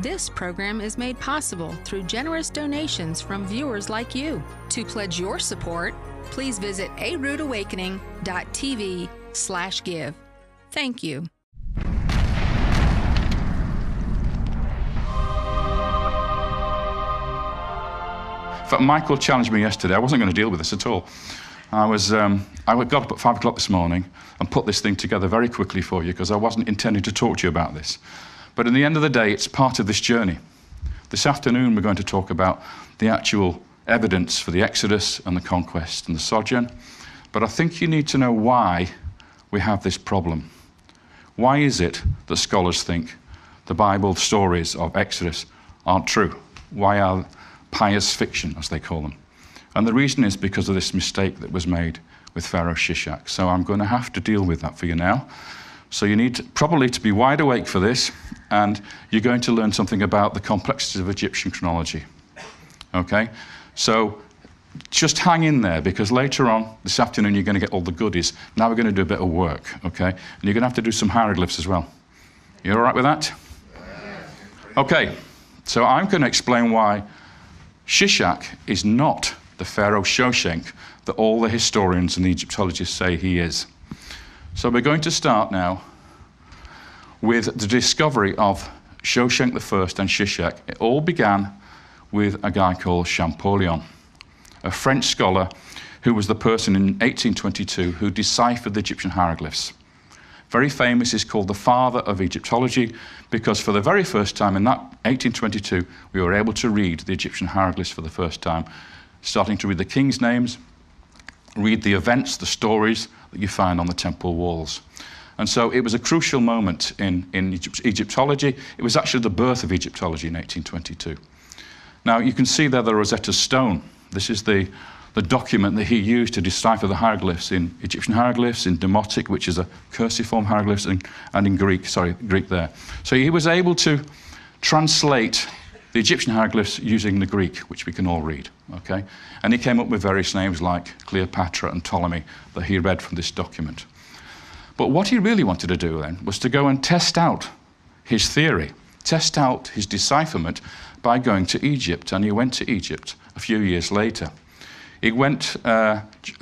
This program is made possible through generous donations from viewers like you. To pledge your support, please visit arudeawakening.tv/give. Thank you. In fact, Michael challenged me yesterday. I wasn't going to deal with this at all. I got up at 5 o'clock this morning and put this thing together very quickly for you because I wasn't intending to talk to you about this. But at the end of the day, it's part of this journey. This afternoon, we're going to talk about the actual evidence for the Exodus and the conquest and the sojourn. But I think you need to know why we have this problem. Why is it that scholars think the Bible stories of Exodus aren't true? Why are pious fiction, as they call them? And the reason is because of this mistake that was made with Pharaoh Shishak. So I'm going to have to deal with that for you now. So you need probably to be wide awake for this, and you're going to learn something about the complexities of Egyptian chronology. Okay? So just hang in there, because later on this afternoon you're going to get all the goodies. Now we're going to do a bit of work, okay? And you're going to have to do some hieroglyphs as well. You all right with that? Okay, so I'm going to explain why Shishak is not the Pharaoh Shoshenq that all the historians and the Egyptologists say he is. So we're going to start now with the discovery of Shoshenq I and Shishak. It all began with a guy called Champollion, a French scholar who was the person in 1822 who deciphered the Egyptian hieroglyphs. Very famous, he's called the father of Egyptology, because for the very first time in that 1822, we were able to read the Egyptian hieroglyphs for the first time, starting to read the king's names, read the events, the stories that you find on the temple walls. And so it was a crucial moment in Egyptology. It was actually the birth of Egyptology in 1822. Now, you can see there the Rosetta Stone. This is the document that he used to decipher the hieroglyphs in Egyptian hieroglyphs, in Demotic, which is a cursiform hieroglyphs, and in Greek there. So he was able to translate the Egyptian hieroglyphs using the Greek, which we can all read, okay? And he came up with various names like Cleopatra and Ptolemy that he read from this document. But what he really wanted to do then was to go and test out his theory, test out his decipherment by going to Egypt, and he went to Egypt a few years later. He went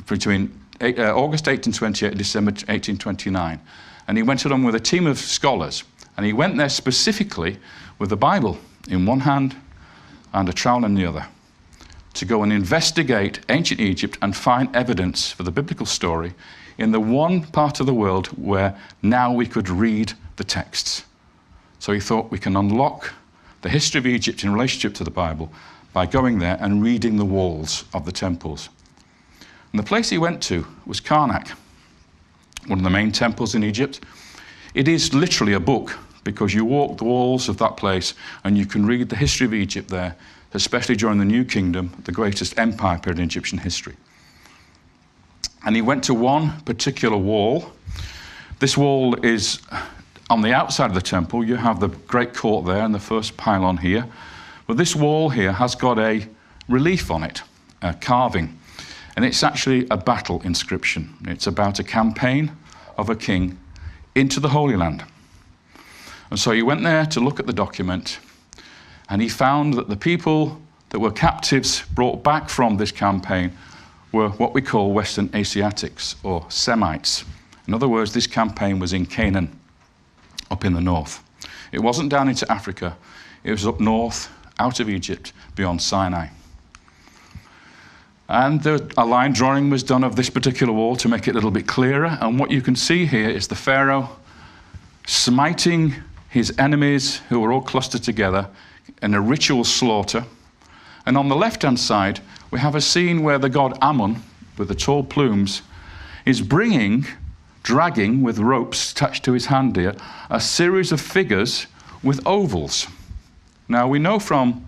between August 1828 and December 1829, and he went along with a team of scholars, and he went there specifically with the Bible in one hand and a trowel in the other, to go and investigate ancient Egypt and find evidence for the biblical story in the one part of the world where now we could read the texts. So he thought we can unlock the history of Egypt in relationship to the Bible by going there and reading the walls of the temples. And the place he went to was Karnak, one of the main temples in Egypt. It is literally a book, because you walk the walls of that place and you can read the history of Egypt there, especially during the New Kingdom, the greatest empire period in Egyptian history. And he went to one particular wall. This wall is on the outside of the temple. You have the great court there and the first pylon here. But this wall here has got a relief on it, a carving. And it's actually a battle inscription. It's about a campaign of a king into the Holy Land. And so he went there to look at the document, and he found that the people that were captives brought back from this campaign were what we call Western Asiatics, or Semites. In other words, this campaign was in Canaan, up in the north. It wasn't down into Africa. It was up north, out of Egypt, beyond Sinai. And a line drawing was done of this particular wall to make it a little bit clearer. And what you can see here is the Pharaoh smiting his enemies, who were all clustered together in a ritual slaughter. And on the left-hand side, we have a scene where the god Ammon, with the tall plumes, is dragging with ropes attached to his hand here, a series of figures with ovals. Now, we know from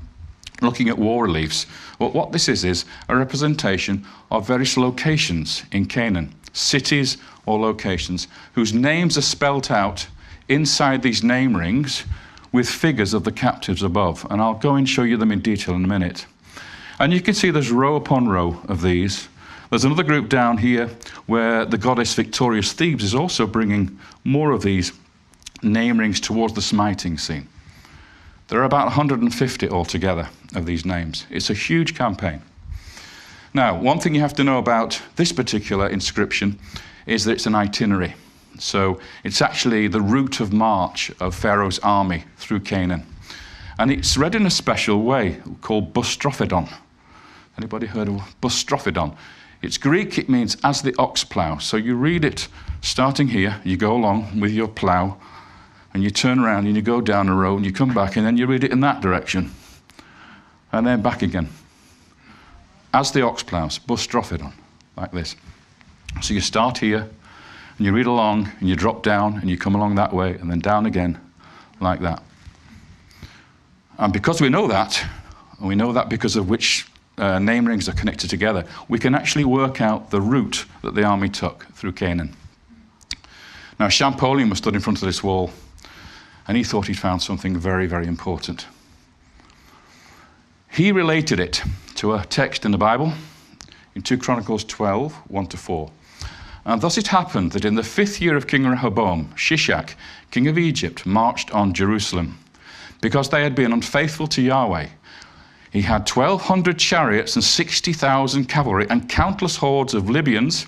looking at war reliefs, what this is a representation of various locations in Canaan, cities or locations whose names are spelt out inside these name rings with figures of the captives above. And I'll go and show you them in detail in a minute. And you can see there's row upon row of these. There's another group down here where the goddess Victorious Thebes is also bringing more of these name rings towards the smiting scene. There are about 150 altogether of these names. It's a huge campaign. Now, one thing you have to know about this particular inscription is that it's an itinerary. So it's actually the route of march of Pharaoh's army through Canaan. And it's read in a special way called bustrophodon. Anybody heard of bustrophodon? It's Greek, it means as the ox plough. So you read it starting here, you go along with your plough, and you turn around and you go down a road and you come back and then you read it in that direction. And then back again. As the ox ploughs, bustrophodon, like this. So you start here, and you read along, and you drop down, and you come along that way, and then down again, like that. And because we know that, and we know that because of which name rings are connected together, we can actually work out the route that the army took through Canaan. Now, Champollion was stood in front of this wall, and he thought he'd found something very, very important. He related it to a text in the Bible, in 2 Chronicles 12, 1-4. And thus it happened that in the 5th year of King Rehoboam, Shishak, king of Egypt, marched on Jerusalem. Because they had been unfaithful to Yahweh, he had 1,200 chariots and 60,000 cavalry and countless hordes of Libyans,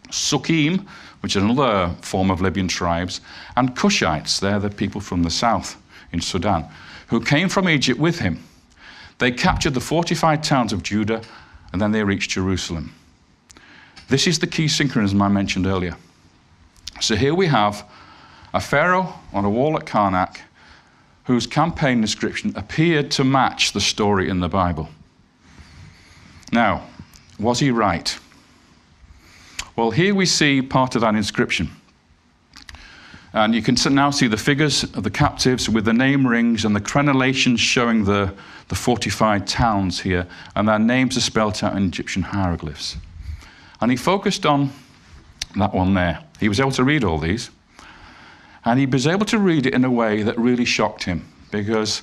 Sukkim, which is another form of Libyan tribes, and Cushites, they're the people from the south in Sudan, who came from Egypt with him. They captured the fortified towns of Judah, and then they reached Jerusalem. This is the key synchronism I mentioned earlier. So here we have a pharaoh on a wall at Karnak whose campaign description appeared to match the story in the Bible. Now, was he right? Well, here we see part of that inscription. And you can now see the figures of the captives with the name rings and the crenellations showing the fortified towns here, and their names are spelled out in Egyptian hieroglyphs. And he focused on that one there. He was able to read all these. And he was able to read it in a way that really shocked him, because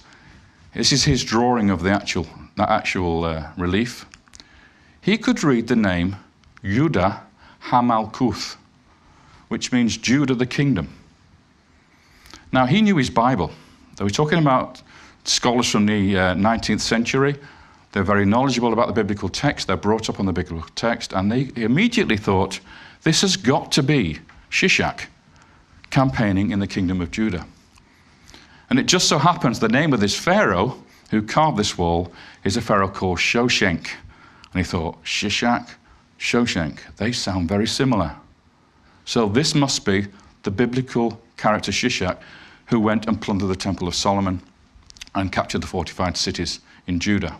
this is his drawing of that actual relief. He could read the name Judah HaMalkuth, which means Judah the kingdom. Now, he knew his Bible. We're talking about scholars from the 19th century. They're very knowledgeable about the biblical text. They're brought up on the biblical text, and they immediately thought, this has got to be Shishak campaigning in the kingdom of Judah. And it just so happens the name of this pharaoh who carved this wall is a pharaoh called Shoshenq. And he thought, Shishak, Shoshenq, they sound very similar. So this must be the biblical character Shishak who went and plundered the Temple of Solomon and captured the fortified cities in Judah.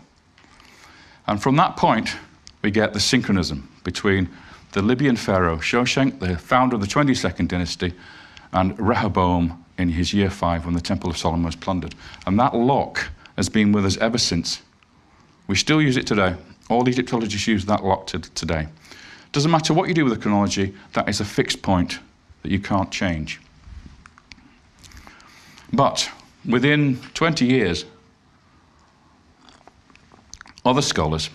And from that point, we get the synchronism between the Libyan pharaoh Shoshenq, the founder of the 22nd dynasty, and Rehoboam in his year 5 when the Temple of Solomon was plundered. And that lock has been with us ever since. We still use it today. All Egyptologists use that lock today. Doesn't matter what you do with the chronology, that is a fixed point that you can't change. But within 20 years, other scholars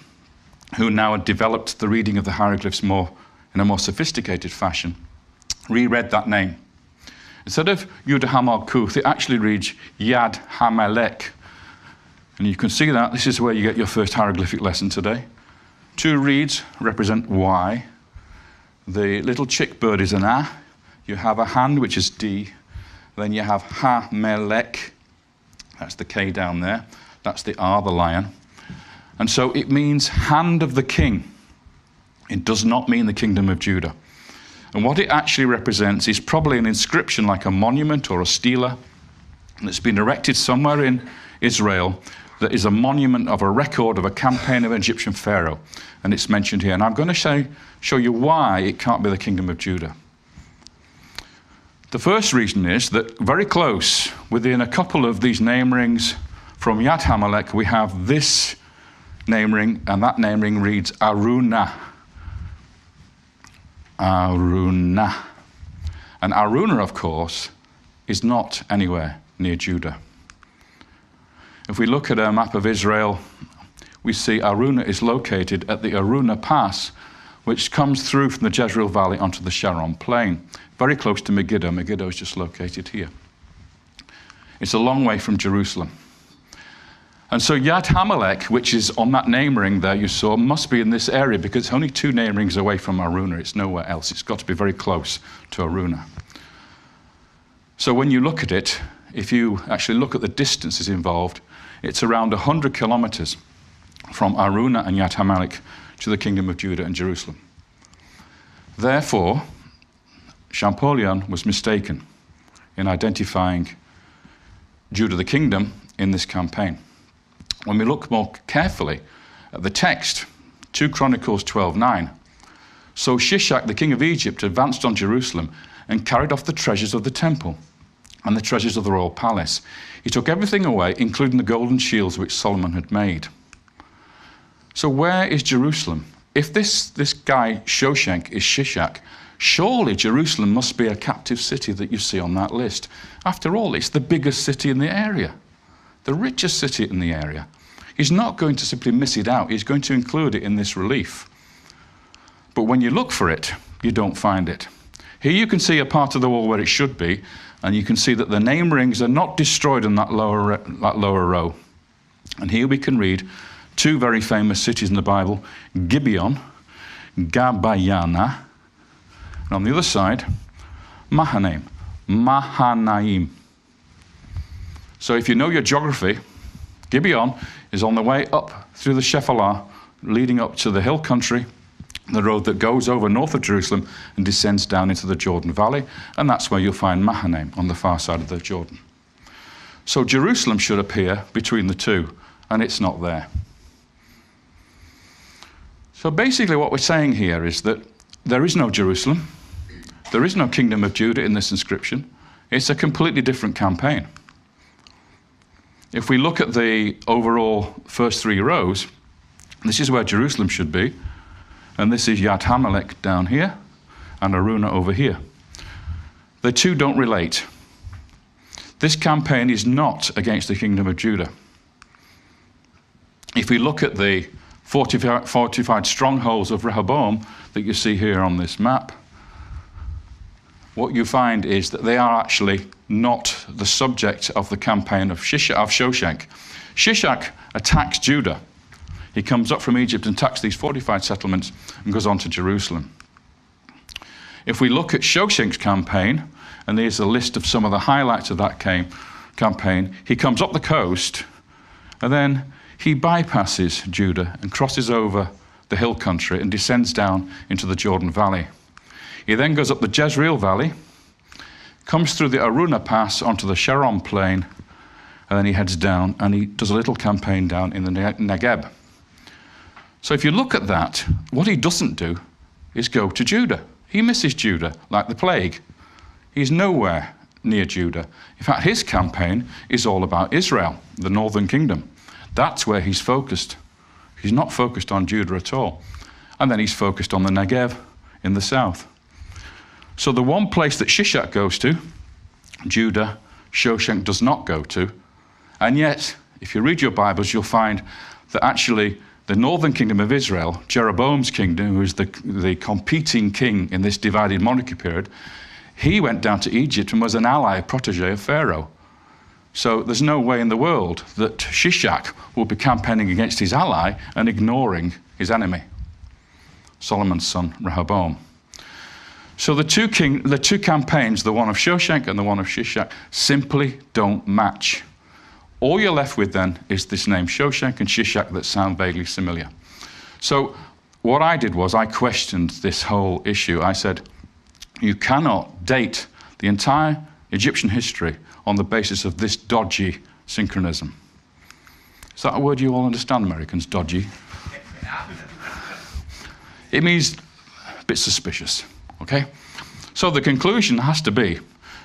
who now had developed the reading of the hieroglyphs in a more sophisticated fashion reread that name. Instead of Judah HaMalkuth, it actually reads Yad HaMelech. And you can see that. This is where you get your first hieroglyphic lesson today. 2 reeds represent Y. The little chick bird is an A. You have a hand, which is D. Then you have HaMelech. That's the K down there. That's the R, the lion. And so it means hand of the king. It does not mean the kingdom of Judah. And what it actually represents is probably an inscription like a monument or a stela that's been erected somewhere in Israel that is a monument of a record of a campaign of an Egyptian pharaoh. And it's mentioned here. And I'm going to show you why it can't be the kingdom of Judah. The first reason is that very close, within a couple of these name rings from Yad HaMelech, we have this name ring, and that name ring reads Aruna. Aruna. And Aruna, of course, is not anywhere near Judah. If we look at a map of Israel, we see Aruna is located at the Aruna Pass, which comes through from the Jezreel Valley onto the Sharon Plain, very close to Megiddo. Megiddo is just located here. It's a long way from Jerusalem. And so Yad Hamelech, which is on that name ring there you saw, must be in this area because it's only 2 name rings away from Araunah. It's nowhere else. It's got to be very close to Araunah. So when you look at it, if you actually look at the distances involved, it's around 100 kilometers from Araunah and Yad Hamelech to the kingdom of Judah and Jerusalem. Therefore, Champollion was mistaken in identifying Judah the kingdom in this campaign. When we look more carefully at the text, 2 Chronicles 12:9, so Shishak, the king of Egypt, advanced on Jerusalem and carried off the treasures of the temple and the treasures of the royal palace. He took everything away, including the golden shields which Solomon had made. So where is Jerusalem? If this guy, Shoshenq, is Shishak, surely Jerusalem must be a captive city that you see on that list. After all, it's the biggest city in the area, the richest city in the area. He's not going to simply miss it out. He's going to include it in this relief. But when you look for it, you don't find it. Here you can see a part of the wall where it should be, and you can see that the name rings are not destroyed in that lower row. And here we can read 2 very famous cities in the Bible, Gibeon, Gabayana, and on the other side, Mahanaim, Mahanaim. So if you know your geography, Gibeon is on the way up through the Shephelah, leading up to the hill country, the road that goes over north of Jerusalem and descends down into the Jordan Valley, and that's where you'll find Mahanaim on the far side of the Jordan. So Jerusalem should appear between the two, and it's not there. So basically what we're saying here is that there is no Jerusalem, there is no kingdom of Judah in this inscription. It's a completely different campaign. If we look at the overall first 3 rows, this is where Jerusalem should be, and this is Yad Hamelech down here, and Araunah over here. The two don't relate. This campaign is not against the kingdom of Judah. If we look at the fortified strongholds of Rehoboam that you see here on this map, what you find is that they are actually not the subject of the campaign of Shoshenq. Shishak attacks Judah. He comes up from Egypt and attacks these fortified settlements and goes on to Jerusalem. If we look at Shoshenq's campaign, and there's a list of some of the highlights of that campaign, he comes up the coast and then he bypasses Judah and crosses over the hill country and descends down into the Jordan Valley. He then goes up the Jezreel Valley, comes through the Araunah Pass onto the Sharon Plain, and then he heads down and he does a little campaign down in the Negeb. So if you look at that, what he doesn't do is go to Judah. He misses Judah like the plague. He's nowhere near Judah. In fact, his campaign is all about Israel, the northern kingdom. That's where he's focused. He's not focused on Judah at all. And then he's focused on the Negev in the south. So the one place that Shishak goes to, Judah, Shoshenq does not go to. And yet, if you read your Bibles, you'll find that actually the northern kingdom of Israel, Jeroboam's kingdom, who is the competing king in this divided monarchy period, he went down to Egypt and was an ally, a protege of Pharaoh. So there's no way in the world that Shishak will be campaigning against his ally and ignoring his enemy, Solomon's son, Rehoboam. So the two campaigns, the one of Shoshenq and the one of Shishak, simply don't match. All you're left with then is this name Shoshenq and Shishak that sound vaguely familiar. So what I did was I questioned this whole issue. I said, you cannot date the entire Egyptian history on the basis of this dodgy synchronism. Is that a word you all understand, Americans, dodgy? It means a bit suspicious, okay? So the conclusion has to be,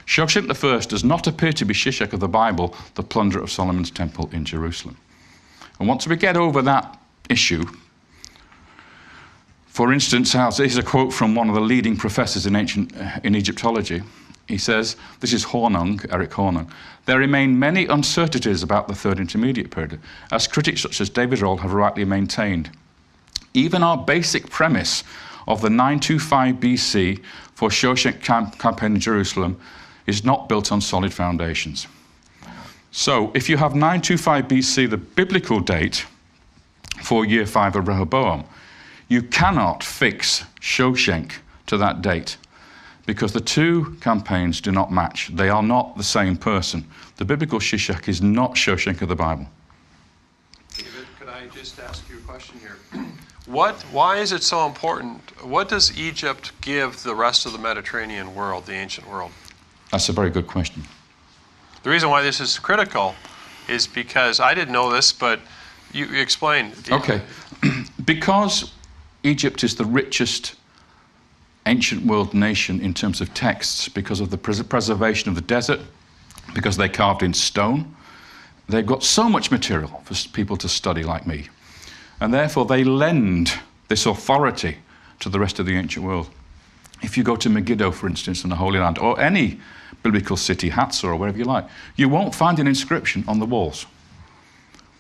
Shoshenq I does not appear to be Shishak of the Bible, the plunderer of Solomon's temple in Jerusalem. And once we get over that issue, for instance, here's a quote from one of the leading professors in Egyptology. He says, this is Hornung, Eric Hornung, there remain many uncertainties about the Third Intermediate Period, as critics such as David Rohl have rightly maintained. Even our basic premise of the 925 BC for Shoshenq campaign in Jerusalem is not built on solid foundations. So if you have 925 BC, the biblical date for year 5 of Rehoboam, you cannot fix Shoshenq to that date because the two campaigns do not match. They are not the same person. The biblical Shishak is not Shoshenq of the Bible. David, could I just ask you a question here? Why is it so important? What does Egypt give the rest of the Mediterranean world, the ancient world? That's a very good question. The reason why this is critical is because I didn't know this, but you explain. Okay. Because Egypt is the richest ancient world nation in terms of texts, because of the preservation of the desert, because they carved in stone, they've got so much material for people to study like me. And therefore they lend this authority to the rest of the ancient world. If you go to Megiddo, for instance, in the Holy Land, or any biblical city, Hatzor, or wherever you like, you won't find an inscription on the walls.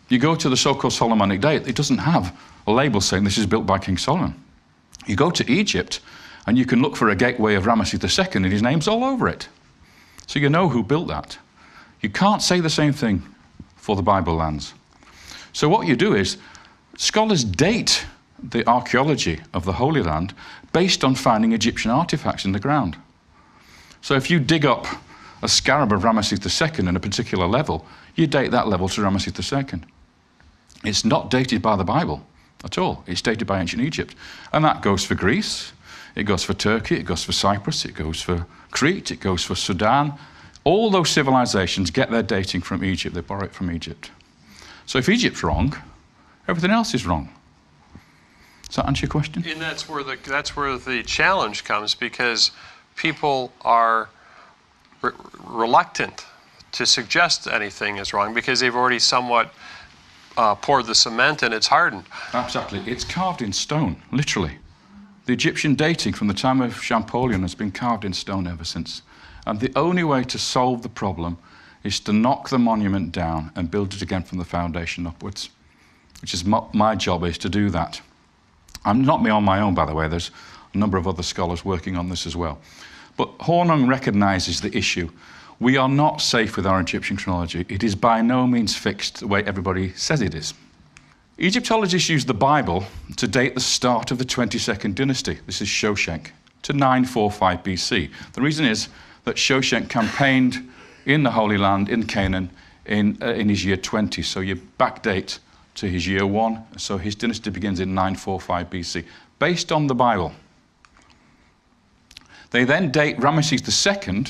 You go to the so-called Solomonic Date, it doesn't have a label saying this is built by King Solomon. You go to Egypt, and you can look for a gateway of Ramesses II, and his name's all over it. So you know who built that. You can't say the same thing for the Bible lands. So what you do is, scholars date the archaeology of the Holy Land based on finding Egyptian artifacts in the ground. So if you dig up a scarab of Ramesses II in a particular level, you date that level to Ramesses II. It's not dated by the Bible at all. It's dated by ancient Egypt. And that goes for Greece, it goes for Turkey, it goes for Cyprus, it goes for Crete, it goes for Sudan. All those civilizations get their dating from Egypt. They borrow it from Egypt. So if Egypt's wrong, everything else is wrong. Does that answer your question? And that's where the challenge comes, because people are reluctant to suggest anything is wrong because they've already somewhat poured the cement and it's hardened. Exactly. It's carved in stone, literally. The Egyptian dating from the time of Champollion has been carved in stone ever since. And the only way to solve the problem is to knock the monument down and build it again from the foundation upwards, which is my job, is to do that. I'm not me on my own, by the way. There's a number of other scholars working on this as well. But Hornung recognizes the issue. We are not safe with our Egyptian chronology. It is by no means fixed the way everybody says it is. Egyptologists use the Bible to date the start of the 22nd dynasty. This is Shoshenq, to 945 BC. The reason is that Shoshenq campaigned in the Holy Land, in Canaan, in his year 20. So you backdate to his year 1. So his dynasty begins in 945 BC, based on the Bible. They then date Ramesses II,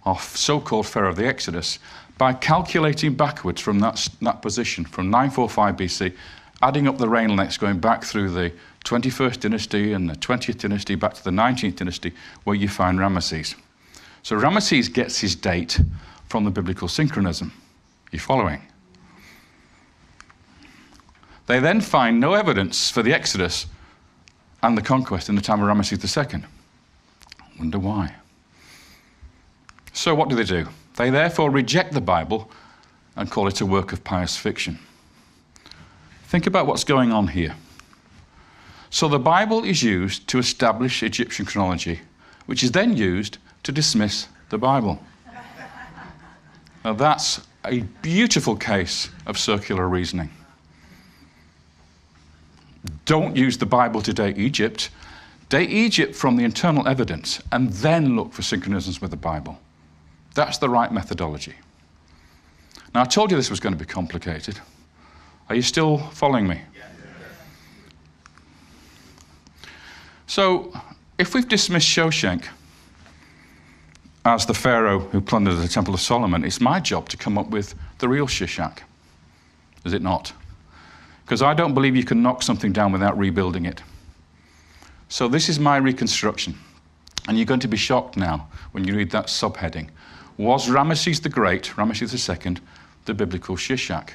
our so-called Pharaoh of the Exodus, by calculating backwards from that position, from 945 BC, adding up the reign lengths, going back through the 21st dynasty and the 20th dynasty, back to the 19th dynasty, where you find Ramesses. So Ramesses gets his date from the biblical synchronism. You following? They then find no evidence for the Exodus and the conquest in the time of Ramesses II. Wonder why? So what do? They therefore reject the Bible and call it a work of pious fiction. Think about what's going on here. So the Bible is used to establish Egyptian chronology, which is then used to dismiss the Bible. Now that's a beautiful case of circular reasoning. Don't use the Bible to date Egypt. Date Egypt from the internal evidence and then look for synchronisms with the Bible. That's the right methodology. Now, I told you this was going to be complicated. Are you still following me? So, if we've dismissed Shoshenq as the pharaoh who plundered the Temple of Solomon, it's my job to come up with the real Shishak. Is it not? Because I don't believe you can knock something down without rebuilding it. So this is my reconstruction. And you're going to be shocked now when you read that subheading. Was Ramesses the Great, Ramesses II, the biblical Shishak?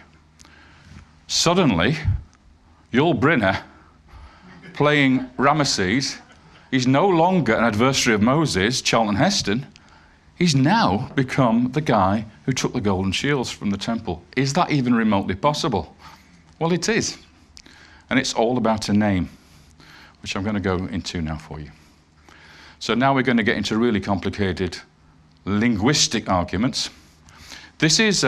Suddenly, Yul Brynner, playing Ramesses, is no longer an adversary of Moses, Charlton Heston. He's now become the guy who took the golden shields from the temple. Is that even remotely possible? Well, it is. And it's all about a name, which I'm going to go into now for you. So now we're going to get into really complicated linguistic arguments. This is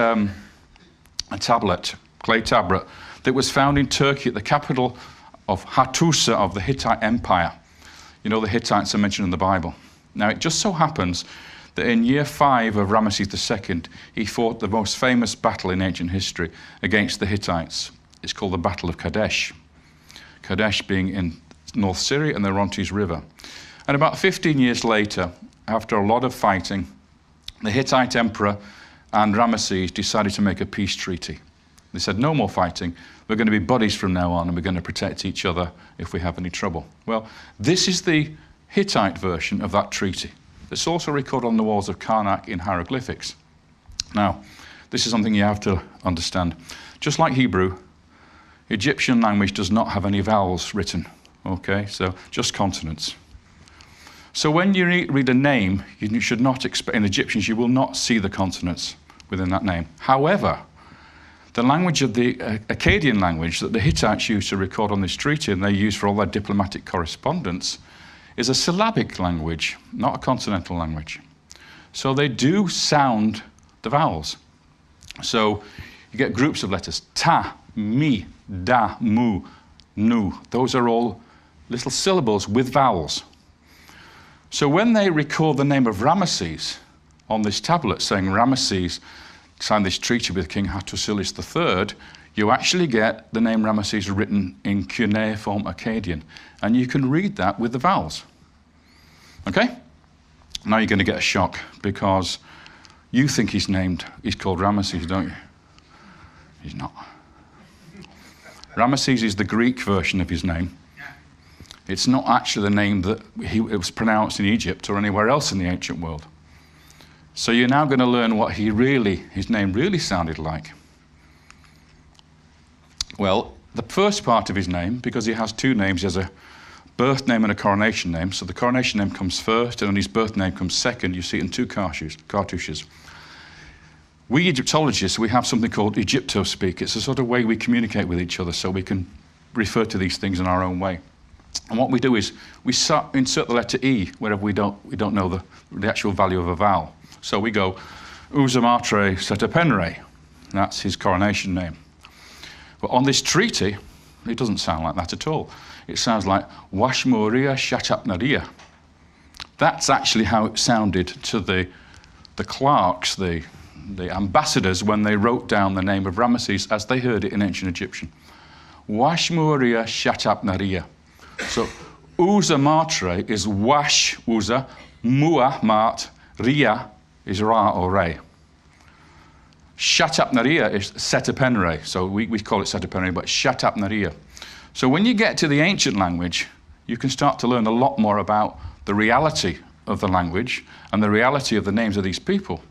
a tablet, clay tablet, that was found in Turkey at the capital of Hattusa of the Hittite Empire. You know, the Hittites are mentioned in the Bible. Now, it just so happens that in year 5 of Ramesses II, he fought the most famous battle in ancient history against the Hittites. It's called the Battle of Kadesh. Kadesh being in North Syria and the Orontes River. And about 15 years later, after a lot of fighting, the Hittite emperor and Ramesses decided to make a peace treaty. They said, no more fighting. We're going to be buddies from now on, and we're going to protect each other if we have any trouble. Well, this is the Hittite version of that treaty. It's also recorded on the walls of Karnak in hieroglyphics. Now, this is something you have to understand. Just like Hebrew, Egyptian language does not have any vowels written, okay? So just consonants. So when you read a name, you should not expect, in Egyptians, you will not see the consonants within that name. However, the language of the Akkadian language that the Hittites used to record on this treaty, and they use for all their diplomatic correspondence, is a syllabic language, not a consonantal language. So they do sound the vowels. So you get groups of letters, ta, mi, da, mu, nu. Those are all little syllables with vowels. So when they record the name of Ramesses on this tablet, saying Ramesses signed this treaty with King Hattusilis III, you actually get the name Ramesses written in cuneiform Akkadian. And you can read that with the vowels. Okay? Now you're going to get a shock, because you think he's called Ramesses, don't you? He's not. Ramesses is the Greek version of his name. It's not actually the name that it was pronounced in Egypt or anywhere else in the ancient world. So you're now going to learn what his name really sounded like. Well, the first part of his name, because he has two names, he has a birth name and a coronation name. So the coronation name comes first, and then his birth name comes second. You see it in two cartouches. We Egyptologists, we have something called Egypto-speak. It's a sort of way we communicate with each other, so we can refer to these things in our own way. And what we do is we insert the letter E wherever we don't know the actual value of a vowel. So we go Uzamatre Setepenre. That's his coronation name. But on this treaty, it doesn't sound like that at all. It sounds like Washmuria Shatapnaria. That's actually how it sounded to the clerks, the ambassadors, when they wrote down the name of Ramesses as they heard it in ancient Egyptian. Washmuria Shatapnaria. So Uza Matre is Wash Uza, Mua Mart, Ria is Ra or Re. Shatapnaria is Setepenre, so we call it Setepenre, but Shatapnaria. So when you get to the ancient language, you can start to learn a lot more about the reality of the language and the reality of the names of these people.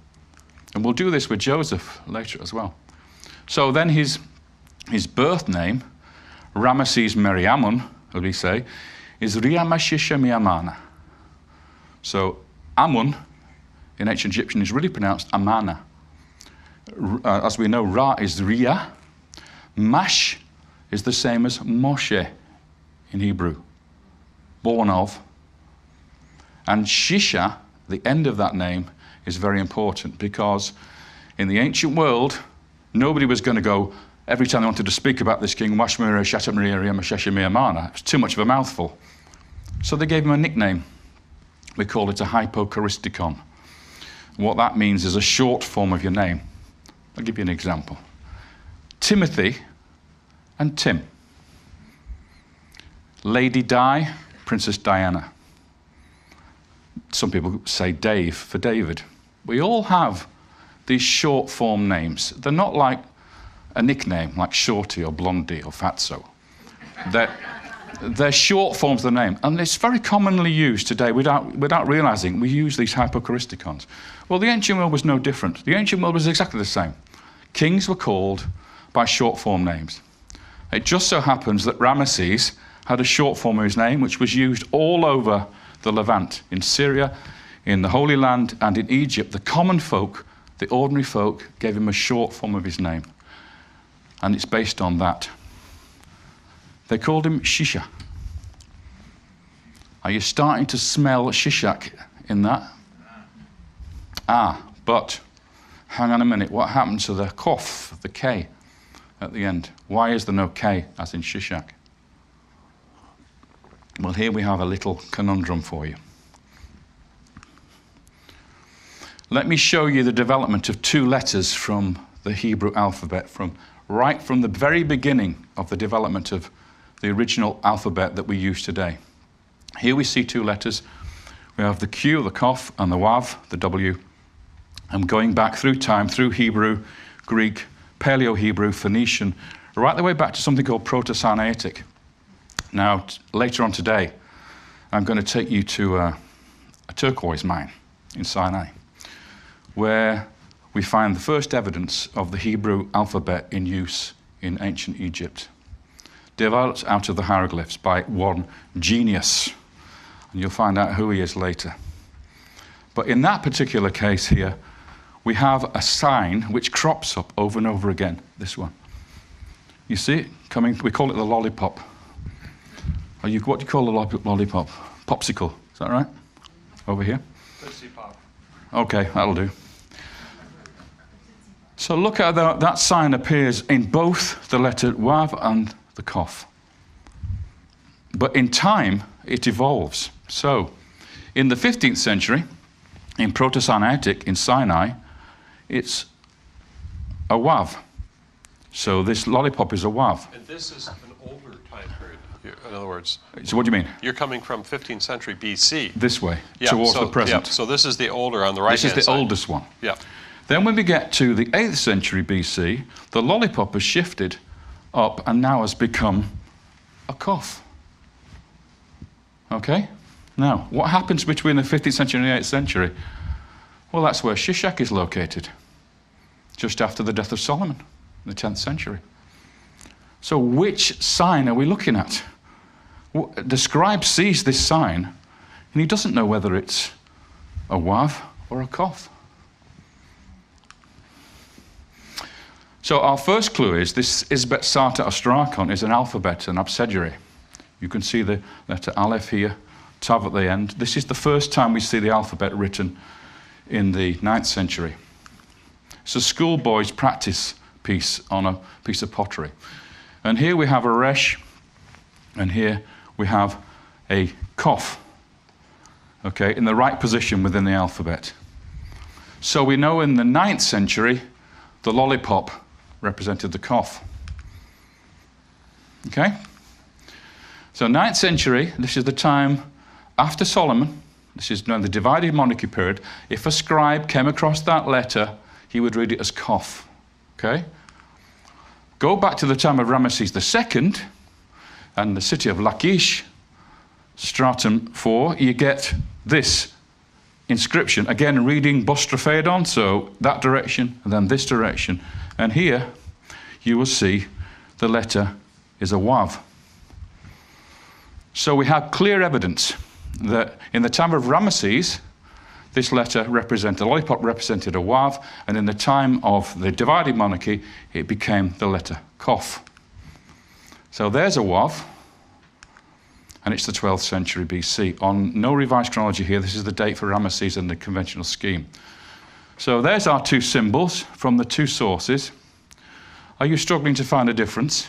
And we'll do this with Joseph later as well. So then his birth name, Ramesses Meriamun, as we say, is Riamashisha Miamana. So Amun in ancient Egyptian is really pronounced Amana. As we know, Ra is Ria. Mash is the same as Moshe in Hebrew, born of. And Shisha, the end of that name, is very important, because in the ancient world, nobody was going to go, every time they wanted to speak about this king, Washmura Shatamria Riamashesha Miamana. It was too much of a mouthful. So they gave him a nickname. We call it a hypochoristicon. What that means is a short form of your name. I'll give you an example. Timothy and Tim. Lady Di, Princess Diana. Some people say Dave for David. We all have these short form names. They're not like a nickname like Shorty or Blondie or Fatso. They're short forms of the name, and it's very commonly used today without realizing we use these hypochoristicons. Well, the ancient world was no different. The ancient world was exactly the same. Kings were called by short form names. It just so happens that Ramesses had a short form of his name, which was used all over the Levant, in Syria, in the Holy Land, and in Egypt. The common folk, the ordinary folk, gave him a short form of his name. And it's based on that. They called him Shisha. Are you starting to smell Shishak in that? But hang on a minute, what happened to the kof, the K at the end? Why is there no K, as in Shishak? Well, here we have a little conundrum for you. Let me show you the development of two letters from the Hebrew alphabet, right from the very beginning of the development of the original alphabet that we use today. Here we see two letters. We have the Q, the Kof, and the Wav, the W. And going back through time, through Hebrew, Greek, Paleo-Hebrew, Phoenician, right the way back to something called Proto-Sinaitic. Now, later on today, I'm going to take you to a turquoise mine in Sinai, where we find the first evidence of the Hebrew alphabet in use in ancient Egypt, developed out of the hieroglyphs by one genius. And you'll find out who he is later. But in that particular case here, we have a sign which crops up over and over again, this one. You see it coming, we call it the lollipop. What do you call the lollipop? Popsicle, is that right? Over here? Tootsie Pop. Okay, that'll do. So look at that sign appears in both the letter Wav and the Kof. But in time, it evolves. So, in the 15th century, in Proto-Sinaitic, in Sinai, it's a Wav. So this lollipop is a Wav. And this is an older time period. In other words, So what do you mean? you're coming from 15th century BC. This way, Yeah, towards so, the present. Yeah, so this is the older on the right This is the oldest one. Yeah. Then when we get to the 8th century BC, the lollipop has shifted up and now has become a Kof. Okay? Now, what happens between the 15th century and the 8th century? Well, that's where Shishak is located, just after the death of Solomon, in the 10th century. So which sign are we looking at? The scribe sees this sign, and he doesn't know whether it's a Wav or a Kof. So our first clue is this Isbet Sata Ostrakon is an alphabet, an abecedary. You can see the letter Aleph here, Tav at the end. This is the first time we see the alphabet written in the 9th century. It's a schoolboy's practice piece on a piece of pottery. And here we have a Resh, and here we have a Kof, okay, in the right position within the alphabet. So we know in the 9th century, the lollipop represented the Kof. Okay? So 9th century, this is the time after Solomon. This is now the divided monarchy period. If a scribe came across that letter, he would read it as Kof. Okay? Go back to the time of Ramesses II and the city of Lachish, stratum 4, you get this inscription, again reading Bostraphaedon, so that direction and then this direction. And here you will see the letter is a Wav. So we have clear evidence that in the time of Ramesses, this letter represented, the lollipop represented a Wav, and in the time of the divided monarchy, it became the letter Kof. So there's a Wav, and it's the 12th century BC. On no revised chronology here, this is the date for Ramesses and the conventional scheme. So there's our two symbols from the two sources. Are you struggling to find a difference?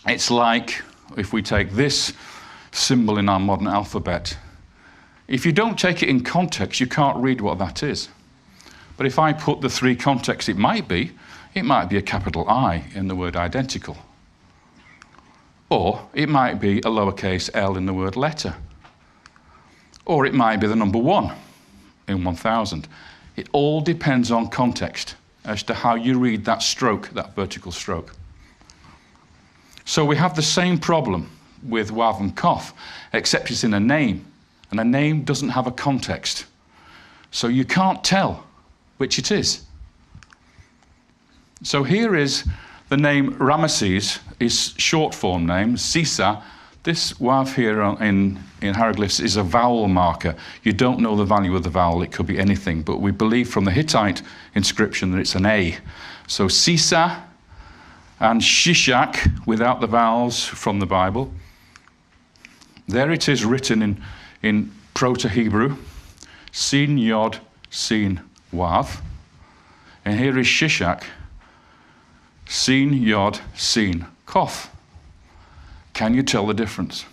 It's like if we take this symbol in our modern alphabet. If you don't take it in context, you can't read what that is. But if I put the three contexts it might be a capital I in the word identical. Or it might be a lowercase l in the word letter. Or it might be the number 1 in 1000. It all depends on context as to how you read that stroke, that vertical stroke. So we have the same problem with Wav and Kof, except it's in a name, and a name doesn't have a context. So you can't tell which it is. So here is the name Ramesses, is short form name, Sisa. This Wav here in hieroglyphs is a vowel marker. You don't know the value of the vowel, it could be anything, but we believe from the Hittite inscription that it's an A. So Sisa and Shishak, without the vowels from the Bible. There it is written in Proto-Hebrew, Sin Yod, Sin Wav. And here is Shishak, Sin, Yod, Sin, Kof. Can you tell the difference?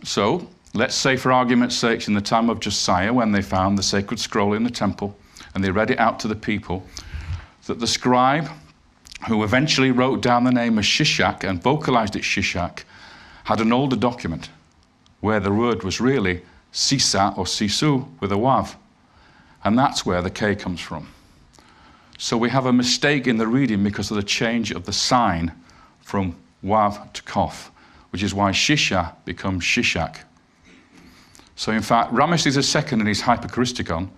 So, let's say for argument's sake, in the time of Josiah, when they found the sacred scroll in the temple, and they read it out to the people, that the scribe, who eventually wrote down the name as Shishak and vocalized it Shishak, had an older document where the word was really Sisa or Sisu with a Wav. And that's where the K comes from. So we have a mistake in the reading because of the change of the sign from Wav to Kof, which is why Shisha becomes Shishak. So in fact, Ramesses II in his Hyperchristicon,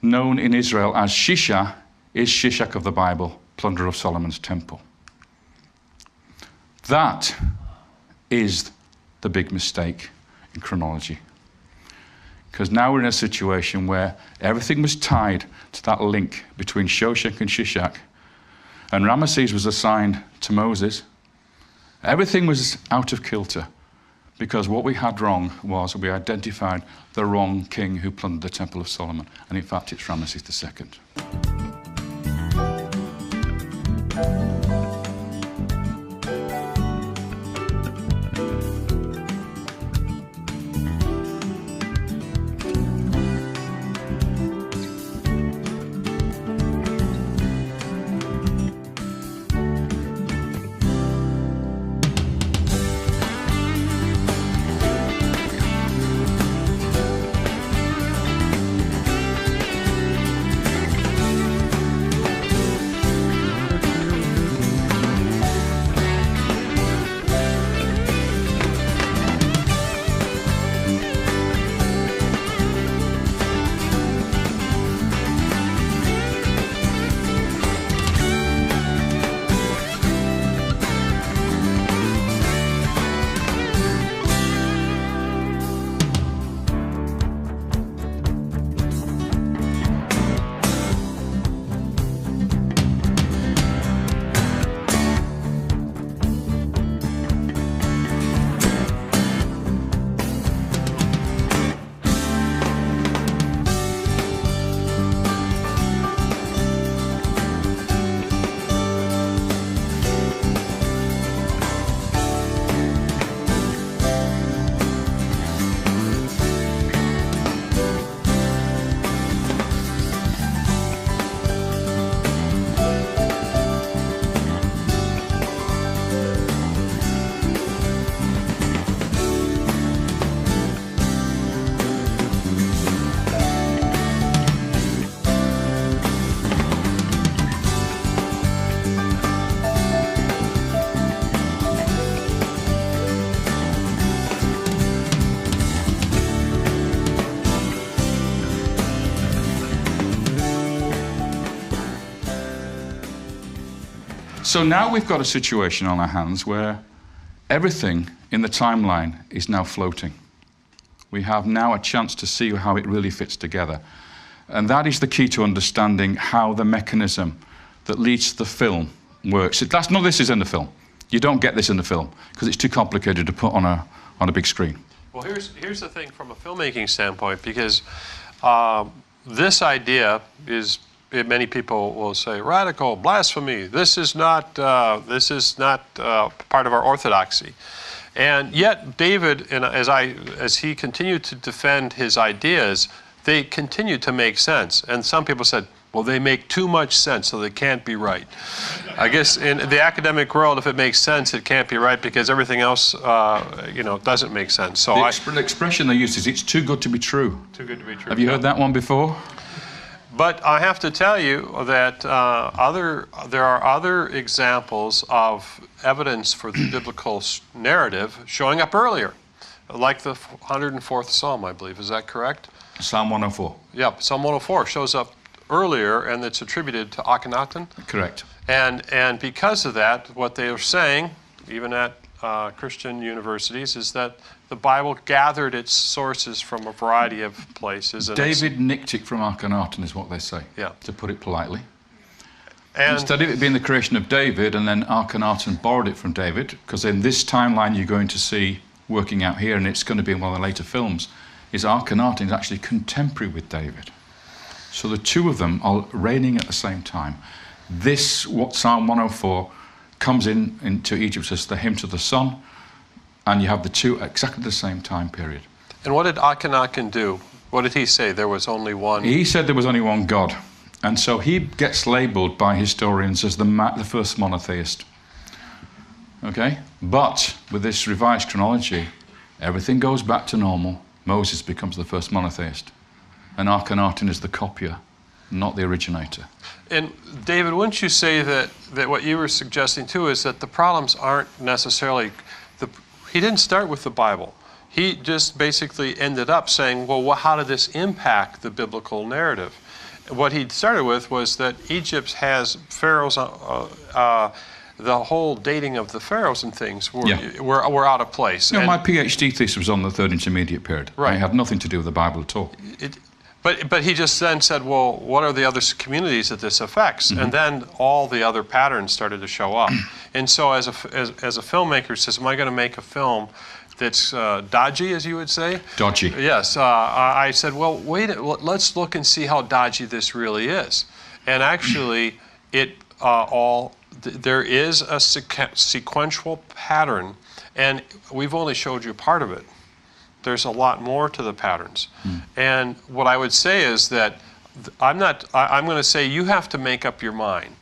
known in Israel as Shisha, is Shishak of the Bible, plunderer of Solomon's temple. That is the big mistake in chronology. Because now we're in a situation where everything was tied to that link between Shoshak and Shishak, and Ramesses was assigned to Moses. Everything was out of kilter, because what we had wrong was we identified the wrong king who plundered the Temple of Solomon, and in fact it's Ramesses II. So now we've got a situation on our hands where everything in the timeline is now floating. We have now a chance to see how it really fits together. And that is the key to understanding how the mechanism that leads to the film works. None of this is in the film. You don't get this in the film because it's too complicated to put on a big screen. Well, here's the thing from a filmmaking standpoint, because this idea is, many people will say, radical, blasphemy. This is not part of our orthodoxy. And yet, David, as he continued to defend his ideas, they continued to make sense. And some people said, well, they make too much sense, so they can't be right. I guess in the academic world, if it makes sense, it can't be right because everything else, doesn't make sense. So the expression they use is, it's too good to be true. Too good to be true. Have you heard that one before? But I have to tell you that there are other examples of evidence for the biblical narrative showing up earlier, like the 104th Psalm, I believe. Is that correct? Psalm 104. Yeah, Psalm 104 shows up earlier, and it's attributed to Akhenaten. Correct. And because of that, what they are saying, even at Christian universities, is that the Bible gathered its sources from a variety of places. And David nicked it from Akhenaten, is what they say, to put it politely. And instead of it being the creation of David and then Akhenaten borrowed it from David, because in this timeline you're going to see working out here, and it's going to be in one of the later films, is Akhenaten is actually contemporary with David. So the two of them are reigning at the same time. This, what Psalm 104 comes into Egypt as the hymn to the sun, and you have the two at exactly the same time period. And what did Akhenaten do? What did he say? There was only one? He said there was only one God. And so he gets labeled by historians as the first monotheist. Okay? But with this revised chronology, everything goes back to normal. Moses becomes the first monotheist. And Akhenaten is the copier, not the originator. And David, wouldn't you say that what you were suggesting too is that the problems aren't necessarily, he didn't start with the Bible. He just basically ended up saying, well, how did this impact the biblical narrative? What he started with was that Egypt has pharaohs, the whole dating of the pharaohs and things were out of place. No, my PhD thesis was on the Third Intermediate Period. Right. It had nothing to do with the Bible at all. But he just then said, well, what are the other communities that this affects? And then all the other patterns started to show up. And so as a filmmaker says, am I going to make a film that's dodgy, as you would say? Dodgy. Yes. I said, well, let's look and see how dodgy this really is. And actually, there is a sequential pattern, and we've only showed you part of it. There's a lot more to the patterns. And what I would say is that I'm going to say you have to make up your mind.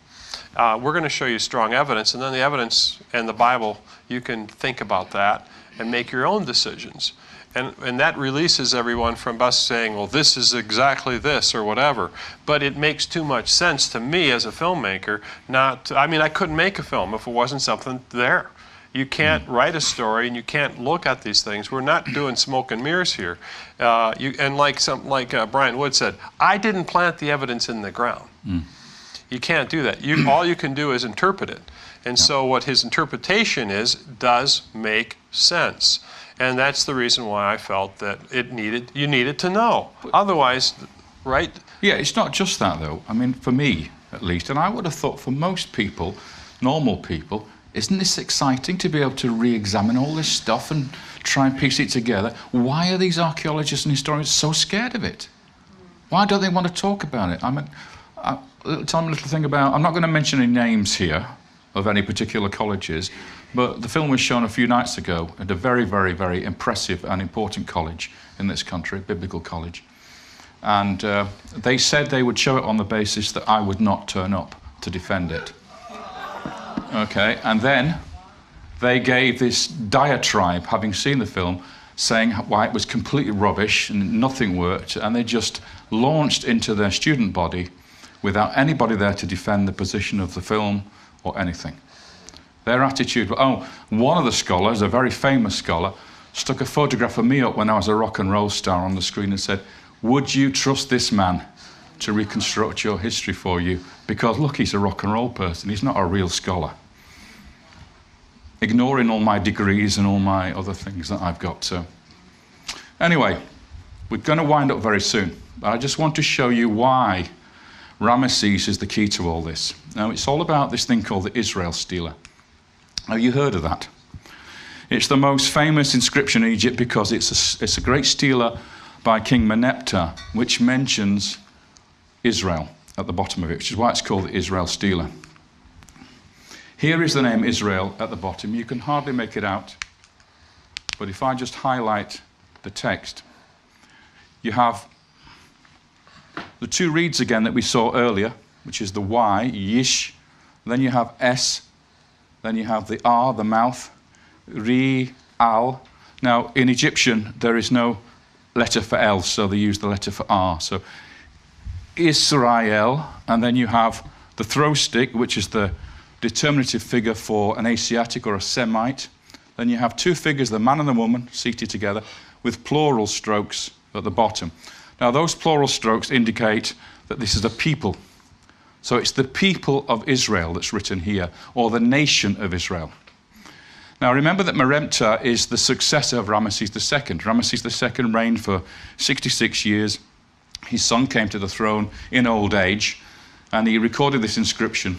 We're going to show you strong evidence, and then the evidence and the Bible, you can think about that and make your own decisions. And that releases everyone from us saying, well, this is exactly this or whatever. But it makes too much sense to me as a filmmaker I couldn't make a film if it wasn't something there. You can't write a story and you can't look at these things. We're not doing smoke and mirrors here. And like Brian Wood said, I didn't plant the evidence in the ground. You can't do that. All you can do is interpret it. And so what his interpretation does make sense. And that's the reason why I felt that you needed to know. Otherwise, right? Yeah, it's not just that though. I mean, for me at least, and I would have thought for most people, normal people, isn't this exciting to be able to re-examine all this stuff and try and piece it together? Why are these archaeologists and historians so scared of it? Why don't they want to talk about it? Tell me a little thing about, I'm not going to mention any names here of any particular colleges, but the film was shown a few nights ago at a very, very, very impressive and important college in this country, biblical college. And they said they would show it on the basis that I would not turn up to defend it. Okay, and then they gave this diatribe, having seen the film, saying why it was completely rubbish and nothing worked, and they just launched into their student body without anybody there to defend the position of the film or anything. Their attitude, one of the scholars, a very famous scholar, stuck a photograph of me up when I was a rock and roll star on the screen and said, would you trust this man to reconstruct your history for you? Because look, he's a rock and roll person, he's not a real scholar. Ignoring all my degrees and all my other things that I've got. So anyway, we're going to wind up very soon. But I just want to show you why Ramesses is the key to all this. Now, it's all about this thing called the Israel Stela. Have you heard of that? It's the most famous inscription in Egypt because it's a great stela by King Meneptah, which mentions Israel at the bottom of it, which is why it's called the Israel Stela. Here is the name Israel at the bottom. You can hardly make it out, but if I just highlight the text, you have the two reeds again that we saw earlier, which is the Y, Yish, then you have S, then you have the R, the mouth, Ri, Al. Now, in Egyptian, there is no letter for L, so they use the letter for R. So, Israel, and then you have the throw stick, which is the determinative figure for an Asiatic or a Semite. Then you have two figures, the man and the woman, seated together, with plural strokes at the bottom. Now, those plural strokes indicate that this is a people. So it's the people of Israel that's written here, or the nation of Israel. Now, remember that Meneptah is the successor of Ramesses II. Ramesses II reigned for 66 years. His son came to the throne in old age, and he recorded this inscription.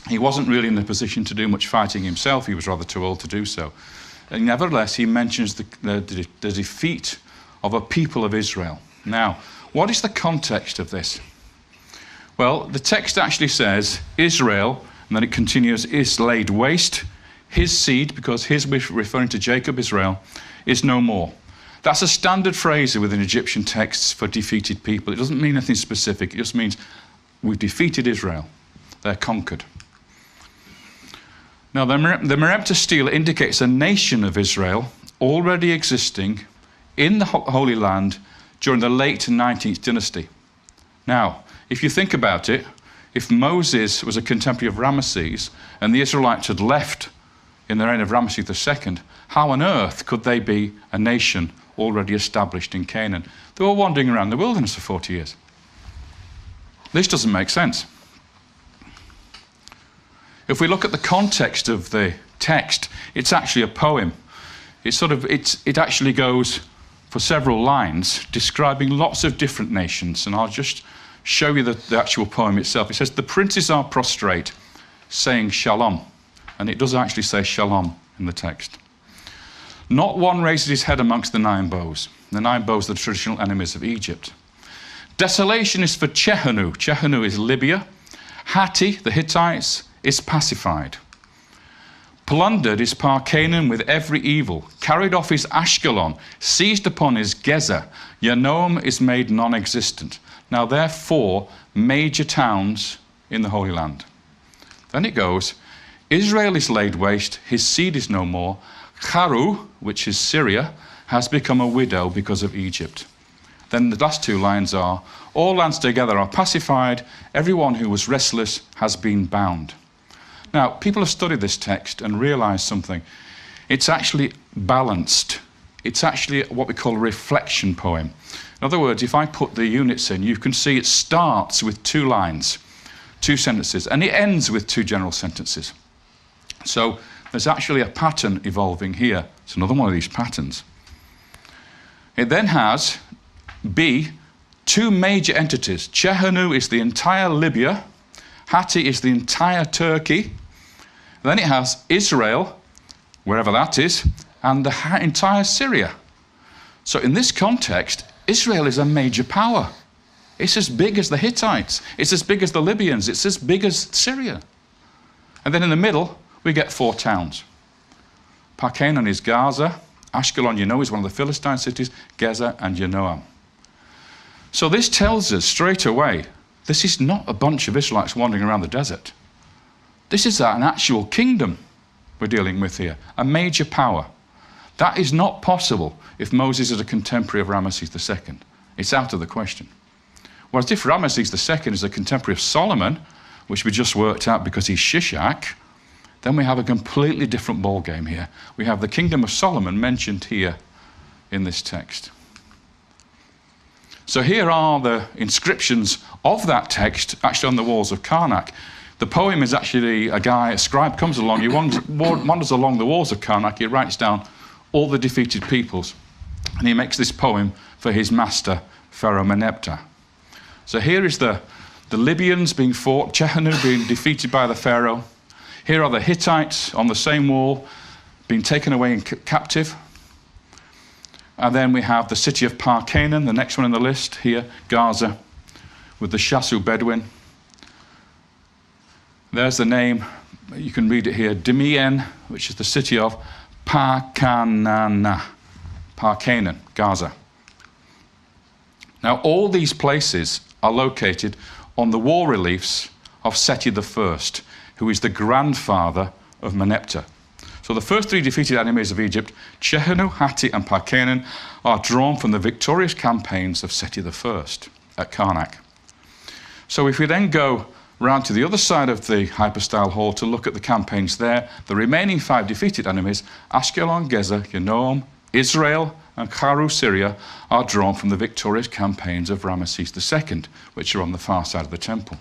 He wasn't really in a position to do much fighting himself. He was rather too old to do so. And nevertheless, he mentions the defeat of a people of Israel. Now, what is the context of this? Well, the text actually says Israel, and then it continues, is laid waste. His seed, because his, referring to Jacob, Israel, is no more. That's a standard phrase within Egyptian texts for defeated people. It doesn't mean anything specific. It just means we've defeated Israel. They're conquered. Now, the Merneptah stele indicates a nation of Israel already existing in the Holy Land during the late 19th dynasty. Now, if you think about it, if Moses was a contemporary of Ramesses and the Israelites had left in the reign of Ramesses II, how on earth could they be a nation already established in Canaan? They were wandering around the wilderness for 40 years. This doesn't make sense. If we look at the context of the text, it's actually a poem. It actually goes for several lines describing lots of different nations, and I'll just show you the actual poem itself. It says, "The princes are prostrate, saying shalom," and it does actually say shalom in the text. "Not one raises his head amongst the 9 bows." The 9 bows are the traditional enemies of Egypt. "Desolation is for Chehenu." Chehenu is Libya. "Hatti," the Hittites, is pacified. "Plundered is Parcanaan with every evil. Carried off is Ashkelon. Seized upon is Gezer. Yanoam is made non-existent." Now, there are 4 major towns in the Holy Land. Then it goes, "Israel is laid waste. His seed is no more. Charu," which is Syria, "has become a widow because of Egypt." Then the last 2 lines are, "All lands together are pacified. Everyone who was restless has been bound." Now, people have studied this text and realized something. It's actually balanced. It's actually what we call a reflection poem. In other words, if I put the units in, you can see it starts with 2 lines, 2 sentences, and it ends with 2 general sentences. So there's actually a pattern evolving here. It's another one of these patterns. It then has, B, 2 major entities. Chehenu is the entire Libya. Hatti is the entire Turkey. Then it has Israel, wherever that is, and the entire Syria. So in this context, Israel is a major power. It's as big as the Hittites. It's as big as the Libyans. It's as big as Syria. And then in the middle, we get 4 towns. Parcanaan is Gaza. Ashkelon, you know, is one of the Philistine cities. Gezer and Yanoam. So this tells us straight away, this is not a bunch of Israelites wandering around the desert. This is an actual kingdom we're dealing with here, a major power. That is not possible if Moses is a contemporary of Ramesses II. It's out of the question. Whereas if Ramesses II is a contemporary of Solomon, which we just worked out because he's Shishak, then we have a completely different ballgame here. We have the kingdom of Solomon mentioned here in this text. So here are the inscriptions of that text actually on the walls of Karnak. The poem is actually a scribe comes along, he wanders along the walls of Karnak, he writes down all the defeated peoples, and he makes this poem for his master, Pharaoh Merneptah. So here is the Libyans being fought, Chehenu being defeated by the Pharaoh. Here are the Hittites on the same wall being taken away in captive. And then we have the city of Parcanaan, the next one on the list here, Gaza, with the Shasu Bedouin. There's the name, you can read it here, Dimien, which is the city of Parcanaan, Gaza. Now, all these places are located on the wall reliefs of Seti I, who is the grandfather of Merneptah. So the first 3 defeated enemies of Egypt, Chehenu, Hatti, and Parcanaan, are drawn from the victorious campaigns of Seti I at Karnak. So if we then go round to the other side of the hypostyle hall to look at the campaigns there, the remaining 5 defeated enemies, Ashkelon, Gezer, Yanoam, Israel, and Charu, Syria, are drawn from the victorious campaigns of Ramesses II, which are on the far side of the temple.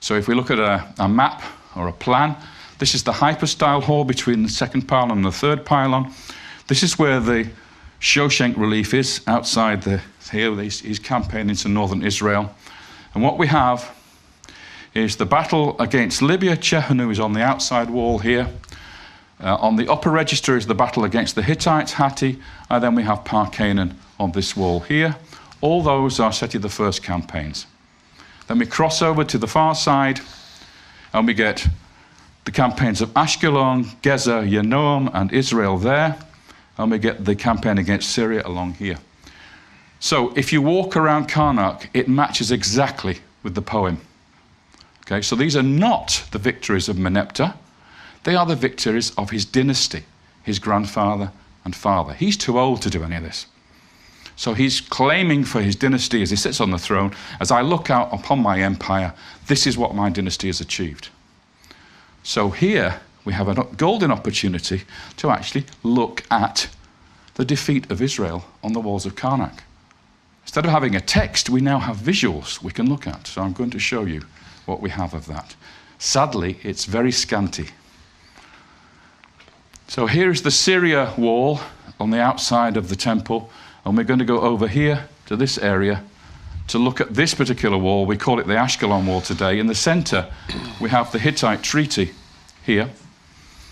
So if we look at a map or a plan, this is the hypostyle hall between the 2nd pylon and the 3rd pylon. This is where the Shoshenq relief is, outside here. He's campaigning into northern Israel. And what we have is the battle against Libya. Chehenu is on the outside wall here. On the upper register is the battle against the Hittites, Hatti, and then we have Parcanaan on this wall here. All those are Seti I campaigns. Then we cross over to the far side, and we get the campaigns of Ashkelon, Gezer, Yanoam, and Israel there, and we get the campaign against Syria along here. So if you walk around Karnak, it matches exactly with the poem. Okay, so these are not the victories of Merneptah. They are the victories of his dynasty, his grandfather and father. He's too old to do any of this. So he's claiming for his dynasty as he sits on the throne, as I look out upon my empire, this is what my dynasty has achieved. So here we have a golden opportunity to actually look at the defeat of Israel on the walls of Karnak. Instead of having a text, we now have visuals we can look at. So I'm going to show you what we have of that. Sadly, it's very scanty. So here is the Syria wall on the outside of the temple, and we're going to go over here to this area to look at this particular wall. We call it the Ashkelon wall today. In the center, we have the Hittite treaty here,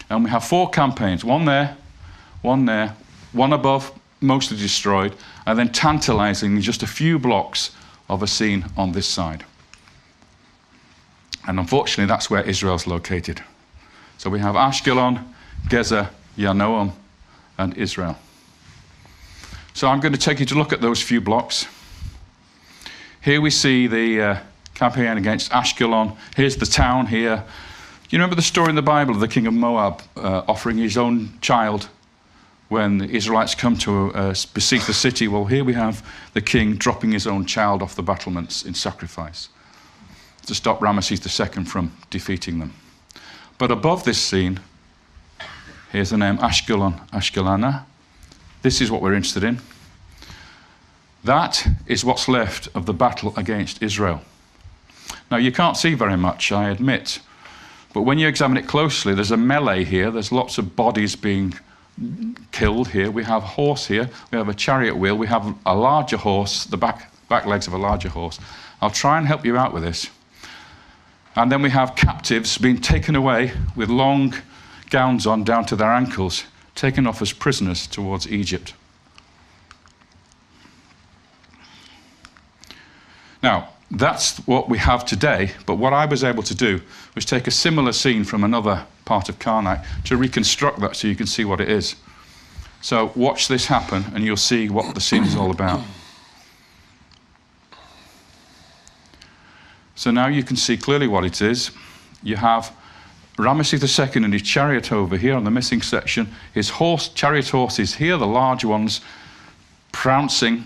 and we have 4 campaigns, one there, one above, mostly destroyed, and then tantalizing just a few blocks of a scene on this side. And unfortunately, that's where Israel's located. So we have Ashkelon, Gezer, Yanoam, and Israel. So I'm going to take you to look at those few blocks. Here we see the campaign against Ashkelon. Here's the town here. You remember the story in the Bible of the king of Moab offering his own child when the Israelites come to besiege the city? Well, here we have the king dropping his own child off the battlements in sacrifice to stop Ramesses II from defeating them. But above this scene, here's the name Ashkelon, Ashkelana. This is what we're interested in. That is what's left of the battle against Israel. Now, you can't see very much, I admit, but when you examine it closely, there's a melee here. There's lots of bodies being killed here. We have a horse here. We have a chariot wheel. We have a larger horse, the back legs of a larger horse. I'll try and help you out with this. And then we have captives being taken away with long gowns on down to their ankles, taken off as prisoners towards Egypt. Now, that's what we have today, but what I was able to do was take a similar scene from another part of Karnak to reconstruct that so you can see what it is. So watch this happen and you'll see what the scene is all about. So now you can see clearly what it is. You have Ramesses II and his chariot over here on the missing section. His chariot horses here, the large ones, prancing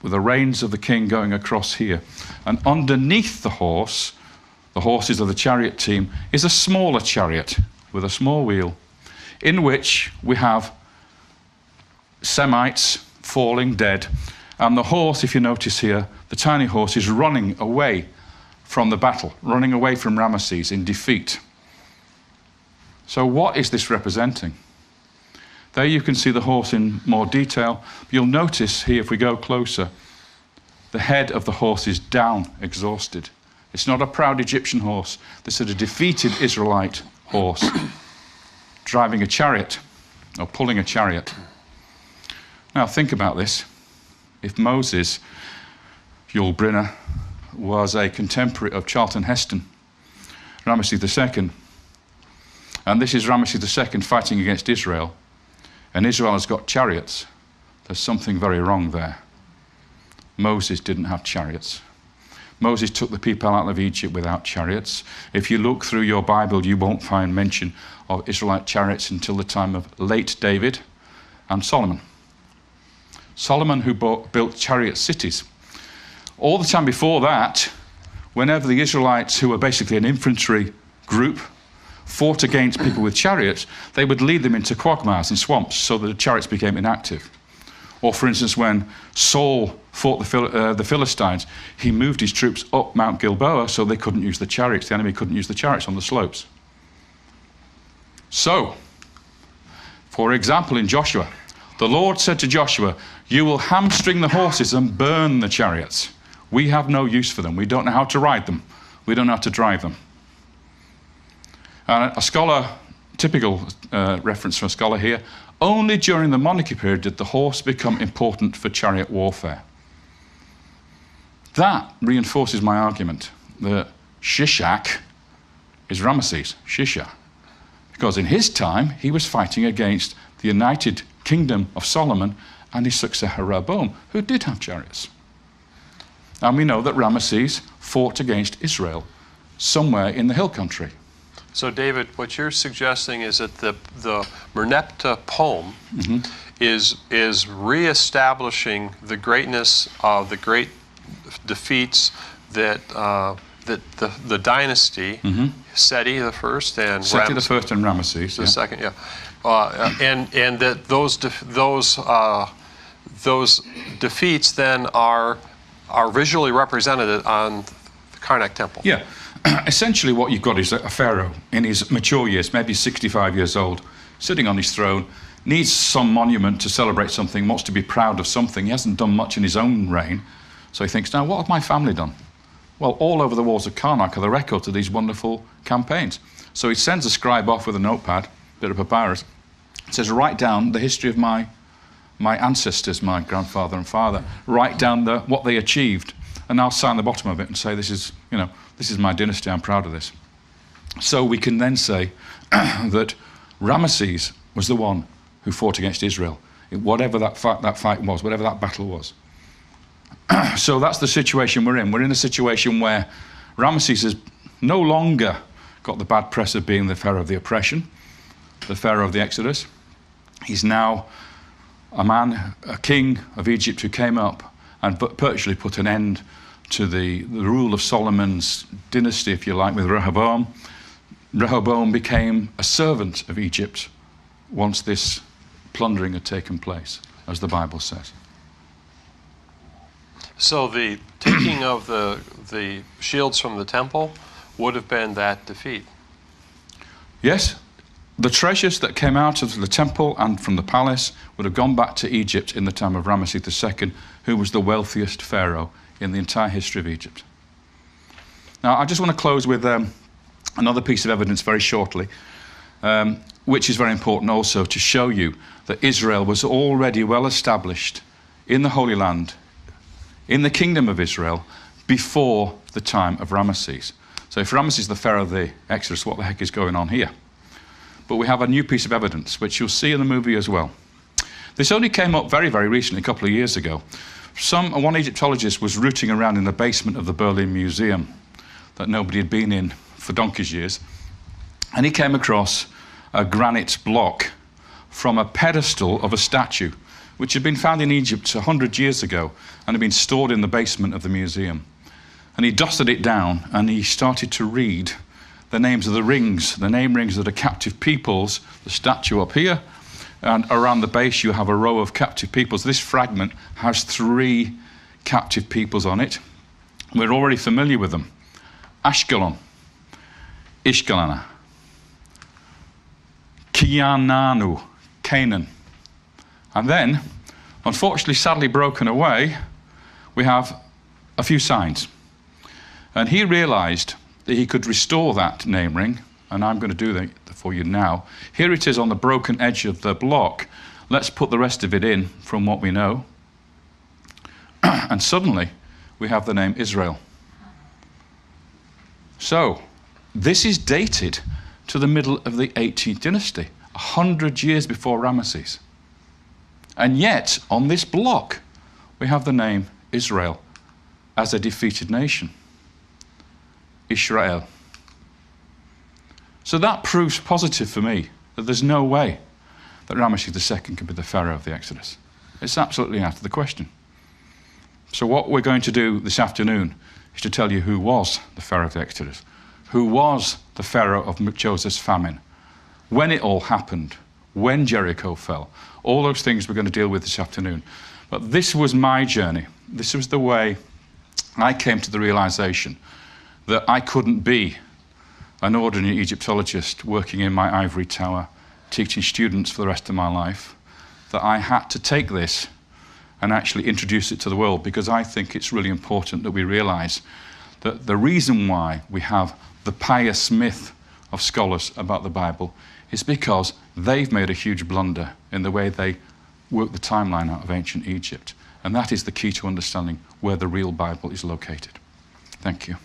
with the reins of the king going across here. And underneath the horses of the chariot team, is a smaller chariot with a small wheel, in which we have Semites falling dead. And the horse, if you notice here, the tiny horse is running away from the battle, running away from Ramesses in defeat. So what is this representing? There you can see the horse in more detail. You'll notice here, if we go closer, the head of the horse is down, exhausted. It's not a proud Egyptian horse. This is a defeated Israelite horse driving a chariot, or pulling a chariot. Now think about this. If Moses, Yul Brynner, was a contemporary of Charlton Heston, Ramesses II, and this is Ramesses II fighting against Israel, and Israel has got chariots, there's something very wrong there. Moses didn't have chariots. Moses took the people out of Egypt without chariots. If you look through your Bible, you won't find mention of Israelite chariots until the time of late David and Solomon. Solomon, who built chariot cities. All the time before that, whenever the Israelites, who were basically an infantry group, fought against people with chariots, they would lead them into quagmires and swamps so that the chariots became inactive. Or, for instance, when Saul fought the Philistines, he moved his troops up Mount Gilboa so they couldn't use the chariots. The enemy couldn't use the chariots on the slopes. So, for example, in Joshua, the Lord said to Joshua, "You will hamstring the horses and burn the chariots. We have no use for them. We don't know how to ride them. We don't know how to drive them." And a scholar, typical reference from a scholar here, only during the monarchy period did the horse become important for chariot warfare. That reinforces my argument that Shishak is Ramesses, Shisha. Because in his time, he was fighting against the United Kingdom of Solomon and his successor Rehoboam, who did have chariots. And we know that Ramesses fought against Israel somewhere in the hill country. So, David, what you're suggesting is that the Merneptah poem is reestablishing the greatness of the great defeats that the dynasty, Seti the first and Seti the first and Ramesses the second, and that those defeats then are visually represented on the Karnak temple. Yeah. Essentially what you've got is a pharaoh in his mature years, maybe 65 years old, sitting on his throne, needs some monument to celebrate something, wants to be proud of something. He hasn't done much in his own reign. So he thinks, now what have my family done? Well, all over the walls of Karnak are the records of these wonderful campaigns. So he sends a scribe off with a notepad, bit of papyrus, says, write down the history of my ancestors, my grandfather and father. Write down what they achieved, and I'll sign the bottom of it and say, this is my dynasty, I'm proud of this. So we can then say that Ramesses was the one who fought against Israel, whatever that fight was, whatever that battle was. So that's the situation we're in. We're in a situation where Ramesses has no longer got the bad press of being the pharaoh of the oppression, the pharaoh of the Exodus. He's now a king of Egypt who came up and virtually put an end to the rule of Solomon's dynasty, if you like, with Rehoboam. Rehoboam became a servant of Egypt once this plundering had taken place, as the Bible says. So the taking of the shields from the temple would have been that defeat. Yes. The treasures that came out of the temple and from the palace would have gone back to Egypt in the time of Ramesses II, who was the wealthiest pharaoh in the entire history of Egypt. Now, I just want to close with another piece of evidence very shortly, which is very important also to show you that Israel was already well established in the Holy Land, in the kingdom of Israel, before the time of Ramesses. So if Ramesses is the pharaoh of the Exodus, what the heck is going on here? But we have a new piece of evidence, which you'll see in the movie as well. This only came up very, very recently, a couple of years ago. One Egyptologist was rooting around in the basement of the Berlin Museum that nobody had been in for donkey's years, and he came across a granite block from a pedestal of a statue, which had been found in Egypt 100 years ago and had been stored in the basement of the museum. And he dusted it down and he started to read the names of the rings, the name rings of the captive peoples, the statue up here, and around the base you have a row of captive peoples. This fragment has 3 captive peoples on it. We're already familiar with them. Ashkelon, Ishkelana, Kiananu, Canaan. And then, unfortunately, sadly broken away, we have a few signs. And he realized that he could restore that name ring, and I'm going to do that for you now. Here it is on the broken edge of the block. Let's put the rest of it in from what we know. And suddenly, we have the name Israel. So, this is dated to the middle of the 18th dynasty, 100 years before Ramesses. And yet, on this block, we have the name Israel as a defeated nation. Israel. So that proves positive for me that there's no way that Ramesses II can be the pharaoh of the Exodus. It's absolutely out of the question. So what we're going to do this afternoon is to tell you who was the pharaoh of the Exodus, who was the pharaoh of Joseph's famine, when it all happened, when Jericho fell. All those things we're going to deal with this afternoon. But this was my journey. This was the way I came to the realization that I couldn't be an ordinary Egyptologist working in my ivory tower, teaching students for the rest of my life, that I had to take this and actually introduce it to the world, because I think it's really important that we realize that the reason why we have the pious myth of scholars about the Bible is because they've made a huge blunder in the way they work the timeline out of ancient Egypt. And that is the key to understanding where the real Bible is located. Thank you.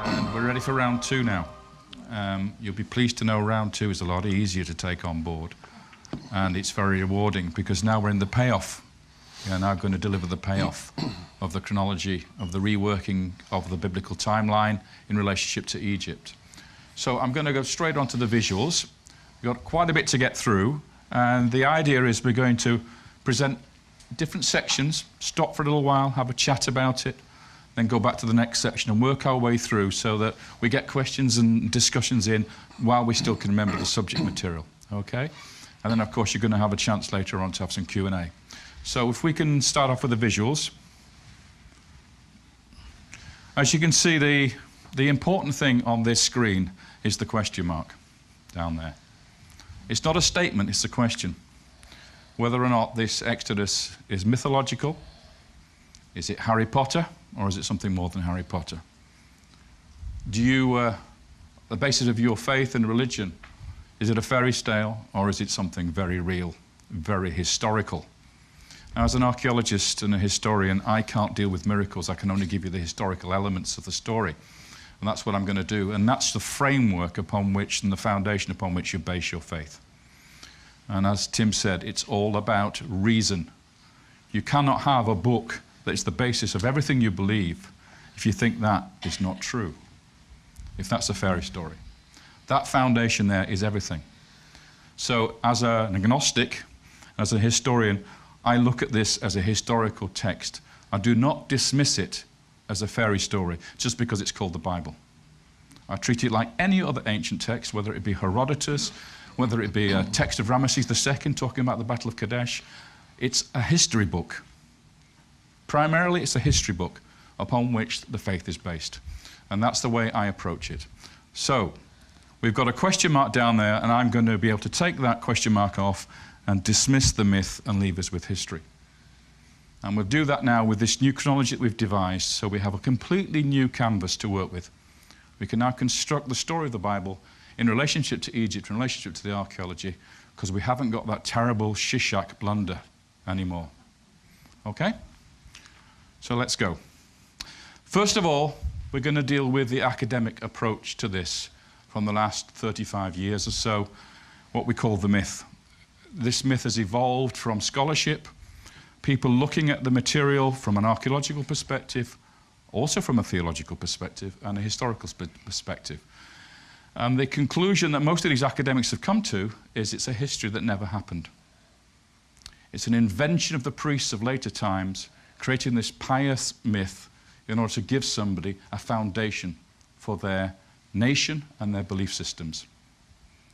And we're ready for round 2 now. You'll be pleased to know round 2 is a lot easier to take on board. And it's very rewarding because now we're in the payoff. We are now going to deliver the payoff of the chronology, of the reworking of the biblical timeline in relationship to Egypt. So I'm going to go straight on to the visuals. We've got quite a bit to get through, and the idea is we're going to present different sections, stop for a little while, have a chat about it, then go back to the next section and work our way through so that we get questions and discussions in while we still can remember the subject material, okay? And then, of course, you're going to have a chance later on to have some Q&A. So if we can start off with the visuals. As you can see, the important thing on this screen is the question mark down there. It's not a statement, it's a question. Whether or not this Exodus is mythological, is it Harry Potter, or is it something more than Harry Potter? Do you, the basis of your faith and religion, is it a fairy tale, or is it something very real, very historical? Now, as an archaeologist and a historian, I can't deal with miracles. I can only give you the historical elements of the story. And that's what I'm going to do. And that's the framework upon which and the foundation upon which you base your faith. And as Tim said, it's all about reason. You cannot have a book that is the basis of everything you believe if you think that is not true, if that's a fairy story. That foundation there is everything. So as an agnostic, as a historian, I look at this as a historical text. I do not dismiss it as a fairy story just because it's called the Bible. I treat it like any other ancient text, whether it be Herodotus, whether it be a text of Ramesses II talking about the Battle of Kadesh. It's a history book. Primarily, it's a history book upon which the faith is based. And that's the way I approach it. So, we've got a question mark down there, and I'm going to be able to take that question mark off and dismiss the myth and leave us with history. And we'll do that now with this new chronology that we've devised, so we have a completely new canvas to work with. We can now construct the story of the Bible in relationship to Egypt, in relationship to the archaeology, because we haven't got that terrible Shishak blunder anymore. Okay? So let's go. First of all, we're going to deal with the academic approach to this from the last 35 years or so, what we call the myth. This myth has evolved from scholarship, people looking at the material from an archaeological perspective, also from a theological perspective and a historical perspective. And the conclusion that most of these academics have come to is it's a history that never happened. It's an invention of the priests of later times, creating this pious myth in order to give somebody a foundation for their nation and their belief systems.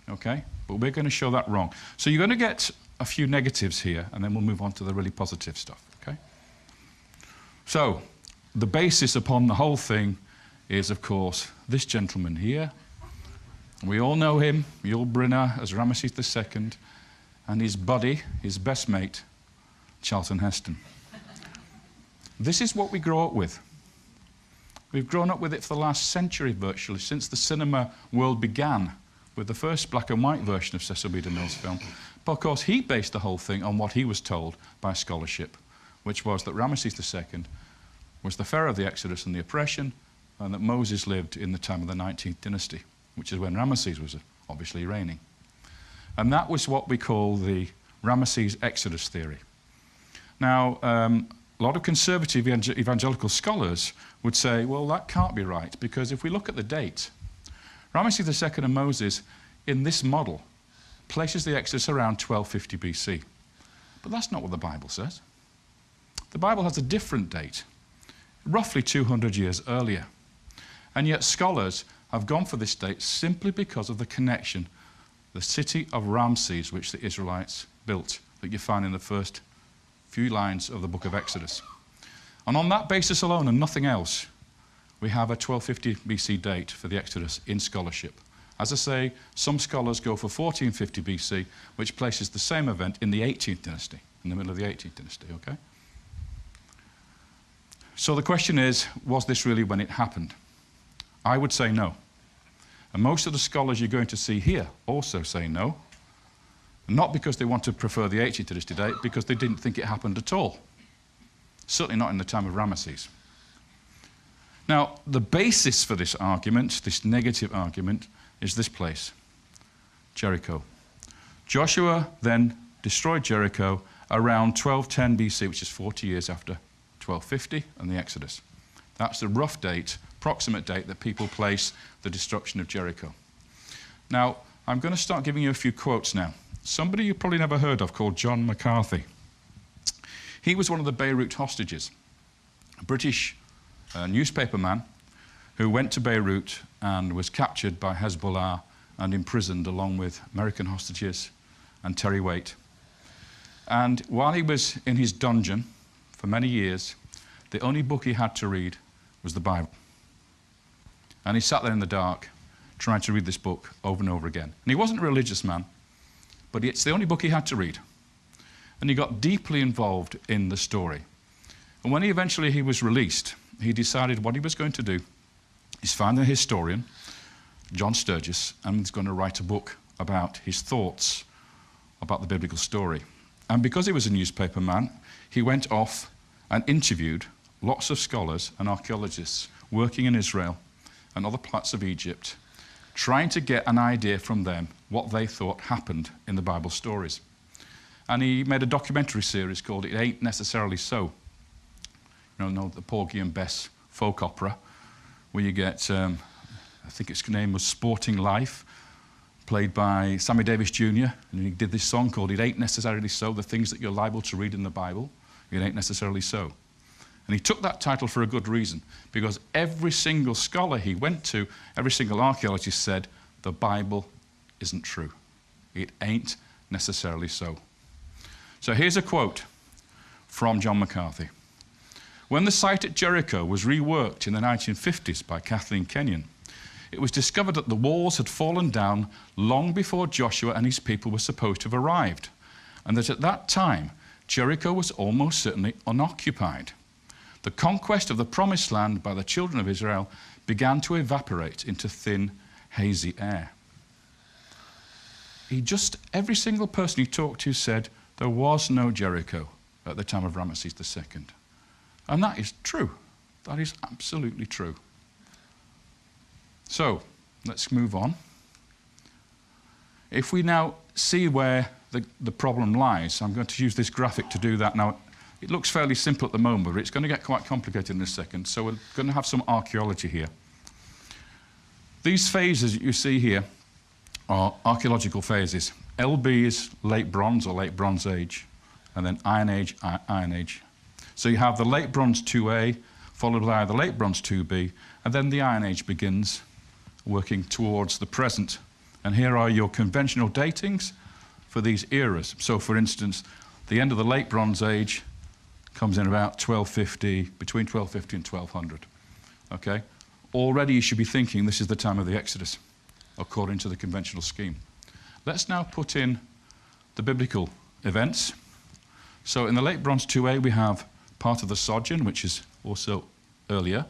Okay? But we're going to show that wrong. So you're going to get a few negatives here, and then we'll move on to the really positive stuff. Okay? So, the basis upon the whole thing is, of course, this gentleman here. We all know him, Yul-Brynner, as Ramesses II, and his buddy, his best mate, Charlton Heston. This is what we grow up with. We've grown up with it for the last century, virtually, since the cinema world began, with the first black and white version of Cecil B. DeMille's film. But of course, he based the whole thing on what he was told by scholarship, which was that Ramesses II was the pharaoh of the Exodus and the oppression, and that Moses lived in the time of the 19th dynasty, which is when Ramesses was obviously reigning. And that was what we call the Ramesses Exodus theory. Now, a lot of conservative evangelical scholars would say, well, that can't be right, because if we look at the date, Ramesses II and Moses, in this model, places the Exodus around 1250 BC. But that's not what the Bible says. The Bible has a different date, roughly 200 years earlier. And yet scholars have gone for this date simply because of the connection, the city of Ramses, which the Israelites built, that you find in the first few lines of the book of Exodus. And on that basis alone and nothing else, we have a 1250 BC date for the Exodus in scholarship. As I say, some scholars go for 1450 BC, which places the same event in the 18th dynasty, in the middle of the 18th dynasty, okay? So the question is, was this really when it happened? I would say no. And most of the scholars you're going to see here also say no. Not because they want to prefer the ancient history date, because they didn't think it happened at all. Certainly not in the time of Ramesses. Now, the basis for this argument, this negative argument, is this place, Jericho. Joshua then destroyed Jericho around 1210 BC, which is 40 years after 1250 and the Exodus. That's the rough date, approximate date that people place the destruction of Jericho. Now, I'm going to start giving you a few quotes now. Somebody you probably never heard of called John McCarthy. He was one of the Beirut hostages, a British newspaperman who went to Beirut and was captured by Hezbollah and imprisoned along with American hostages and Terry Waite. And while he was in his dungeon for many years, the only book he had to read was the Bible. And he sat there in the dark trying to read this book over and over again. And he wasn't a religious man, but it's the only book he had to read. And he got deeply involved in the story. And when eventually he was released, he decided what he was going to do is find a historian, John Sturgis, and he's going to write a book about his thoughts about the biblical story. And because he was a newspaper man, he went off and interviewed lots of scholars and archaeologists working in Israel and other parts of Egypt, trying to get an idea from them what they thought happened in the Bible stories. And he made a documentary series called It Ain't Necessarily So. You know the Porgy and Bess folk opera, where you get, I think its name was Sporting Life, played by Sammy Davis Jr., and he did this song called It Ain't Necessarily So, the things that you're liable to read in the Bible, it ain't necessarily so. And he took that title for a good reason, because every single scholar he went to, every single archaeologist said, the Bible isn't true. It ain't necessarily so. So here's a quote from John McCarthy. When the site at Jericho was reworked in the 1950s by Kathleen Kenyon, it was discovered that the walls had fallen down long before Joshua and his people were supposed to have arrived, and that at that time, Jericho was almost certainly unoccupied. The conquest of the Promised Land by the children of Israel began to evaporate into thin, hazy air. Every single person he talked to said there was no Jericho at the time of Ramesses II. And that is true. That is absolutely true. So, let's move on. If we now see where the problem lies, I'm going to use this graphic to do that. Now, it looks fairly simple at the moment, but it's going to get quite complicated in a second, so we're going to have some archaeology here. These phases that you see here are archaeological phases. LB is late Bronze or late Bronze Age, and then Iron Age, Iron Age. So you have the late Bronze 2A, followed by the late Bronze 2B, and then the Iron Age begins, working towards the present. And here are your conventional datings for these eras. So, for instance, the end of the late Bronze Age comes in about 1250, between 1250 and 1200. Okay? Already you should be thinking this is the time of the Exodus, according to the conventional scheme. Let's now put in the biblical events. So in the late Bronze 2A, we have part of the sojourn, which is also earlier.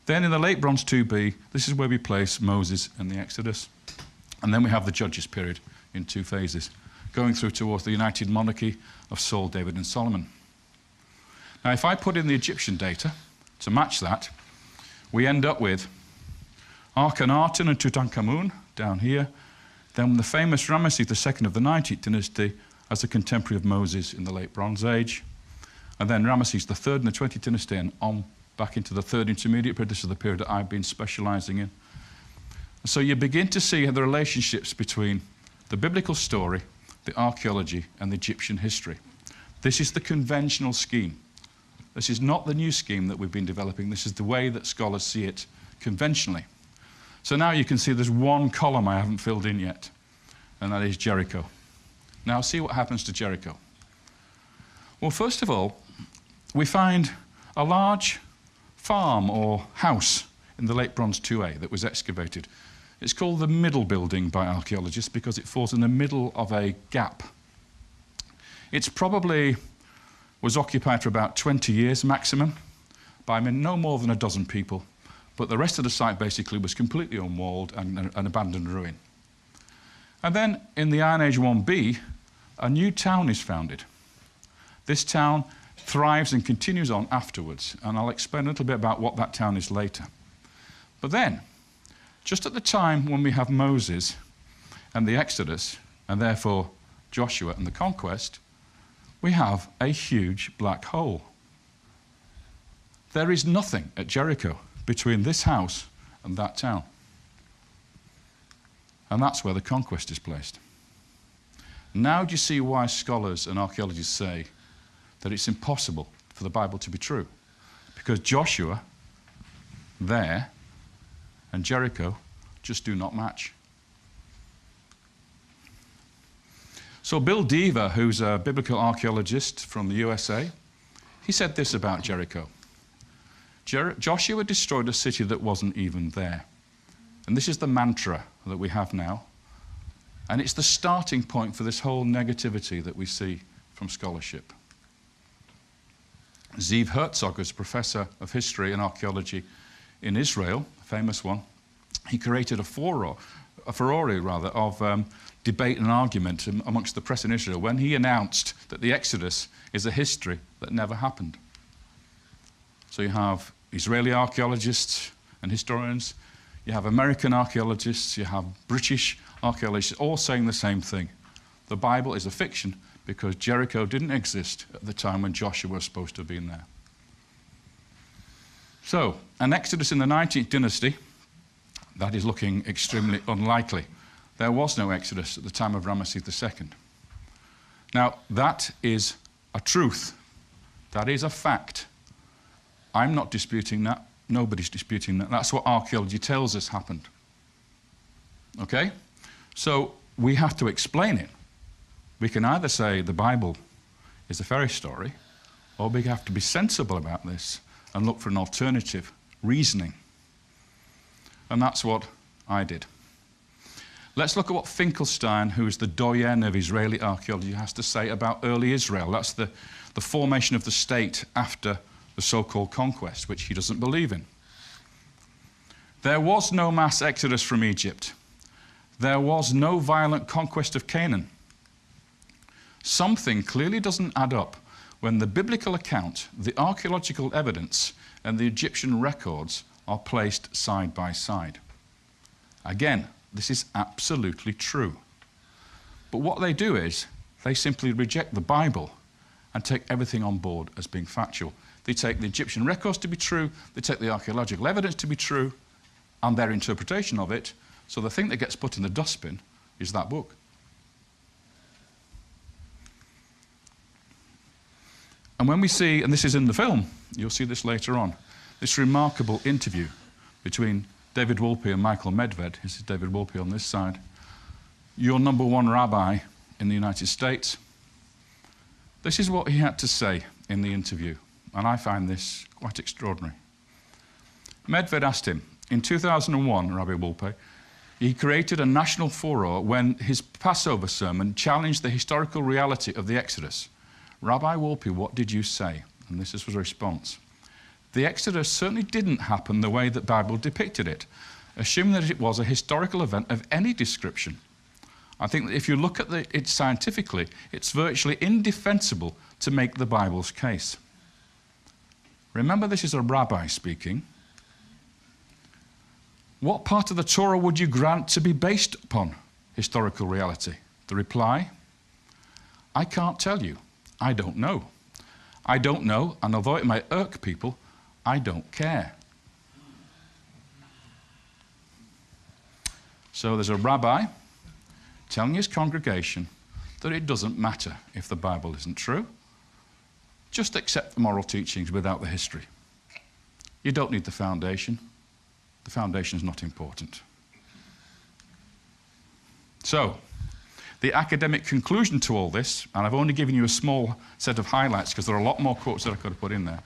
Then in the late Bronze 2B, this is where we place Moses and the Exodus. And then we have the Judges period in two phases, going through towards the united monarchy of Saul, David, and Solomon. Now, if I put in the Egyptian data to match that, we end up with Akhenaten and Tutankhamun down here, then the famous Ramesses II of the 19th dynasty as a contemporary of Moses in the late Bronze Age, and then Ramesses III in the 20th dynasty and on back into the third intermediate period. This is the period that I've been specializing in. So you begin to see the relationships between the biblical story, the archaeology, and the Egyptian history. This is the conventional scheme. This is not the new scheme that we've been developing. This is the way that scholars see it conventionally. So now you can see there's one column I haven't filled in yet, and that is Jericho. Now see what happens to Jericho. Well, first of all, we find a large farm or house in the late Bronze 2A that was excavated. It's called the Middle Building by archaeologists because it falls in the middle of a gap. It's probably was occupied for about 20 years maximum by no more than a dozen people, But the rest of the site basically was completely unwalled and an abandoned ruin. And then in the Iron Age 1B, a new town is founded. This town thrives and continues on afterwards, and I'll explain a little bit about what that town is later. But then, just at the time when we have Moses and the Exodus, and therefore Joshua and the conquest, we have a huge black hole. There is nothing at Jericho between this house and that town. And that's where the conquest is placed. Now do you see why scholars and archaeologists say that it's impossible for the Bible to be true? Because Joshua there and Jericho just do not match. So Bill Deaver, who's a biblical archaeologist from the USA, he said this about Jericho. Joshua destroyed a city that wasn't even there. And this is the mantra that we have now. And it's the starting point for this whole negativity that we see from scholarship. Zeev Herzog is a professor of history and archaeology in Israel, a famous one. He created a furore of debate and argument amongst the press in Israel when he announced that the Exodus is a history that never happened. So you have Israeli archaeologists and historians, you have American archaeologists, you have British archaeologists, all saying the same thing. The Bible is a fiction because Jericho didn't exist at the time when Joshua was supposed to have been there. So, an Exodus in the 19th dynasty, that is looking extremely unlikely. There was no Exodus at the time of Ramesses II. Now, that is a truth. That is a fact. I'm not disputing that. Nobody's disputing that. That's what archaeology tells us happened. Okay? So we have to explain it. We can either say the Bible is a fairy story, or we have to be sensible about this and look for an alternative reasoning. And that's what I did. Let's look at what Finkelstein, who is the doyen of Israeli archaeology, has to say about early Israel. That's the formation of the state after the so-called conquest, which he doesn't believe in. There was no mass exodus from Egypt. There was no violent conquest of Canaan. Something clearly doesn't add up when the biblical account, the archaeological evidence, and the Egyptian records are placed side by side. Again, this is absolutely true. But what they do is they simply reject the Bible and take everything on board as being factual. They take the Egyptian records to be true, they take the archaeological evidence to be true, and their interpretation of it. So the thing that gets put in the dustbin is that book. And when we see, and this is in the film, you'll see this later on, this remarkable interview between David Wolpe and Michael Medved. This is David Wolpe on this side. Your number one rabbi in the United States. This is what he had to say in the interview, and I find this quite extraordinary. Medved asked him, in 2001, Rabbi Wolpe, he created a national furore when his Passover sermon challenged the historical reality of the Exodus. Rabbi Wolpe, what did you say? And this was a response. The Exodus certainly didn't happen the way that the Bible depicted it, assuming that it was a historical event of any description. I think that if you look at it scientifically, it's virtually indefensible to make the Bible's case. Remember, this is a rabbi speaking. What part of the Torah would you grant to be based upon historical reality? The reply, I can't tell you. I don't know. I don't know, and although it may irk people, I don't care. So there's a rabbi telling his congregation that it doesn't matter if the Bible isn't true. Just accept the moral teachings without the history. You don't need the foundation. The foundation is not important. So, the academic conclusion to all this, and I've only given you a small set of highlights because there are a lot more quotes that I could have put in there.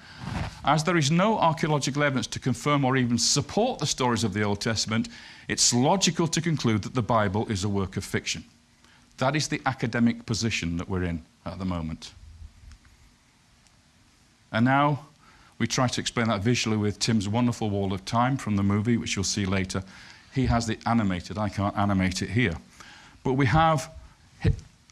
As there is no archaeological evidence to confirm or even support the stories of the Old Testament, it's logical to conclude that the Bible is a work of fiction. That is the academic position that we're in at the moment. And now, We try to explain that visually with Tim's wonderful wall of time from the movie, which you'll see later. He has it animated. I can't animate it here. But we have,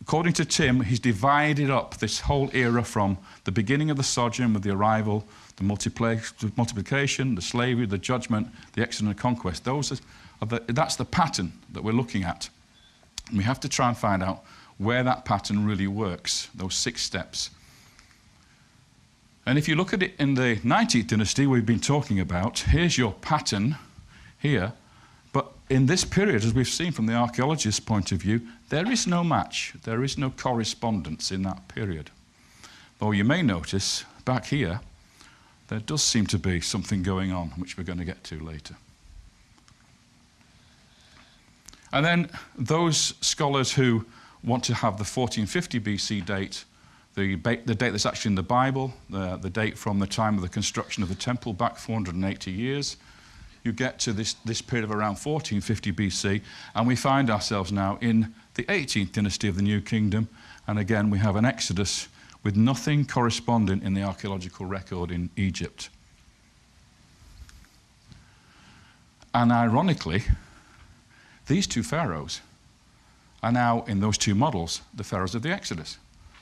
according to Tim, he's divided up this whole era from the beginning of the sojourn with the arrival, the multiplication, the slavery, the judgment, the exodus and the conquest. That's the pattern that we're looking at. And we have to try and find out where that pattern really works, those 6 steps. And if you look at it in the 19th dynasty we've been talking about, here's your pattern here. But in this period, as we've seen from the archaeologist's point of view, there is no match. There is no correspondence in that period. Though you may notice back here, there does seem to be something going on, which we're going to get to later. And then those scholars who want to have the 1450 BC date, the date that's actually in the Bible, the date from the time of the construction of the temple back 480 years, you get to this period of around 1450 BC, and we find ourselves now in the 18th dynasty of the New Kingdom, and again we have an exodus with nothing corresponding in the archaeological record in Egypt. And ironically, these 2 pharaohs are now, in those 2 models, the pharaohs of the Exodus.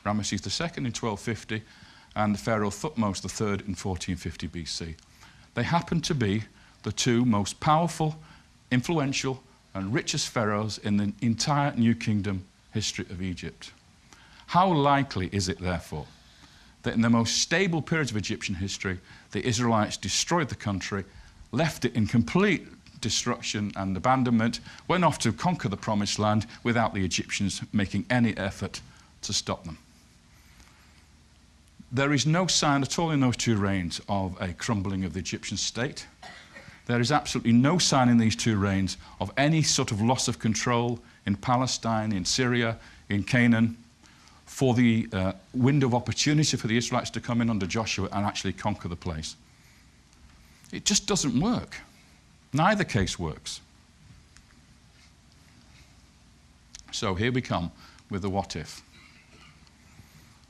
Ramesses II in 1250 and Pharaoh Thutmose III in 1450 BC. They happen to be the 2 most powerful, influential, and richest pharaohs in the entire New Kingdom history of Egypt. How likely is it, therefore, that in the most stable periods of Egyptian history, the Israelites destroyed the country, left it in complete destruction and abandonment, went off to conquer the Promised Land without the Egyptians making any effort to stop them? There is no sign at all in those 2 reigns of a crumbling of the Egyptian state. There is absolutely no sign in these 2 reigns of any sort of loss of control in Palestine, in Syria, in Canaan, for the window of opportunity for the Israelites to come in under Joshua and actually conquer the place. It just doesn't work. Neither case works. So here we come with the what if.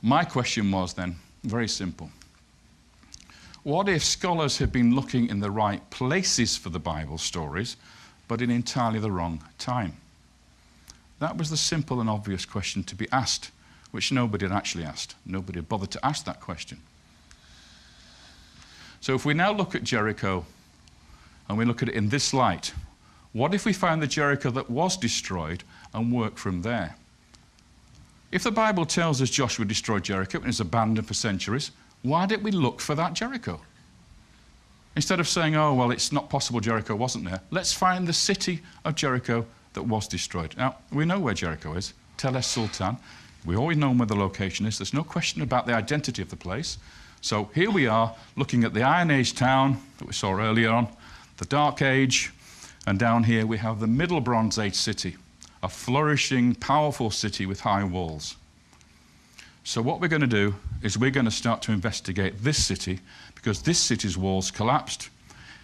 My question was then very simple. What if scholars had been looking in the right places for the Bible stories, but in entirely the wrong time? That was the simple and obvious question to be asked, which nobody had actually asked. Nobody had bothered to ask that question. So if we now look at Jericho, and we look at it in this light, what if we find the Jericho that was destroyed and work from there? If the Bible tells us Joshua destroyed Jericho and is abandoned for centuries, why didn't we look for that Jericho? Instead of saying, oh, well, it's not possible Jericho wasn't there, let's find the city of Jericho that was destroyed. Now, we know where Jericho is, Tel Es Sultan. We always know where the location is. There's no question about the identity of the place. So here we are looking at the Iron Age town that we saw earlier on, the Dark Age, and down here we have the Middle Bronze Age city, a flourishing, powerful city with high walls. So what we're going to do is we're going to start to investigate this city, because this city's walls collapsed.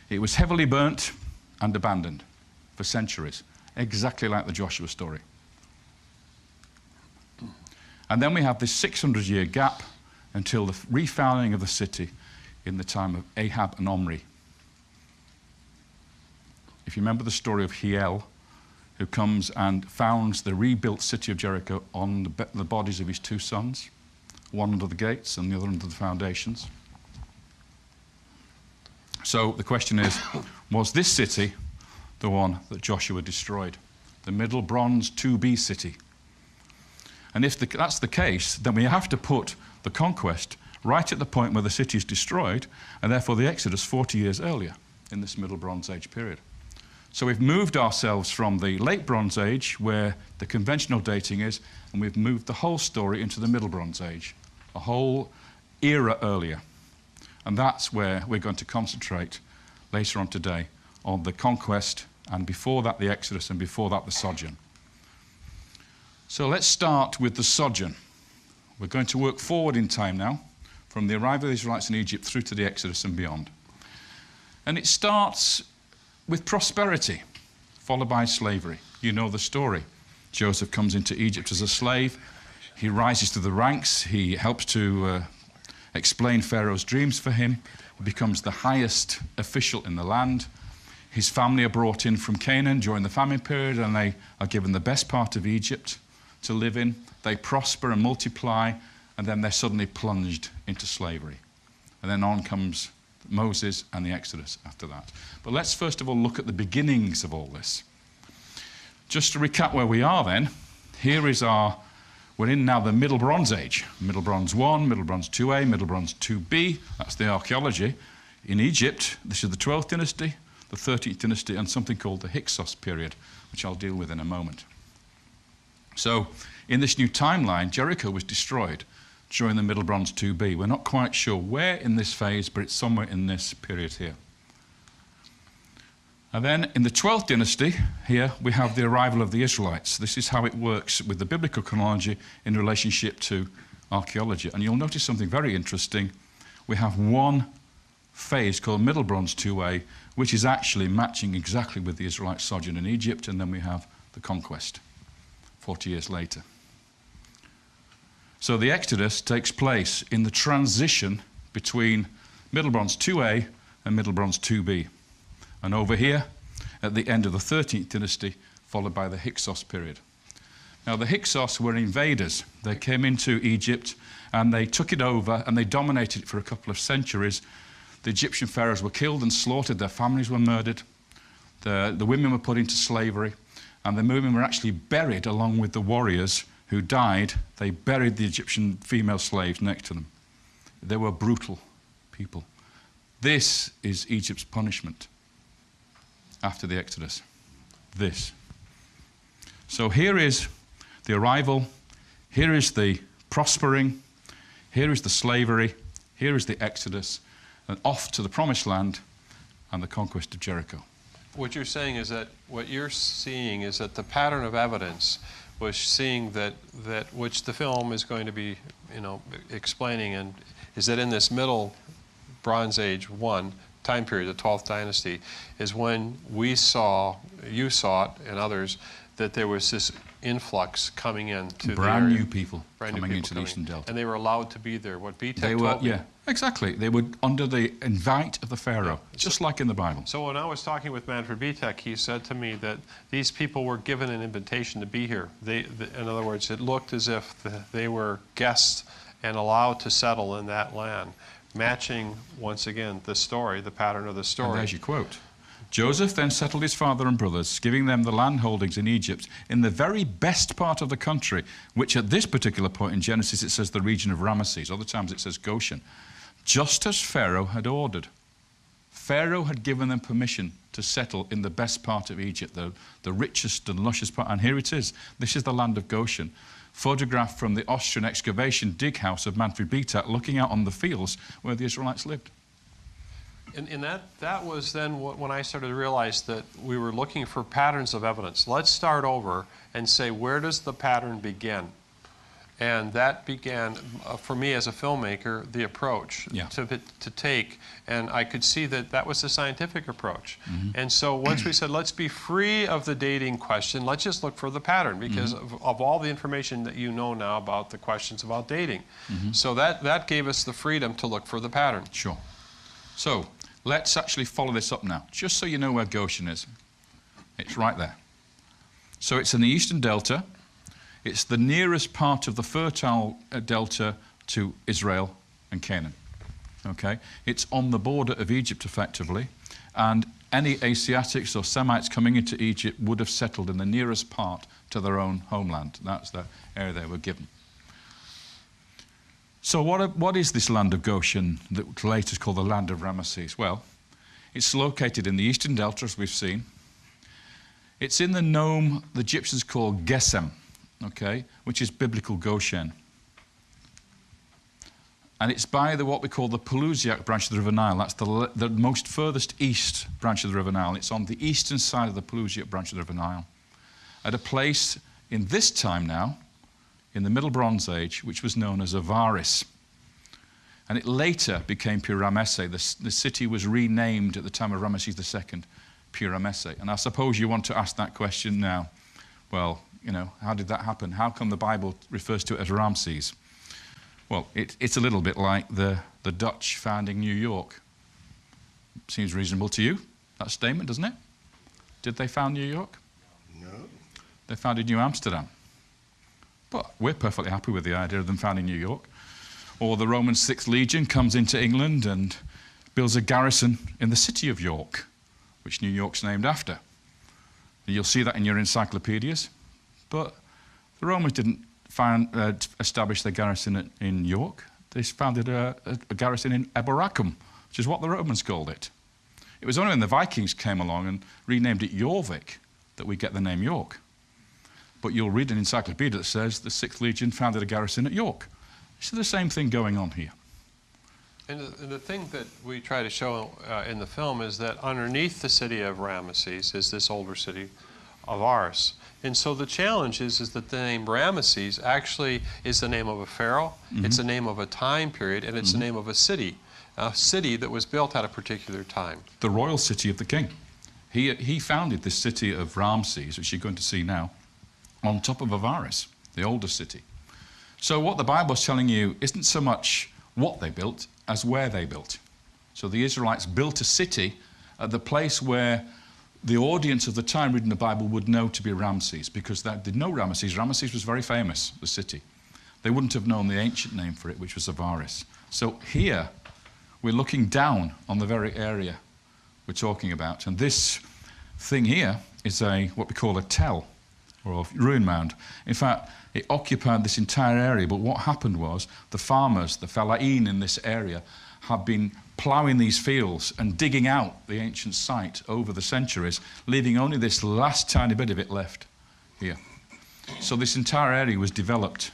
It was heavily burnt and abandoned for centuries, exactly like the Joshua story. And then we have this 600-year gap until the refounding of the city in the time of Ahab and Omri. If you remember the story of Hiel, who comes and founds the rebuilt city of Jericho on the bodies of his 2 sons, one under the gates and the other under the foundations. So the question is, was this city the one that Joshua destroyed? The Middle Bronze 2B city? And if that's the case, then we have to put the conquest right at the point where the city is destroyed, and therefore the Exodus 40 years earlier in this Middle Bronze Age period. So we've moved ourselves from the Late Bronze Age, where the conventional dating is, and we've moved the whole story into the Middle Bronze Age, a whole era earlier. And that's where we're going to concentrate later on today, on the conquest, and before that the Exodus, and before that the sojourn. So let's start with the sojourn. We're going to work forward in time now, from the arrival of the Israelites in Egypt through to the Exodus and beyond. And it starts with prosperity, followed by slavery. You know the story. Joseph comes into Egypt as a slave. He rises to the ranks. He helps to explain Pharaoh's dreams for him. He becomes the highest official in the land. His family are brought in from Canaan during the famine period, and they are given the best part of Egypt to live in. They prosper and multiply, and then they're suddenly plunged into slavery. And then on comes Moses and the Exodus after that. But let's first of all look at the beginnings of all this. Just to recap where we are then, we're in now the Middle Bronze Age. Middle Bronze 1, Middle Bronze 2A, Middle Bronze 2B, that's the archaeology. In Egypt, this is the 12th dynasty, the 13th dynasty, and something called the Hyksos period, which I'll deal with in a moment. So, in this new timeline, Jericho was destroyed during the Middle Bronze 2B. We're not quite sure where in this phase, but it's somewhere in this period here. And then in the 12th dynasty, here we have the arrival of the Israelites. This is how it works with the biblical chronology in relationship to archaeology. And you'll notice something very interesting. We have one phase called Middle Bronze 2A, which is actually matching exactly with the Israelite sojourn in Egypt, and then we have the conquest 40 years later. So the Exodus takes place in the transition between Middle Bronze 2A and Middle Bronze 2B. And over here, at the end of the 13th dynasty, followed by the Hyksos period. Now, the Hyksos were invaders. They came into Egypt, and they took it over, and they dominated it for a couple of centuries. The Egyptian pharaohs were killed and slaughtered. Their families were murdered. The women were put into slavery, and the women were actually buried along with the warriors who died. They buried the Egyptian female slaves next to them. They were brutal people. This is Egypt's punishment after the Exodus. This. So here is the arrival, here is the prospering, here is the slavery, here is the Exodus, and off to the promised land and the conquest of Jericho. What you're saying is that the pattern of evidence was seeing that which the film is going to be, explaining, and is that in this Middle Bronze Age 1 time period, the 12th dynasty, is when you saw it, and others, that there was this influx coming into brand new people coming into the Eastern Delta. And they were allowed to be there. What B-Tech they were, told me. yeah, exactly. They were under the invite of the Pharaoh, just like in the Bible. So when I was talking with Manfred B-Tech, he said to me that these people were given an invitation to be here. In other words, it looked as if they were guests and allowed to settle in that land, matching, once again, the story, the pattern of the story. And there's your quote. Joseph then settled his father and brothers, giving them the land holdings in Egypt in the very best part of the country, which at this particular point in Genesis it says the region of Ramesses. Other times it says Goshen. Just as Pharaoh had ordered. Pharaoh had given them permission to settle in the best part of Egypt, the richest and luscious part. And here it is. This is the land of Goshen. Photographed from the Austrian excavation dig house of Manfred B-Tech, looking out on the fields where the Israelites lived. And that was then when I started to realize that we were looking for patterns of evidence. Let's start over and say, where does the pattern begin? And that began, for me as a filmmaker, the approach to take. And I could see that was the scientific approach. Mm-hmm. And so once we said, let's be free of the dating question, let's just look for the pattern, because of all the information that you know now about the questions about dating. Mm-hmm. So that gave us the freedom to look for the pattern. Sure. So let's actually follow this up now, just so you know where Goshen is. It's right there. So it's in the Eastern Delta. It's the nearest part of the fertile delta to Israel and Canaan. Okay? It's on the border of Egypt, effectively, and any Asiatics or Semites coming into Egypt would have settled in the nearest part to their own homeland. That's the area they were given. So what is this land of Goshen that later is called the land of Ramesses? Well, it's located in the Eastern Delta, as we've seen. It's in the nome the Egyptians call Gesem, okay, which is biblical Goshen. And it's by what we call the Pelusiac branch of the River Nile. That's the most furthest east branch of the River Nile. It's on the eastern side of the Pelusiac branch of the River Nile, at a place in this time now, in the Middle Bronze Age, which was known as Avaris. And it later became Pyramesse. The city was renamed at the time of Ramesses II, Pyramesse. And I suppose you want to ask that question now. Well, how did that happen? How come the Bible refers to it as Ramses? Well, it's a little bit like the Dutch founding New York. Seems reasonable to you, that statement, doesn't it? Did they found New York? No. They founded New Amsterdam. But we're perfectly happy with the idea of them founding New York. Or the Roman 6th Legion comes into England and builds a garrison in the city of York, which New York's named after. And you'll see that in your encyclopedias. But the Romans didn't establish their garrison in York. They founded a garrison in Eboracum, which is what the Romans called it. It was only when the Vikings came along and renamed it Jorvik that we get the name York. But you'll read an encyclopedia that says the 6th Legion founded a garrison at York. So the same thing going on here. And the thing that we try to show in the film is that underneath the city of Ramesses is this older city of Ars. And so the challenge is that the name Ramesses actually is the name of a pharaoh, it's the name of a time period, and it's the name of a city that was built at a particular time. The royal city of the king. He founded this city of Ramses, which you're going to see now, on top of Avaris, the older city. So what the Bible's telling you isn't so much what they built as where they built. So the Israelites built a city at the place where the audience of the time reading the Bible would know to be Ramses, because they did know Ramesses. Ramesses was very famous, the city. They wouldn't have known the ancient name for it, which was Avaris. So here, we're looking down on the very area we're talking about. And this thing here is what we call a tell, or a ruin mound. In fact, it occupied this entire area, but what happened was the farmers, the fellahin in this area, had been ploughing these fields and digging out the ancient site over the centuries, leaving only this last tiny bit of it left here. So this entire area was developed.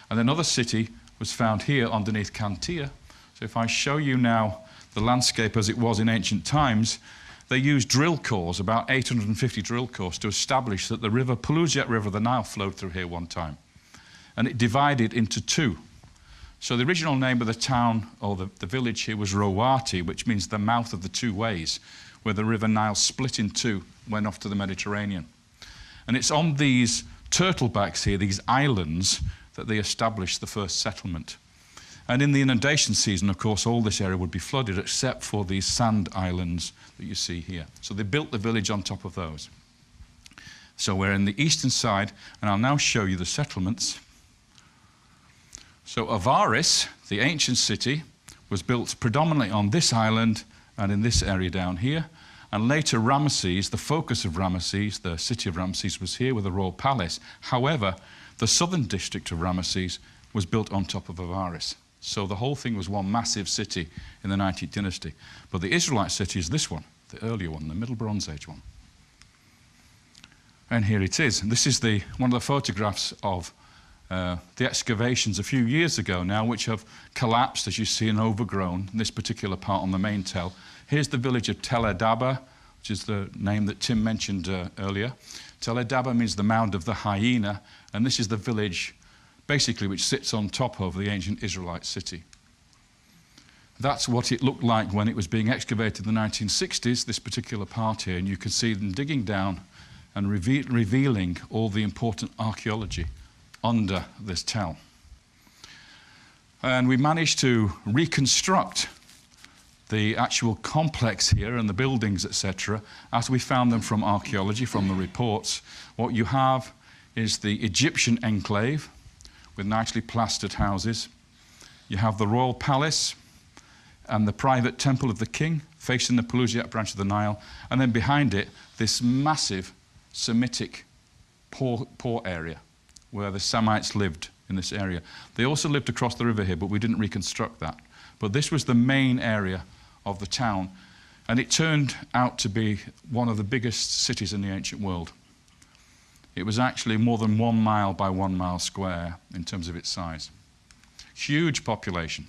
And another city was found here underneath Cantia. So if I show you now the landscape as it was in ancient times, they used drill cores, about 850 drill cores, to establish that the river, Pelusiac River, the Nile, flowed through here one time. And it divided into two. So the original name of the town, or the village here, was Rowati, which means the mouth of the two ways, where the river Nile split in two, went off to the Mediterranean. And it's on these turtlebacks here, these islands, that they established the first settlement. And in the inundation season, of course, all this area would be flooded except for these sand islands that you see here. So they built the village on top of those. So we're in the eastern side, and I'll now show you the settlements. So Avaris, the ancient city, was built predominantly on this island and in this area down here. And later Ramesses, the focus of Ramesses, the city of Ramesses, was here with a royal palace. However, the southern district of Ramesses was built on top of Avaris. So the whole thing was one massive city in the 19th dynasty. But the Israelite city is this one, the earlier one, the Middle Bronze Age one. And here it is. And this is one of the photographs of the excavations a few years ago now, which have collapsed, as you see, and overgrown in this particular part on the main tell. Here's the village of Tel Edaba, which is the name that Tim mentioned earlier. Tel Edaba means the mound of the hyena, and this is the village basically which sits on top of the ancient Israelite city. That's what it looked like when it was being excavated in the 1960s, this particular part here, and you can see them digging down and revealing all the important archaeology under this tell. And we managed to reconstruct the actual complex here and the buildings, etc., as we found them from archaeology, from the reports. What you have is the Egyptian enclave with nicely plastered houses. You have the royal palace and the private temple of the king facing the Pelusiac branch of the Nile, and then behind it this massive Semitic poor area where the Semites lived in this area. They also lived across the river here, but we didn't reconstruct that. But this was the main area of the town, and it turned out to be one of the biggest cities in the ancient world. It was actually more than 1 mile by 1 mile square in terms of its size. Huge population.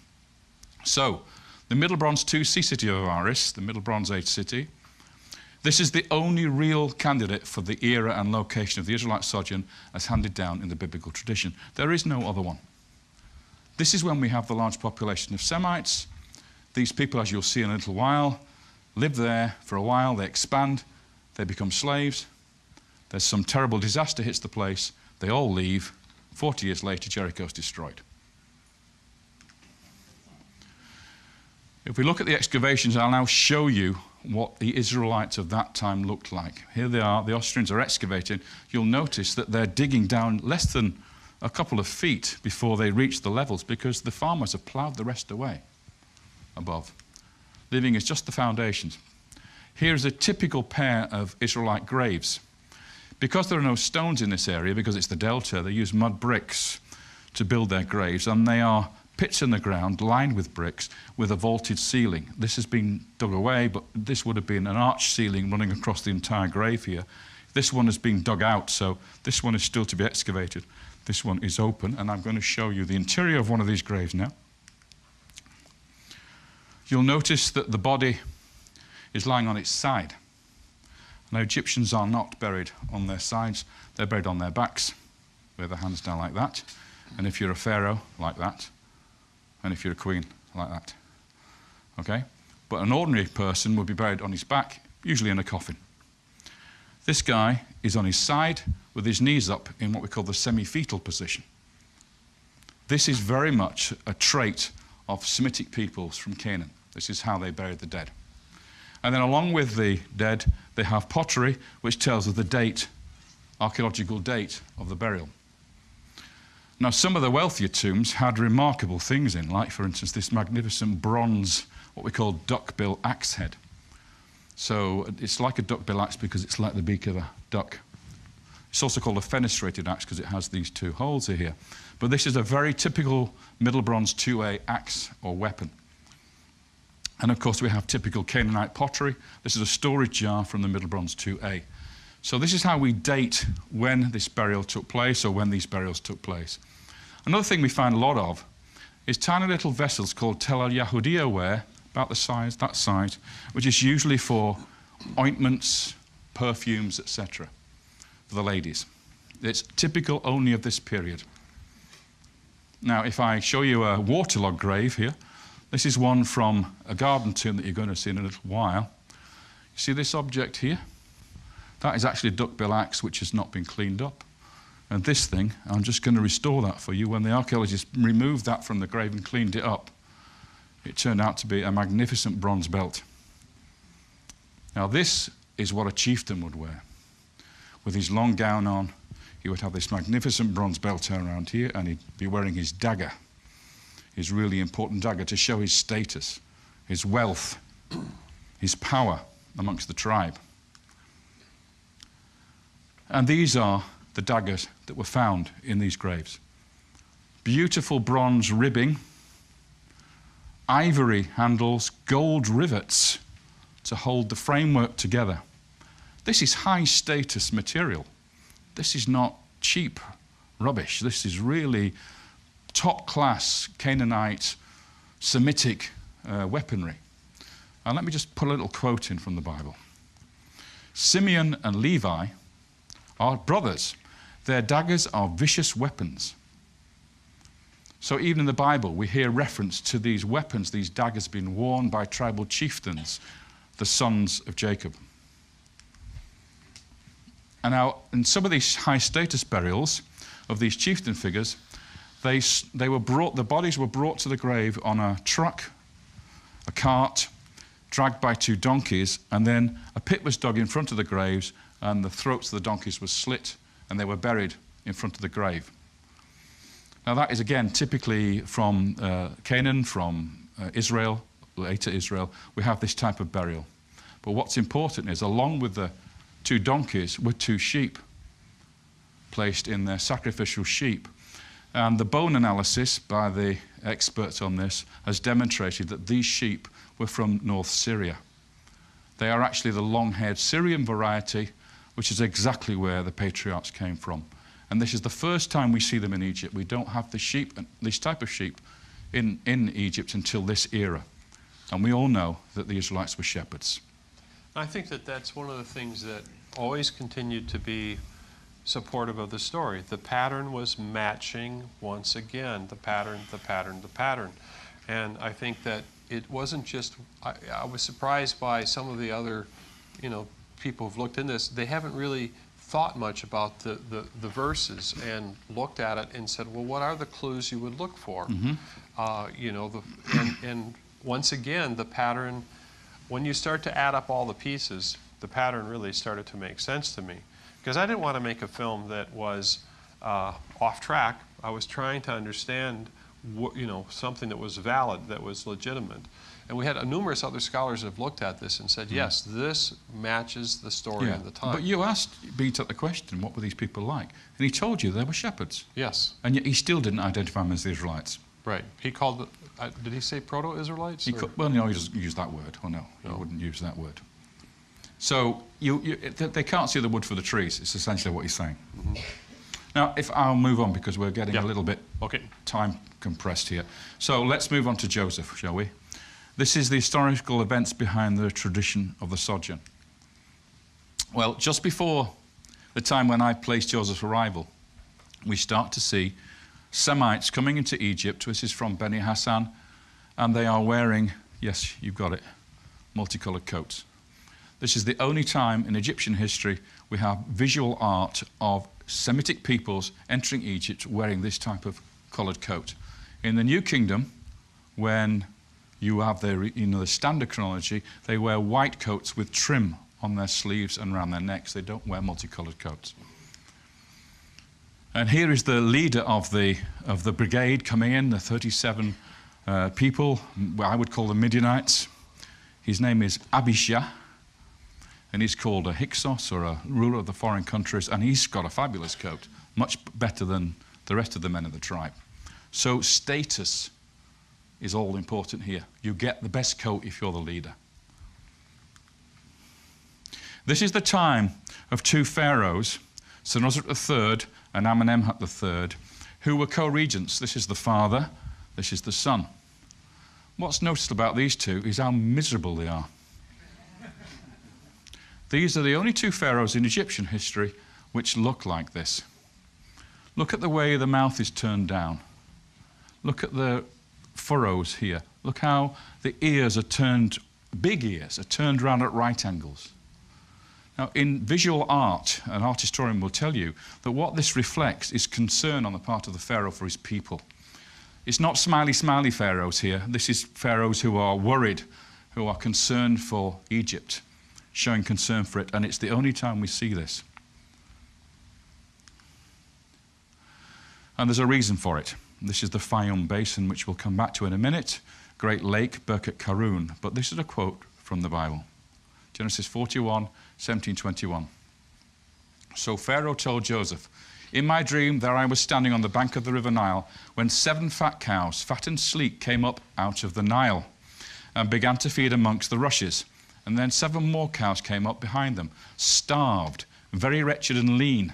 So, the Middle Bronze II sea city of Avaris, the Middle Bronze Age city, this is the only real candidate for the era and location of the Israelite sojourn as handed down in the biblical tradition. There is no other one. This is when we have the large population of Semites. These people, as you'll see in a little while, live there for a while, they expand, they become slaves. There's some terrible disaster hits the place, they all leave. 40 years later, Jericho's destroyed. If we look at the excavations, I'll now show you what the Israelites of that time looked like. Here they are, the Austrians are excavating. You'll notice that they're digging down less than a couple of feet before they reach the levels, because the farmers have ploughed the rest away above, leaving us just the foundations. Here's a typical pair of Israelite graves. Because there are no stones in this area, because it's the delta, they use mud bricks to build their graves, and they are pits in the ground lined with bricks with a vaulted ceiling. This has been dug away, but this would have been an arch ceiling running across the entire grave here. This one has been dug out, so this one is still to be excavated. This one is open, and I'm going to show you the interior of one of these graves now. You'll notice that the body is lying on its side. Now, Egyptians are not buried on their sides. They're buried on their backs, with their hands down like that. And if you're a pharaoh, like that. And if you're a queen, like that. Okay? But an ordinary person would be buried on his back, usually in a coffin. This guy is on his side with his knees up in what we call the semi-fetal position. This is very much a trait of Semitic peoples from Canaan. This is how they buried the dead. And then along with the dead, they have pottery, which tells of the date, archaeological date of the burial. Now, some of the wealthier tombs had remarkable things in, like, for instance, this magnificent bronze, what we call duckbill axe head. So it's like a duckbill axe because it's like the beak of a duck. It's also called a fenestrated axe because it has these two holes here. But this is a very typical Middle Bronze 2A axe or weapon. And of course, we have typical Canaanite pottery. This is a storage jar from the Middle Bronze 2A. So this is how we date when this burial took place, or when these burials took place. Another thing we find a lot of is tiny little vessels called tel al-Yahudiya ware, about the size, that size, which is usually for ointments, perfumes, etc., for the ladies. It's typical only of this period. Now, if I show you a waterlogged grave here, this is one from a garden tomb that you're going to see in a little while. You see this object here? That is actually a duckbill axe which has not been cleaned up. And this thing, I'm just going to restore that for you. When the archaeologists removed that from the grave and cleaned it up, it turned out to be a magnificent bronze belt. Now this is what a chieftain would wear. With his long gown on, he would have this magnificent bronze belt around here, and he'd be wearing his dagger, his really important dagger, to show his status, his wealth, his power amongst the tribe. And these are the daggers that were found in these graves. Beautiful bronze ribbing, ivory handles, gold rivets to hold the framework together. This is high status material. This is not cheap rubbish. This is really top class Canaanite, Semitic weaponry. And let me just put a little quote in from the Bible. Simeon and Levi are brothers. Their daggers are vicious weapons. So even in the Bible, we hear reference to these weapons, these daggers being worn by tribal chieftains, the sons of Jacob. And now, in some of these high-status burials of these chieftain figures, the bodies were brought to the grave on a truck, a cart, dragged by two donkeys, and then a pit was dug in front of the graves, and the throats of the donkeys were slit, and they were buried in front of the grave. Now that is, again, typically from Canaan, from Israel, later Israel. We have this type of burial. But what's important is, along with the two donkeys were two sheep placed in their sacrificial sheep. And the bone analysis by the experts on this has demonstrated that these sheep were from North Syria. They are actually the long-haired Syrian variety, which is exactly where the patriarchs came from. And this is the first time we see them in Egypt. We don't have the sheep, this type of sheep, in Egypt until this era. And we all know that the Israelites were shepherds. I think that that's one of the things that always continued to be supportive of the story. The pattern was matching once again, the pattern, the pattern, the pattern. And I think that it wasn't just, I was surprised by some of the other, people who've looked in this. They haven't really thought much about the verses and looked at it and said, well, what are the clues you would look for? Mm-hmm. once again, the pattern, when you start to add up all the pieces, the pattern really started to make sense to me. Because I didn't want to make a film that was off track. I was trying to understand something that was valid, that was legitimate. And we had numerous other scholars that have looked at this and said, yes, this matches the story and the time. But you asked Beat the question, what were these people like? And he told you they were shepherds. Yes. And yet he still didn't identify them as the Israelites. Right. He called, did he say proto-Israelites? Well, no, he doesn't use that word. Well, no, he wouldn't use that word. So they can't see the wood for the trees. It's essentially what he's saying. Mm-hmm. Now, if I'll move on because we're getting a little bit time compressed here. So let's move on to Joseph, shall we? This is the historical events behind the tradition of the sojourn. Well, just before the time when I placed Joseph's arrival, we start to see Semites coming into Egypt. This is from Beni Hassan, and they are wearing, yes, you've got it, multicolored coats. This is the only time in Egyptian history we have visual art of Semitic peoples entering Egypt wearing this type of colored coat. In the New Kingdom, when you have the standard chronology, they wear white coats with trim on their sleeves and around their necks. They don't wear multicolored coats. And here is the leader of the brigade coming in, the 37 people, I would call them Midianites. His name is Abishah, and he's called a Hyksos, or a ruler of the foreign countries, and he's got a fabulous coat, much better than the rest of the men of the tribe. So status is all important here. You get the best coat if you're the leader. This is the time of two pharaohs, Senusret III and Amenemhat III, who were co-regents. This is the father, this is the son. What's noticed about these two is how miserable they are. These are the only two pharaohs in Egyptian history which look like this. Look at the way the mouth is turned down. Look at the furrows here. Look how the ears are turned, big ears are turned around at right angles. Now, in visual art, an art historian will tell you that what this reflects is concern on the part of the pharaoh for his people. It's not smiley, smiley pharaohs here. This is pharaohs who are worried, who are concerned for Egypt, showing concern for it, and it's the only time we see this. And there's a reason for it. This is the Fayum Basin, which we'll come back to in a minute, Great Lake, Birkat Karun. But this is a quote from the Bible. Genesis 41, 17-21. So Pharaoh told Joseph, "In my dream there I was standing on the bank of the river Nile, when 7 fat cows, fat and sleek, came up out of the Nile and began to feed amongst the rushes. And then 7 more cows came up behind them, starved, very wretched and lean.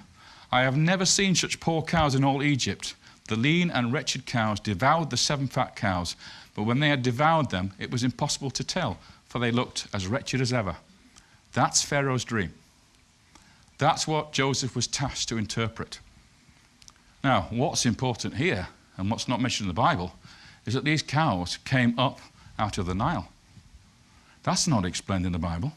I have never seen such poor cows in all Egypt. The lean and wretched cows devoured the 7 fat cows, but when they had devoured them, it was impossible to tell, for they looked as wretched as ever." That's Pharaoh's dream. That's what Joseph was tasked to interpret. Now, what's important here, and what's not mentioned in the Bible, is that these cows came up out of the Nile. That's not explained in the Bible.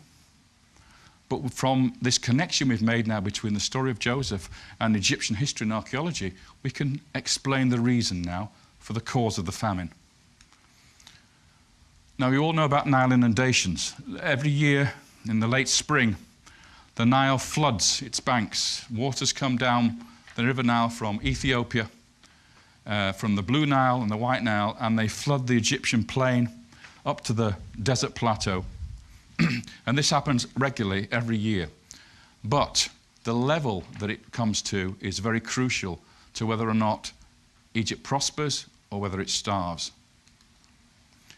But from this connection we've made now between the story of Joseph and Egyptian history and archaeology, we can explain the reason now for the cause of the famine. Now, we all know about Nile inundations. Every year in the late spring, the Nile floods its banks. Waters come down the river Nile from Ethiopia, from the Blue Nile and the White Nile, and they flood the Egyptian plain up to the desert plateau. And this happens regularly every year. But the level that it comes to is very crucial to whether or not Egypt prospers or whether it starves.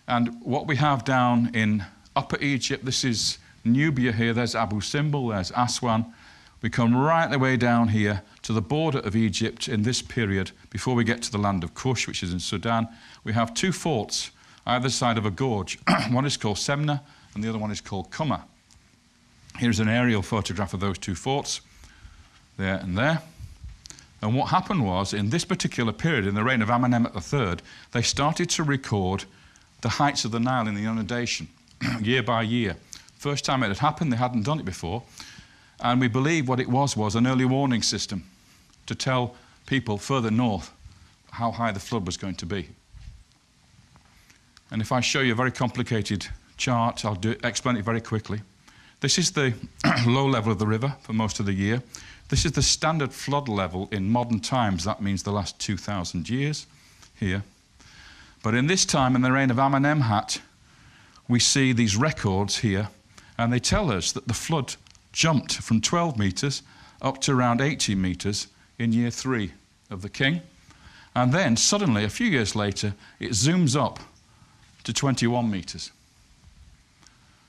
And what we have down in Upper Egypt, this is Nubia here, there's Abu Simbel, there's Aswan. We come right the way down here to the border of Egypt in this period before we get to the land of Kush, which is in Sudan. We have 2 forts either side of a gorge. One is called Semna and the other one is called Kuma. Here's an aerial photograph of those 2 forts, there and there. And what happened was, in this particular period, in the reign of Amenemhat III, they started to record the heights of the Nile in the inundation, year by year. First time it had happened, they hadn't done it before. And we believe what it was an early warning system to tell people further north how high the flood was going to be. And if I show you a very complicated chart, I'll explain it very quickly. This is the low level of the river for most of the year. This is the standard flood level in modern times. That means the last 2,000 years here. But in this time, in the reign of Amenemhat, we see these records here, and they tell us that the flood jumped from 12 meters up to around 18 meters in year 3 of the king. And then suddenly, a few years later, it zooms up to 21 meters.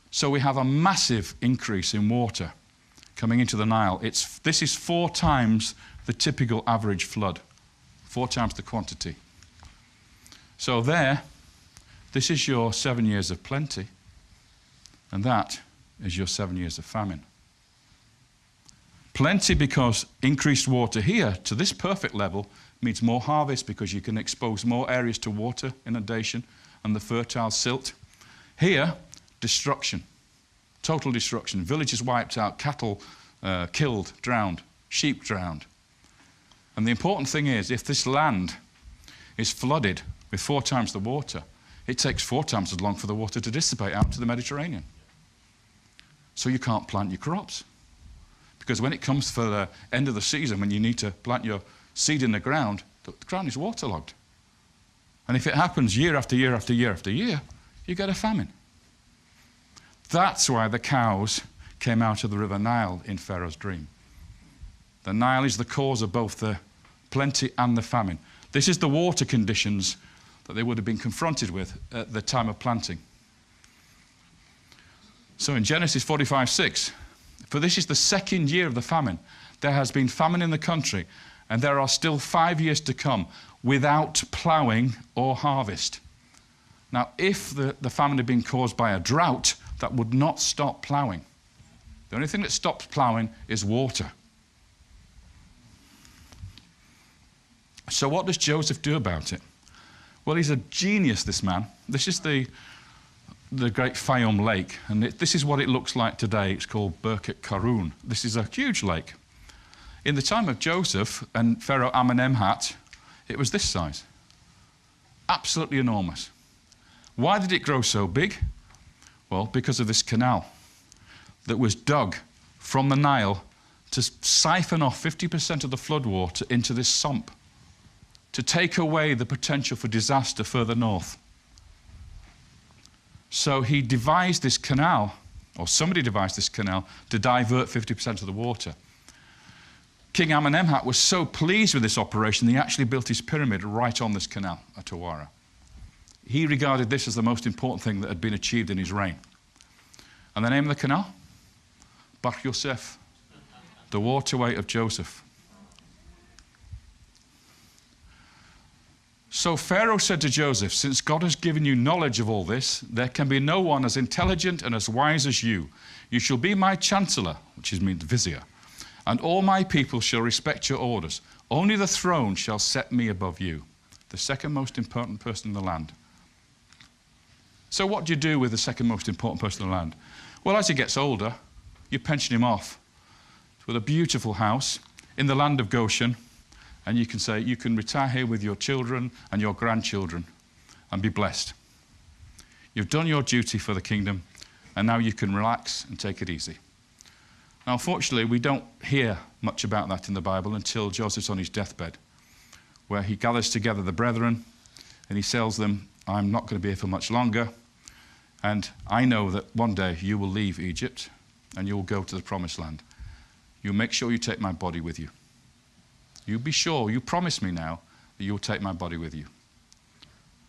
So we have a massive increase in water coming into the Nile. This is 4 times the typical average flood, 4 times the quantity. So this is your 7 years of plenty, and that is your 7 years of famine. Plenty because increased water here to this perfect level means more harvest because you can expose more areas to water inundation and the fertile silt. Here, destruction, total destruction. Villages wiped out, cattle killed, drowned, sheep drowned. And the important thing is, if this land is flooded with 4 times the water, it takes 4 times as long for the water to dissipate out to the Mediterranean. So you can't plant your crops. Because when it comes for the end of the season, when you need to plant your seed in the ground is waterlogged. And if it happens year after year after year after year, you get a famine. That's why the cows came out of the river Nile in Pharaoh's dream. The Nile is the cause of both the plenty and the famine. This is the water conditions that they would have been confronted with at the time of planting. So in Genesis 45:6, for this is the 2nd year of the famine. There has been famine in the country, and there are still 5 years to come without ploughing or harvest. Now, if the famine had been caused by a drought, that would not stop ploughing. The only thing that stops ploughing is water. So what does Joseph do about it? Well, he's a genius, this man. This is the great Fayum Lake, and this is what it looks like today. It's called Birket Karun. This is a huge lake. In the time of Joseph and Pharaoh Amenemhat, it was this size. Absolutely enormous. Why did it grow so big? Well, because of this canal that was dug from the Nile to siphon off 50% of the floodwater into this sump, to take away the potential for disaster further north. So he devised this canal, or somebody devised this canal, to divert 50% of the water. King Amenemhat was so pleased with this operation, he actually built his pyramid right on this canal at Awara. He regarded this as the most important thing that had been achieved in his reign. And the name of the canal? Bar Yosef, the waterway of Joseph. So Pharaoh said to Joseph, since God has given you knowledge of all this, there can be no one as intelligent and as wise as you. You shall be my chancellor, which means vizier, and all my people shall respect your orders. Only the throne shall set me above you, the 2nd most important person in the land. So what do you do with the 2nd most important person in the land? Well, as he gets older, you pension him off with a beautiful house in the land of Goshen, and you can say, you can retire here with your children and your grandchildren and be blessed. You've done your duty for the kingdom, and now you can relax and take it easy. Now, unfortunately, we don't hear much about that in the Bible until Joseph's on his deathbed, where he gathers together the brethren and he tells them, I'm not going to be here for much longer, and I know that one day you will leave Egypt and you will go to the promised land. You make sure you take my body with you. You be sure, you promise me now that you'll take my body with you.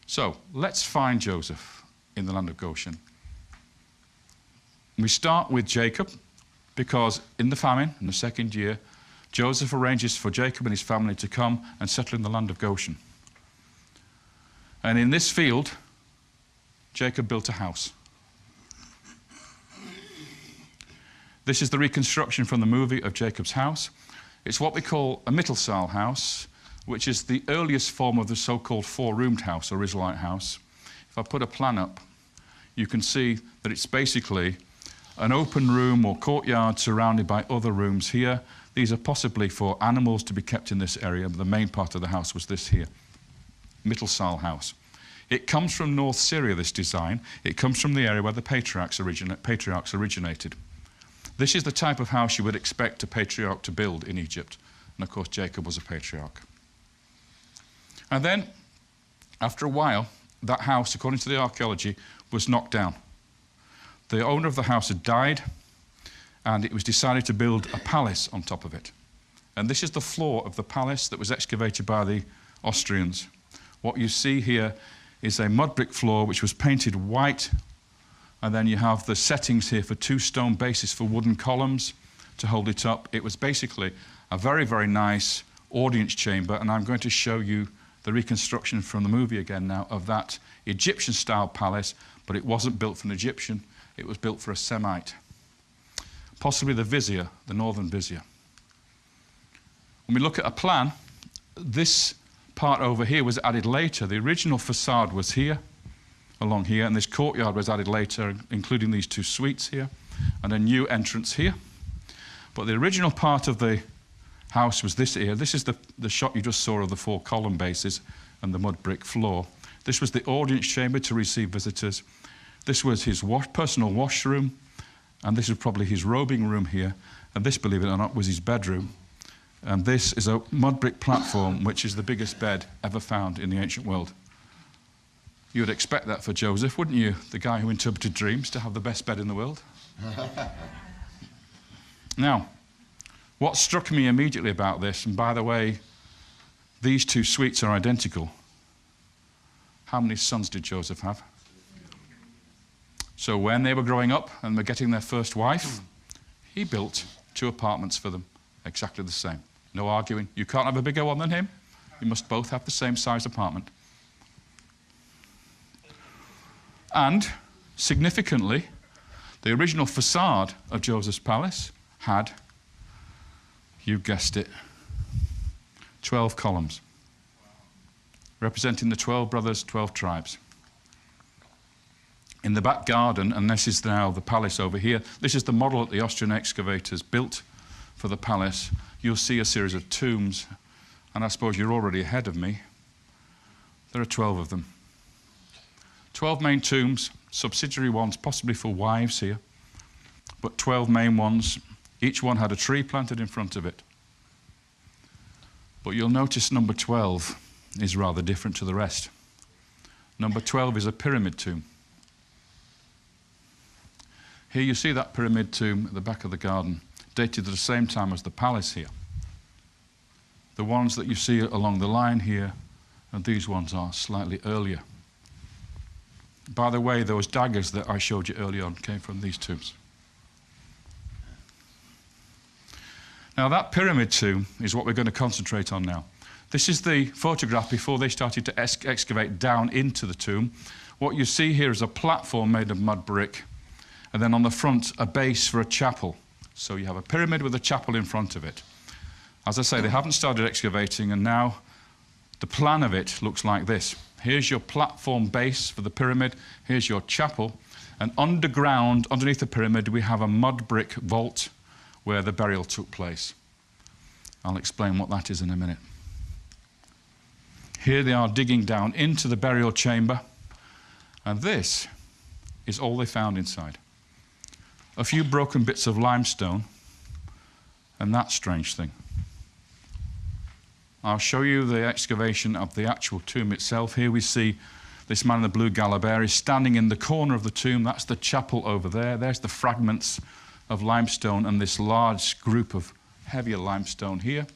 So let's find Joseph in the land of Goshen. We start with Jacob, because in the famine, in the 2nd year, Joseph arranges for Jacob and his family to come and settle in the land of Goshen. And in this field, Jacob built a house. This is the reconstruction from the movie of Jacob's house. It's what we call a Mittelsaal house, which is the earliest form of the so-called 4-roomed house or Israelite house. If I put a plan up, you can see that it's basically an open room or courtyard surrounded by other rooms here. These are possibly for animals to be kept in this area, but the main part of the house was this here, Mittelsaal house. It comes from North Syria, this design. It comes from the area where the patriarchs originated. This is the type of house you would expect a patriarch to build in Egypt. And of course, Jacob was a patriarch. And then, after a while, that house, according to the archaeology, was knocked down. The owner of the house had died, and it was decided to build a palace on top of it. And this is the floor of the palace that was excavated by the Austrians. What you see here is a mud brick floor which was painted white, and then you have the settings here for 2 stone bases for wooden columns to hold it up. It was basically a very, very nice audience chamber, and I'm going to show you the reconstruction from the movie again now of that Egyptian-style palace, but it wasn't built for an Egyptian, it was built for a Semite. Possibly the vizier, the northern vizier. When we look at a plan, this part over here was added later. The original facade was here, along here, and this courtyard was added later, including these 2 suites here, and a new entrance here. But the original part of the house was this here. This is the shot you just saw of the 4 column bases and the mud brick floor. This was the audience chamber to receive visitors. This was his personal washroom, and this is probably his robing room here. And this, believe it or not, was his bedroom. And this is a mud brick platform, which is the biggest bed ever found in the ancient world. You would expect that for Joseph, wouldn't you? The guy who interpreted dreams, to have the best bed in the world. Now, what struck me immediately about this, and by the way, these 2 suites are identical. How many sons did Joseph have? So when they were growing up and were getting their first wife, he built 2 apartments for them, exactly the same. No arguing. You can't have a bigger one than him. You must both have the same size apartment. And, significantly, the original facade of Joseph's palace had, you guessed it, 12 columns, representing the 12 brothers, 12 tribes. In the back garden, and this is now the palace over here, this is the model that the Austrian excavators built for the palace. You'll see a series of tombs, and I suppose you're already ahead of me. There are 12 of them. 12 main tombs, subsidiary ones, possibly for wives here, but 12 main ones. Each one had a tree planted in front of it. But you'll notice number 12 is rather different to the rest. Number 12 is a pyramid tomb. Here you see that pyramid tomb at the back of the garden, dated at the same time as the palace here. The ones that you see along the line here, and these ones are slightly earlier. By the way, those daggers that I showed you earlier on came from these tombs. Now that pyramid tomb is what we're going to concentrate on now. This is the photograph before they started to excavate down into the tomb. What you see here is a platform made of mud brick, and then on the front a base for a chapel. So you have a pyramid with a chapel in front of it. As I say, they haven't started excavating, and now the plan of it looks like this. Here's your platform base for the pyramid, here's your chapel, and underground, underneath the pyramid, we have a mud brick vault where the burial took place. I'll explain what that is in a minute. Here they are digging down into the burial chamber, and this is all they found inside. A few broken bits of limestone, and that strange thing. I'll show you the excavation of the actual tomb itself. Here we see this man in the blue galabeah standing in the corner of the tomb. That's the chapel over there. There's the fragments of limestone and this large group of heavier limestone here.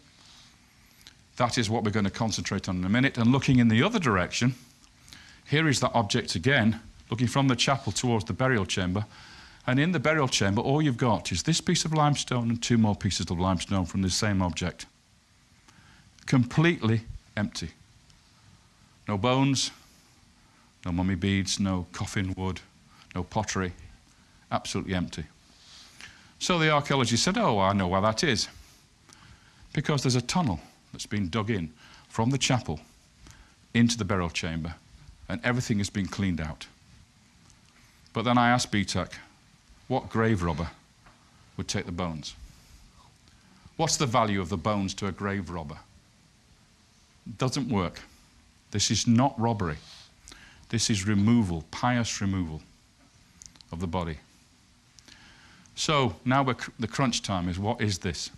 That is what we're going to concentrate on in a minute. And looking in the other direction, here is that object again, looking from the chapel towards the burial chamber. And in the burial chamber, all you've got is this piece of limestone and 2 more pieces of limestone from the same object. Completely empty. No bones, no mummy beads, no coffin wood, no pottery. Absolutely empty. So the archaeologists said, oh, I know why that is. Because there's a tunnel that's been dug in from the chapel into the burial chamber, and everything has been cleaned out. But then I asked BTAC, what grave robber would take the bones? What's the value of the bones to a grave robber? It doesn't work. This is not robbery. This is removal, pious removal of the body. So now the crunch time is, what is this?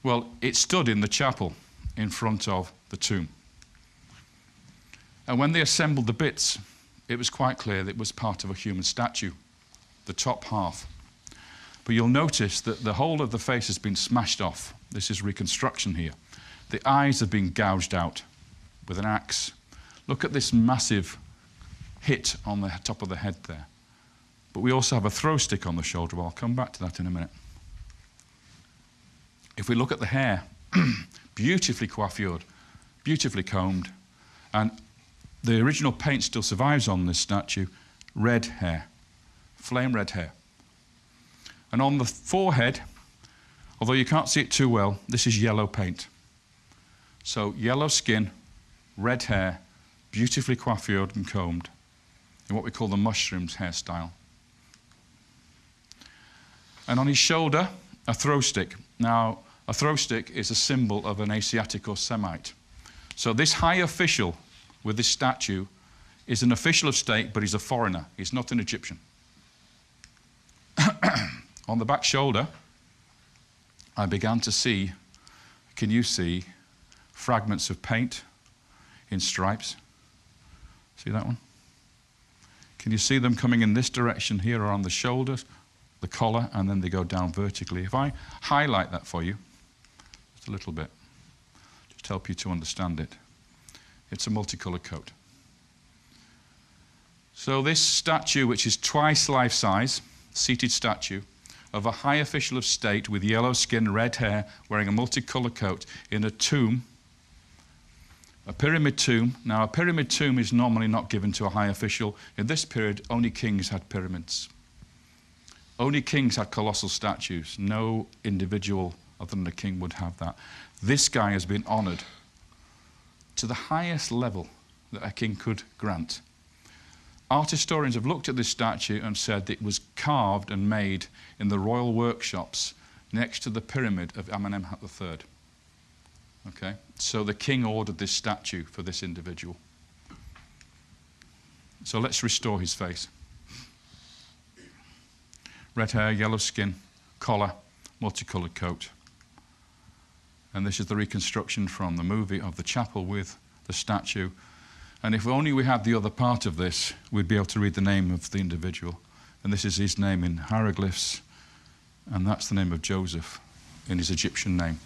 Well, it stood in the chapel in front of the tomb. And when they assembled the bits, it was quite clear that it was part of a human statue, the top half. But you'll notice that the whole of the face has been smashed off. This is reconstruction here. The eyes have been gouged out with an axe. Look at this massive hit on the top of the head there. But we also have a throw stick on the shoulder. Well, I'll come back to that in a minute. If we look at the hair, beautifully coiffured, beautifully combed, and the original paint still survives on this statue, red hair, flame red hair. And on the forehead, although you can't see it too well, this is yellow paint. So yellow skin, red hair, beautifully coiffured and combed in what we call the mushrooms hairstyle. And on his shoulder, a throw stick. Now, a throw stick is a symbol of an Asiatic or Semite. So this high official with this statue is an official of state, but he's a foreigner. He's not an Egyptian. On the back shoulder, I began to see, can you see, fragments of paint in stripes. See that one? Can you see them coming in this direction here or on the shoulders, the collar, and then they go down vertically? If I highlight that for you, just a little bit, just to help you to understand it. It's a multicolored coat. So this statue, which is twice life size, seated statue, of a high official of state with yellow skin, red hair, wearing a multicolored coat in a tomb, a pyramid tomb. Now, a pyramid tomb is normally not given to a high official. In this period, only kings had pyramids. Only kings had colossal statues. No individual other than a king would have that. This guy has been honored to the highest level that a king could grant. Art historians have looked at this statue and said that it was carved and made in the royal workshops next to the pyramid of Amenemhat III. Okay, so the king ordered this statue for this individual. So let's restore his face. Red hair, yellow skin, collar, multicolored coat. And this is the reconstruction from the movie of the chapel with the statue. And if only we had the other part of this, we'd be able to read the name of the individual. And this is his name in hieroglyphs, and that's the name of Joseph in his Egyptian name.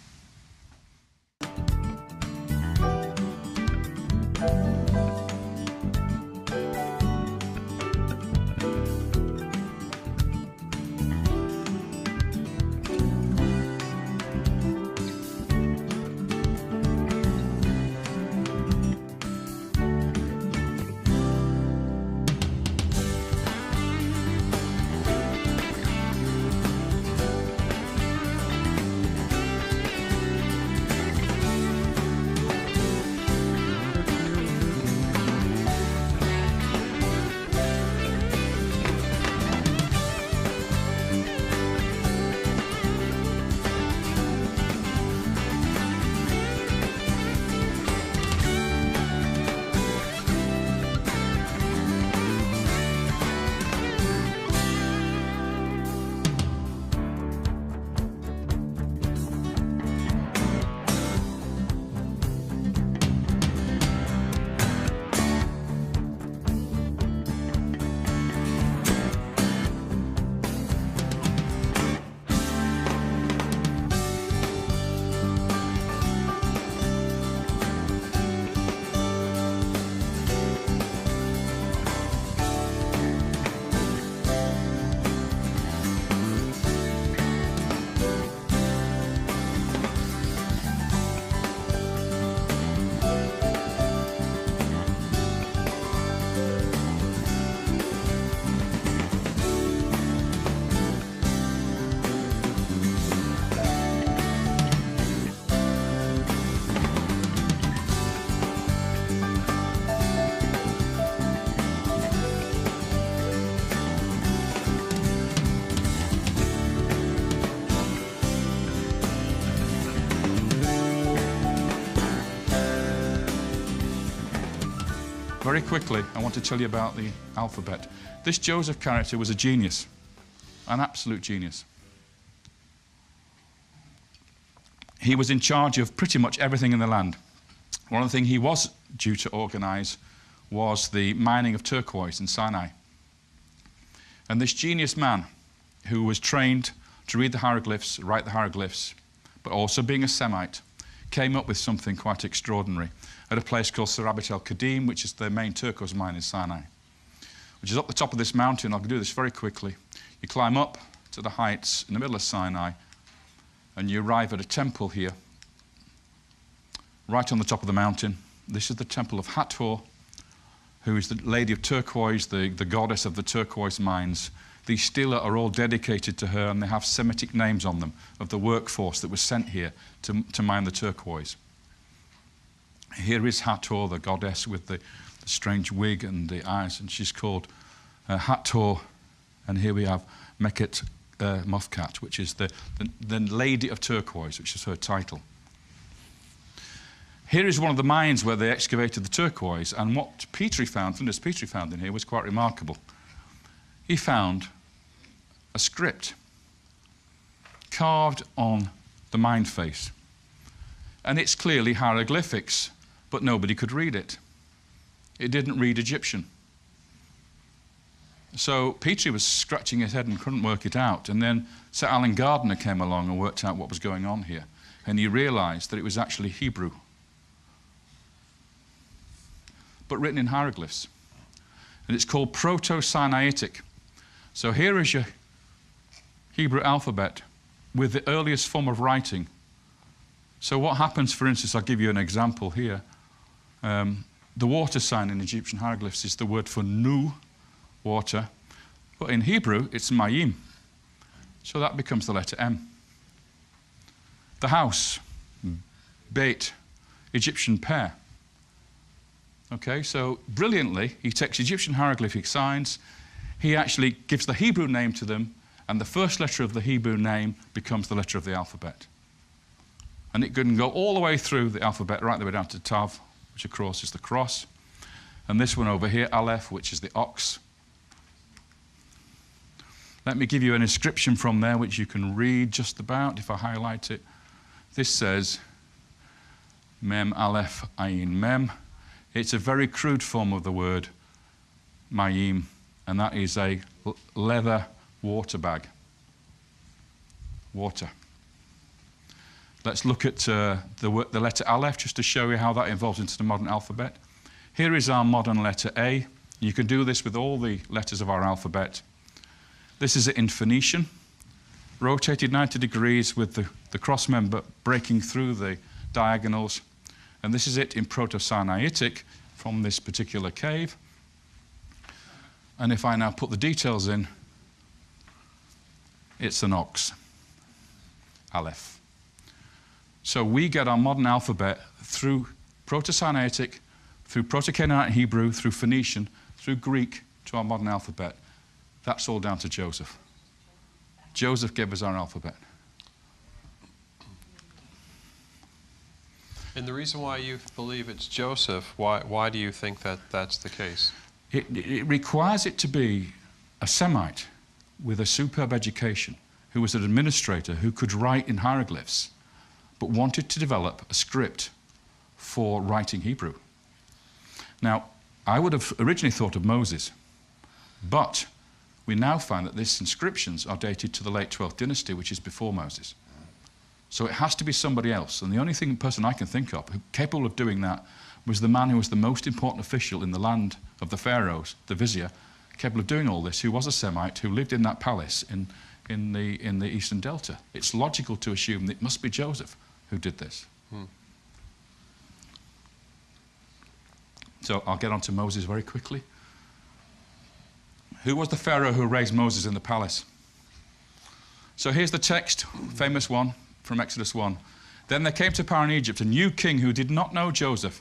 very quickly, I want to tell you about the alphabet. This Joseph character was a genius, an absolute genius. He was in charge of pretty much everything in the land. One of the things he was due to organize was the mining of turquoise in Sinai. And this genius man, who was trained to read the hieroglyphs, write the hieroglyphs, but also being a Semite, came up with something quite extraordinary at a place called Serabat el-Kadim, which is the main turquoise mine in Sinai, which is up the top of this mountain. I'll do this very quickly. You climb up to the heights in the middle of Sinai, and you arrive at a temple here, right on the top of the mountain. This is the temple of Hathor, who is the lady of turquoise, the goddess of the turquoise mines. These stela are all dedicated to her, and they have Semitic names on them of the workforce that was sent here to mine the turquoise. Here is Hathor, the goddess with the strange wig and the eyes, and she's called Hathor. And here we have Meket Mofkat, which is the lady of turquoise, which is her title. Here is one of the mines where they excavated the turquoise, and what Petrie found, Flinders Petrie found in here, was quite remarkable. He found a script carved on the mine face, and it's clearly hieroglyphics, but nobody could read it. It didn't read Egyptian. So Petrie was scratching his head and couldn't work it out, and then Sir Alan Gardner came along and worked out what was going on here, and he realized that it was actually Hebrew, but written in hieroglyphs. And it's called Proto-Sinaitic. So here is your Hebrew alphabet with the earliest form of writing. So what happens, for instance, I'll give you an example here. The water sign in Egyptian hieroglyphs is the word for nu, water, but in Hebrew it's mayim. So that becomes the letter M. The house, beit, Egyptian pear. Okay, so brilliantly, he takes Egyptian hieroglyphic signs, he actually gives the Hebrew name to them, and the first letter of the Hebrew name becomes the letter of the alphabet. And it can go all the way through the alphabet, right the way down to Tav, which of course is the cross. And this one over here, Aleph, which is the ox. Let me give you an inscription from there, which you can read just about if I highlight it. This says, Mem Aleph Ayin Mem. It's a very crude form of the word mayim, and that is a leather water bag. Water. Let's look at the letter Aleph just to show you how that evolves into the modern alphabet. Here is our modern letter A. You can do this with all the letters of our alphabet. This is it in Phoenician, rotated 90 degrees with the cross member breaking through the diagonals. And this is it in Proto-Sinaitic from this particular cave. And if I now put the details in, it's an ox, Aleph. So we get our modern alphabet through Proto-Sinaitic, through Proto-Canaanite Hebrew, through Phoenician, through Greek to our modern alphabet. That's all down to Joseph. Joseph gave us our alphabet. And the reason why you believe it's Joseph, why do you think that that's the case? It requires it to be a Semite with a superb education, who was an administrator, who could write in hieroglyphs, but wanted to develop a script for writing Hebrew. Now, I would have originally thought of Moses, but we now find that these inscriptions are dated to the late 12th dynasty, which is before Moses. So it has to be somebody else. And the only person I can think of capable of doing that was the man who was the most important official in the land of the pharaohs, the vizier, capable of doing all this, who was a Semite, who lived in that palace in the eastern delta. It's logical to assume that it must be Joseph who did this. So I'll get on to Moses very quickly. Who was the pharaoh who raised Moses in the palace? So here's the text, famous one, from Exodus 1. Then there came to power in Egypt a new king who did not know Joseph.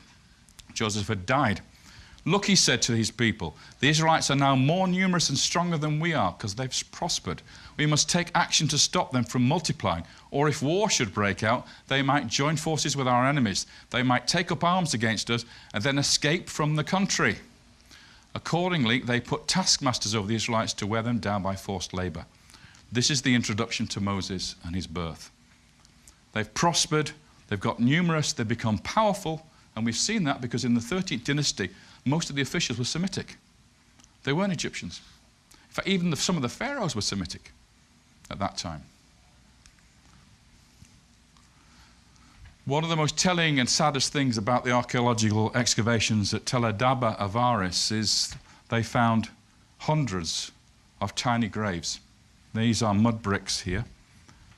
Joseph had died. Look, he said to his people, the Israelites are now more numerous and stronger than we are because they've prospered. We must take action to stop them from multiplying. Or if war should break out, they might join forces with our enemies. They might take up arms against us and then escape from the country. Accordingly, they put taskmasters over the Israelites to wear them down by forced labor. This is the introduction to Moses and his birth. They've prospered, they've got numerous, they've become powerful, and we've seen that because in the 13th dynasty, most of the officials were Semitic. They weren't Egyptians. In fact, even some of the pharaohs were Semitic at that time. One of the most telling and saddest things about the archaeological excavations at Tel Adaba Avaris is they found hundreds of tiny graves. These are mud bricks here,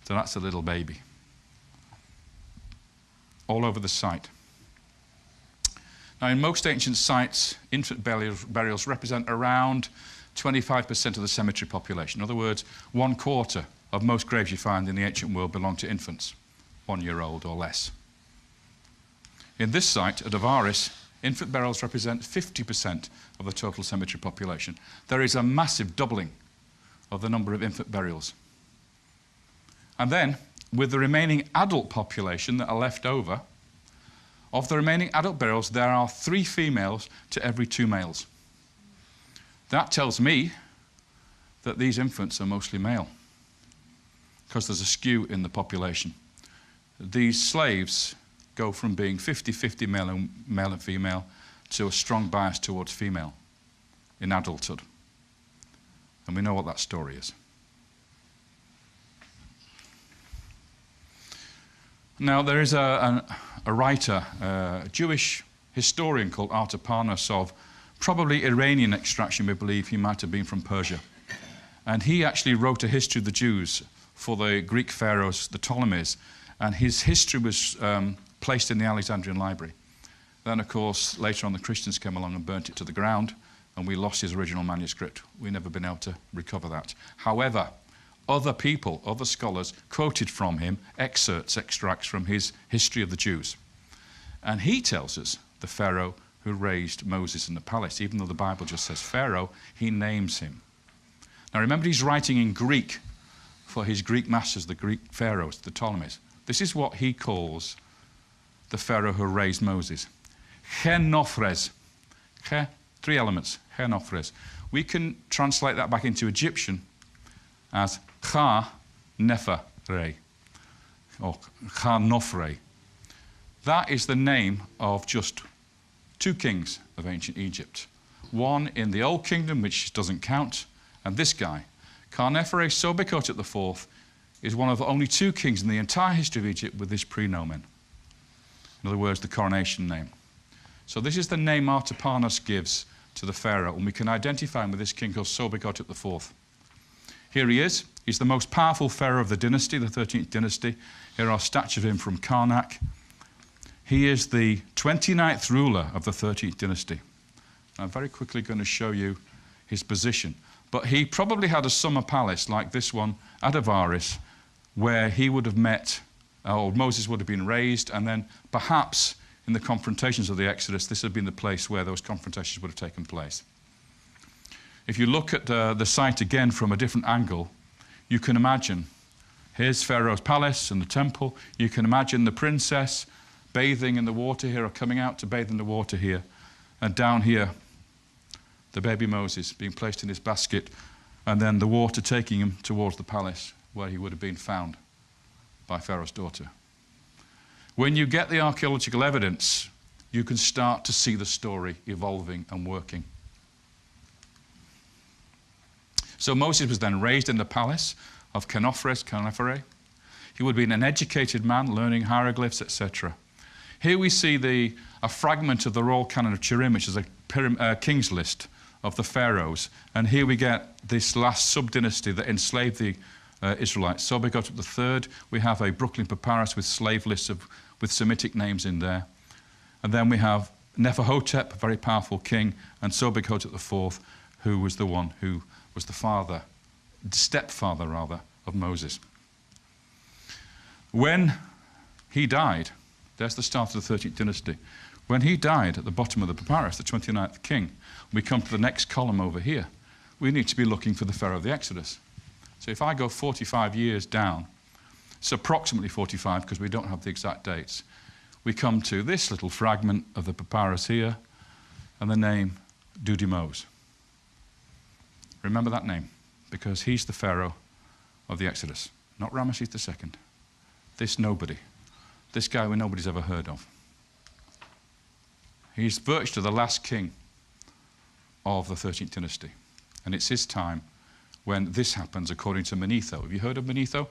so that's a little baby. All over the site. Now, in most ancient sites, infant burials represent around 25% of the cemetery population. In other words, 1/4 of most graves you find in the ancient world belong to infants, 1 year old or less. In this site at Avaris, infant burials represent 50% of the total cemetery population. There is a massive doubling of the number of infant burials. And then, with the remaining adult population that are left over, of the remaining adult burials, there are 3 females to every 2 males. That tells me that these infants are mostly male, because there's a skew in the population. These slaves go from being 50-50 male and female to a strong bias towards female in adulthood. And we know what that story is. Now, there is a writer, a Jewish historian called Artaparnas of probably Iranian extraction. We believe he might have been from Persia. And he actually wrote a history of the Jews for the Greek pharaohs, the Ptolemies. And his history was placed in the Alexandrian Library. Then, of course, later on the Christians came along and burnt it to the ground, and we lost his original manuscript. We've never been able to recover that. However, other people, other scholars, quoted from him extracts from his history of the Jews. And he tells us the Pharaoh who raised Moses in the palace. Even though the Bible just says Pharaoh, he names him. Now remember, he's writing in Greek for his Greek masters, the Greek pharaohs, the Ptolemies. This is what he calls the Pharaoh who raised Moses. Chenofres. 3 elements. Chenofres. We can translate that back into Egyptian as Cha-Nefer-Re, or Cha-Nofre. That is the name of just 2 kings of ancient Egypt. One in the Old Kingdom, which doesn't count, and this guy, Ca-Nefer Sobekot IV, is one of only 2 kings in the entire history of Egypt with this prenomen. In other words, the coronation name. So this is the name Artaparnas gives to the pharaoh, and we can identify him with this king called Sobekot IV. Here he is. He's the most powerful pharaoh of the dynasty, the 13th dynasty. Here are statues of him from Karnak. He is the 29th ruler of the 13th dynasty. I'm very quickly going to show you his position. But he probably had a summer palace like this one at Avaris, where he would have met, or Moses would have been raised, and then perhaps in the confrontations of the Exodus, this had been the place where those confrontations would have taken place. If you look at the site again from a different angle, you can imagine, here's Pharaoh's palace and the temple. You can imagine the princess bathing in the water here, or coming out to bathe in the water here. And down here, the baby Moses being placed in his basket, and then the water taking him towards the palace where he would have been found by Pharaoh's daughter. When you get the archaeological evidence, you can start to see the story evolving and working. So Moses was then raised in the palace of Ca-Nefer. He would have been an educated man, learning hieroglyphs, etc. Here we see a fragment of the royal canon of Turim, which is a king's list of the pharaohs. And here we get this last sub-dynasty that enslaved the Israelites. Sobekot III, we have a Brooklyn papyrus with slave lists with Semitic names in there. And then we have Neferhotep, a very powerful king, and Sobekot IV, who was the one who was the father, stepfather rather, of Moses. When he died, there's the start of the 13th dynasty. When he died at the bottom of the papyrus, the 29th king, we come to the next column over here. We need to be looking for the Pharaoh of the Exodus. So if I go 45 years down, it's approximately 45 because we don't have the exact dates, we come to this little fragment of the papyrus here, and the name Dudimose. Remember that name, because he's the Pharaoh of the Exodus, not Ramesses II. This nobody, this guy who nobody's ever heard of. He's virtually the last king of the 13th dynasty. And it's his time when this happens, according to Manetho. Have you heard of Manetho?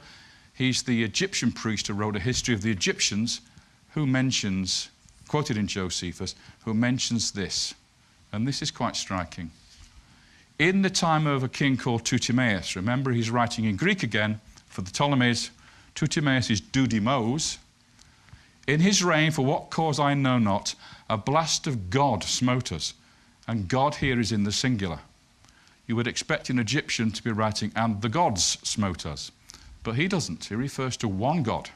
He's the Egyptian priest who wrote a history of the Egyptians, who mentions, quoted in Josephus, who mentions this. And this is quite striking. In the time of a king called Ptolemaeus, remember he's writing in Greek again for the Ptolemies. Ptolemaeus is Dudimose. In his reign, for what cause I know not, a blast of God smote us. And God here is in the singular. You would expect an Egyptian to be writing, and the gods smote us. But he doesn't. He refers to one God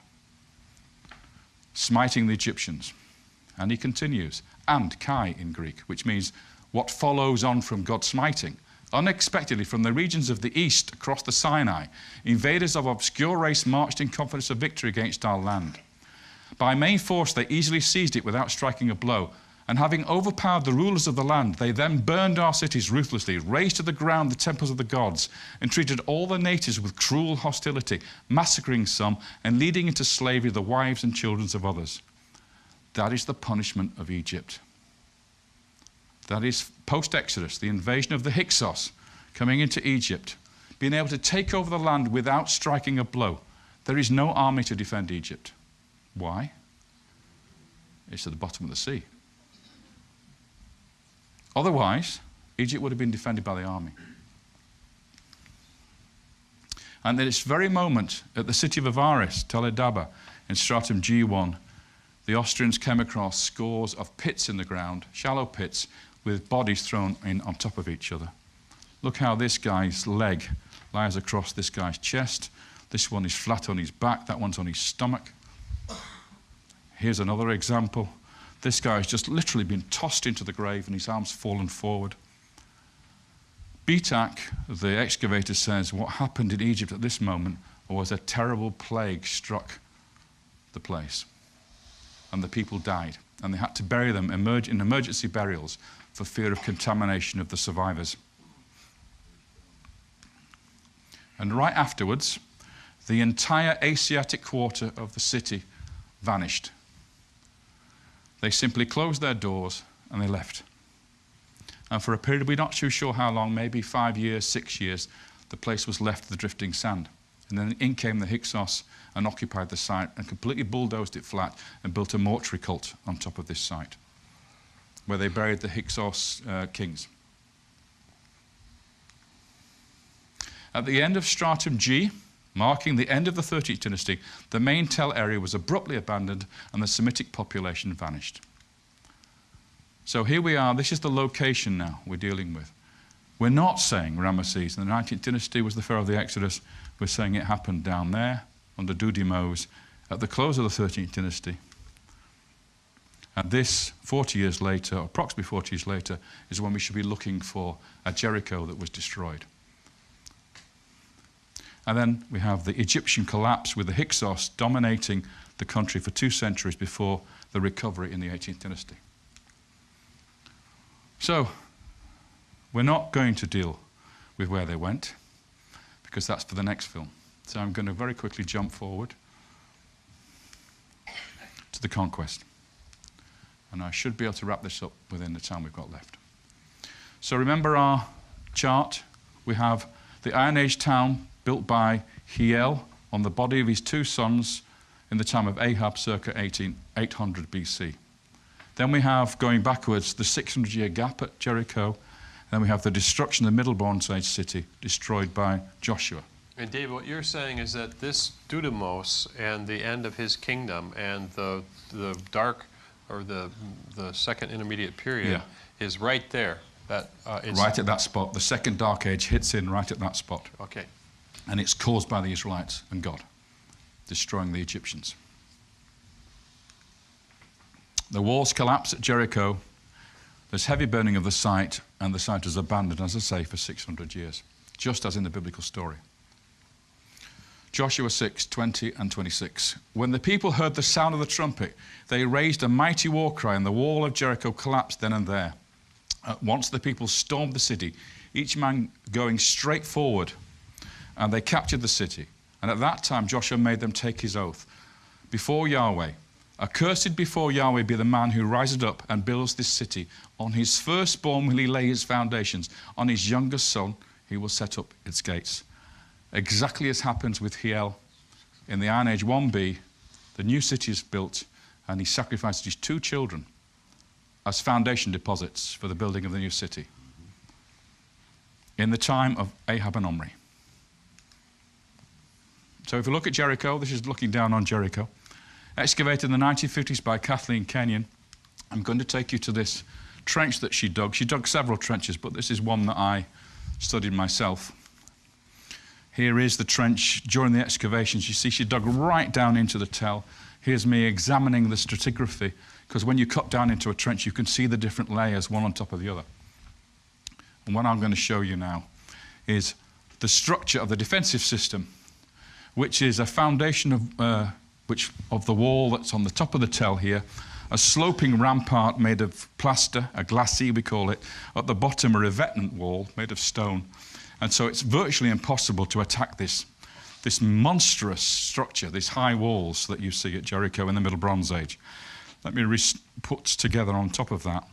smiting the Egyptians. And he continues, and Kai in Greek, which means what follows on from God smiting. Unexpectedly, from the regions of the east across the Sinai, invaders of obscure race marched in confidence of victory against our land. By main force, they easily seized it without striking a blow. And having overpowered the rulers of the land, they then burned our cities ruthlessly, razed to the ground the temples of the gods, and treated all the natives with cruel hostility, massacring some and leading into slavery the wives and children of others. That is the punishment of Egypt. That is post-Exodus, the invasion of the Hyksos, coming into Egypt, being able to take over the land without striking a blow. There is no army to defend Egypt. Why? It's at the bottom of the sea. Otherwise, Egypt would have been defended by the army. And at this very moment, at the city of Avaris, Toledaba, in stratum G1, the Austrians came across scores of pits in the ground, shallow pits, with bodies thrown in on top of each other. Look how this guy's leg lies across this guy's chest. This one is flat on his back, that one's on his stomach. Here's another example. This guy has just literally been tossed into the grave and his arms fallen forward. Bitak, the excavator, says what happened in Egypt at this moment was a terrible plague struck the place. And the people died. And they had to bury them in emergency burials for fear of contamination of the survivors. And right afterwards, the entire Asiatic quarter of the city vanished. They simply closed their doors and they left. And for a period, we're not too sure how long, maybe 5 years, 6 years, the place was left to the drifting sand. And then in came the Hyksos and occupied the site and completely bulldozed it flat and built a mortuary cult on top of this site, where they buried the Hyksos kings. At the end of stratum G, marking the end of the 13th dynasty, the main Tel area was abruptly abandoned and the Semitic population vanished. So here we are, this is the location now we're dealing with. We're not saying Ramesses in the 19th dynasty was the pharaoh of the Exodus. We're saying it happened down there under Dudimose at the close of the 13th dynasty. And this, 40 years later, or approximately 40 years later, is when we should be looking for a Jericho that was destroyed. And then we have the Egyptian collapse with the Hyksos dominating the country for 2 centuries before the recovery in the 18th dynasty. So, we're not going to deal with where they went, because that's for the next film. So I'm going to very quickly jump forward to the conquest. And I should be able to wrap this up within the time we've got left. So remember our chart. We have the Iron Age town built by Hiel on the body of his 2 sons in the time of Ahab, circa 800 BC. Then we have, going backwards, the 600-year gap at Jericho. Then we have the destruction of the Middle Bronze Age city, destroyed by Joshua. And David, what you're saying is that this Dudimose and the end of his kingdom and the dark, or the second intermediate period, is right there. That right at that spot. The second dark age hits in right at that spot. Okay. And it's caused by the Israelites and God, destroying the Egyptians. The walls collapse at Jericho. There's heavy burning of the site, and the site is abandoned, as I say, for 600 years, just as in the biblical story. Joshua 6:20 and 26. When the people heard the sound of the trumpet, they raised a mighty war cry, and the wall of Jericho collapsed then and there. once the people stormed the city, each man going straight forward, and they captured the city. And at that time Joshua made them take his oath before Yahweh. Accursed before Yahweh be the man who rises up and builds this city. On his firstborn will he lay his foundations. On his youngest son he will set up its gates. Exactly as happens with Hiel in the Iron Age 1b, the new city is built, and he sacrificed his 2 children as foundation deposits for the building of the new city in the time of Ahab and Omri. So if you look at Jericho, this is looking down on Jericho. Excavated in the 1950s by Kathleen Kenyon. I'm going to take you to this trench that she dug. She dug several trenches, but this is one that I studied myself. Here is the trench during the excavations. You see she dug right down into the tell. Here's me examining the stratigraphy, because when you cut down into a trench, you can see the different layers, one on top of the other. And what I'm going to show you now is the structure of the defensive system, which is a foundation of the wall that's on the top of the tell here, a sloping rampart made of plaster, a glacis we call it, at the bottom a revetment wall made of stone. And so it's virtually impossible to attack this monstrous structure, these high walls that you see at Jericho in the Middle Bronze Age. Let me put together on top of that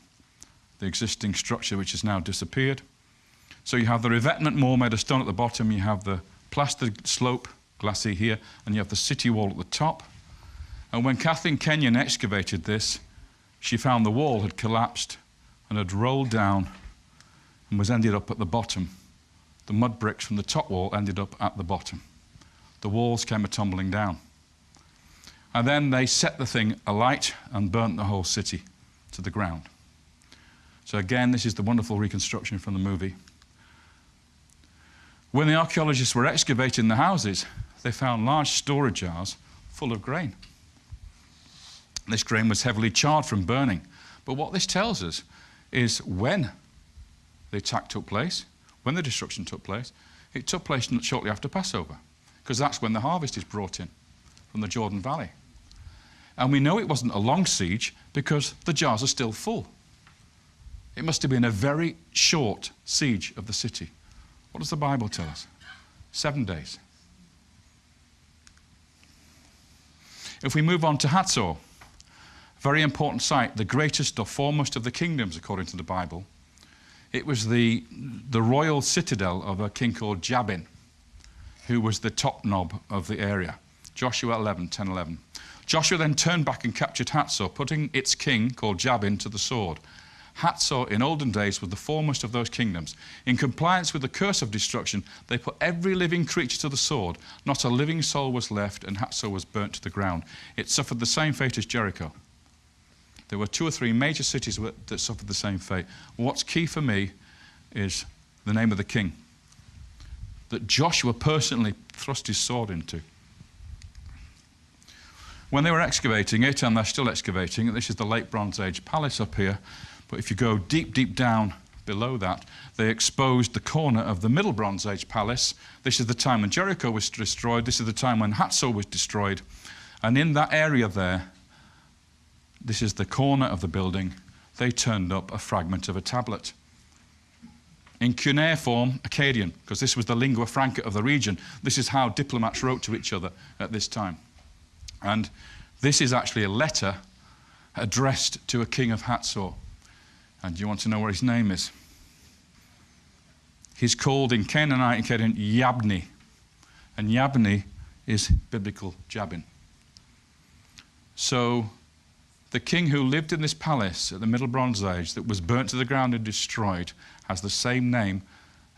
the existing structure, which has now disappeared. So you have the revetment wall made of stone at the bottom, you have the plastered slope glacis here, and you have the city wall at the top. And when Kathleen Kenyon excavated this, she found the wall had collapsed and had rolled down and was ended up at the bottom. The mud bricks from the top wall ended up at the bottom. The walls came tumbling down. And then they set the thing alight and burnt the whole city to the ground. So again, this is the wonderful reconstruction from the movie. When the archaeologists were excavating the houses, they found large storage jars full of grain. This grain was heavily charred from burning. But what this tells us is when the attack took place, when the destruction took place, it took place shortly after Passover, because that's when the harvest is brought in from the Jordan Valley. And we know it wasn't a long siege because the jars are still full. It must have been a very short siege of the city. What does the Bible tell us? 7 days. If we move on to Hatzor, very important site, the greatest or foremost of the kingdoms according to the Bible. It was the royal citadel of a king called Jabin, who was the top knob of the area. Joshua 10:11. Joshua then turned back and captured Hatzor, putting its king, called Jabin, to the sword. Hatzor in olden days was the foremost of those kingdoms. In compliance with the curse of destruction, they put every living creature to the sword. Not a living soul was left, and Hatzor was burnt to the ground. It suffered the same fate as Jericho. There were 2 or 3 major cities that suffered the same fate. What's key for me is the name of the king that Joshua personally thrust his sword into. When they were excavating it, and they're still excavating it, this is the late Bronze Age palace up here, but if you go deep, deep down below that, they exposed the corner of the Middle Bronze Age palace. This is the time when Jericho was destroyed. This is the time when Hatzor was destroyed. And in that area there, this is the corner of the building, they turned up a fragment of a tablet. In cuneiform, Akkadian, because this was the lingua franca of the region. This is how diplomats wrote to each other at this time. And this is actually a letter addressed to a king of Hatzor. And do you want to know what his name is? He's called in Canaanite and Akkadian Yabni. And Yabni is biblical Jabin. So the king who lived in this palace at the Middle Bronze Age that was burnt to the ground and destroyed has the same name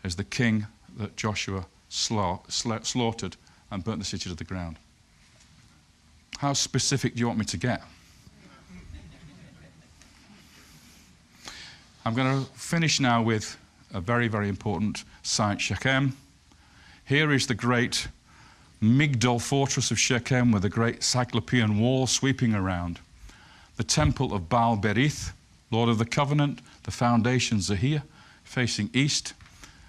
as the king that Joshua slaughtered and burnt the city to the ground. How specific do you want me to get? I'm going to finish now with a very, very important site, Shechem. Here is the great Migdol fortress of Shechem with a great Cyclopean wall sweeping around. The temple of Baal Berith, Lord of the Covenant, the foundations are here, facing east.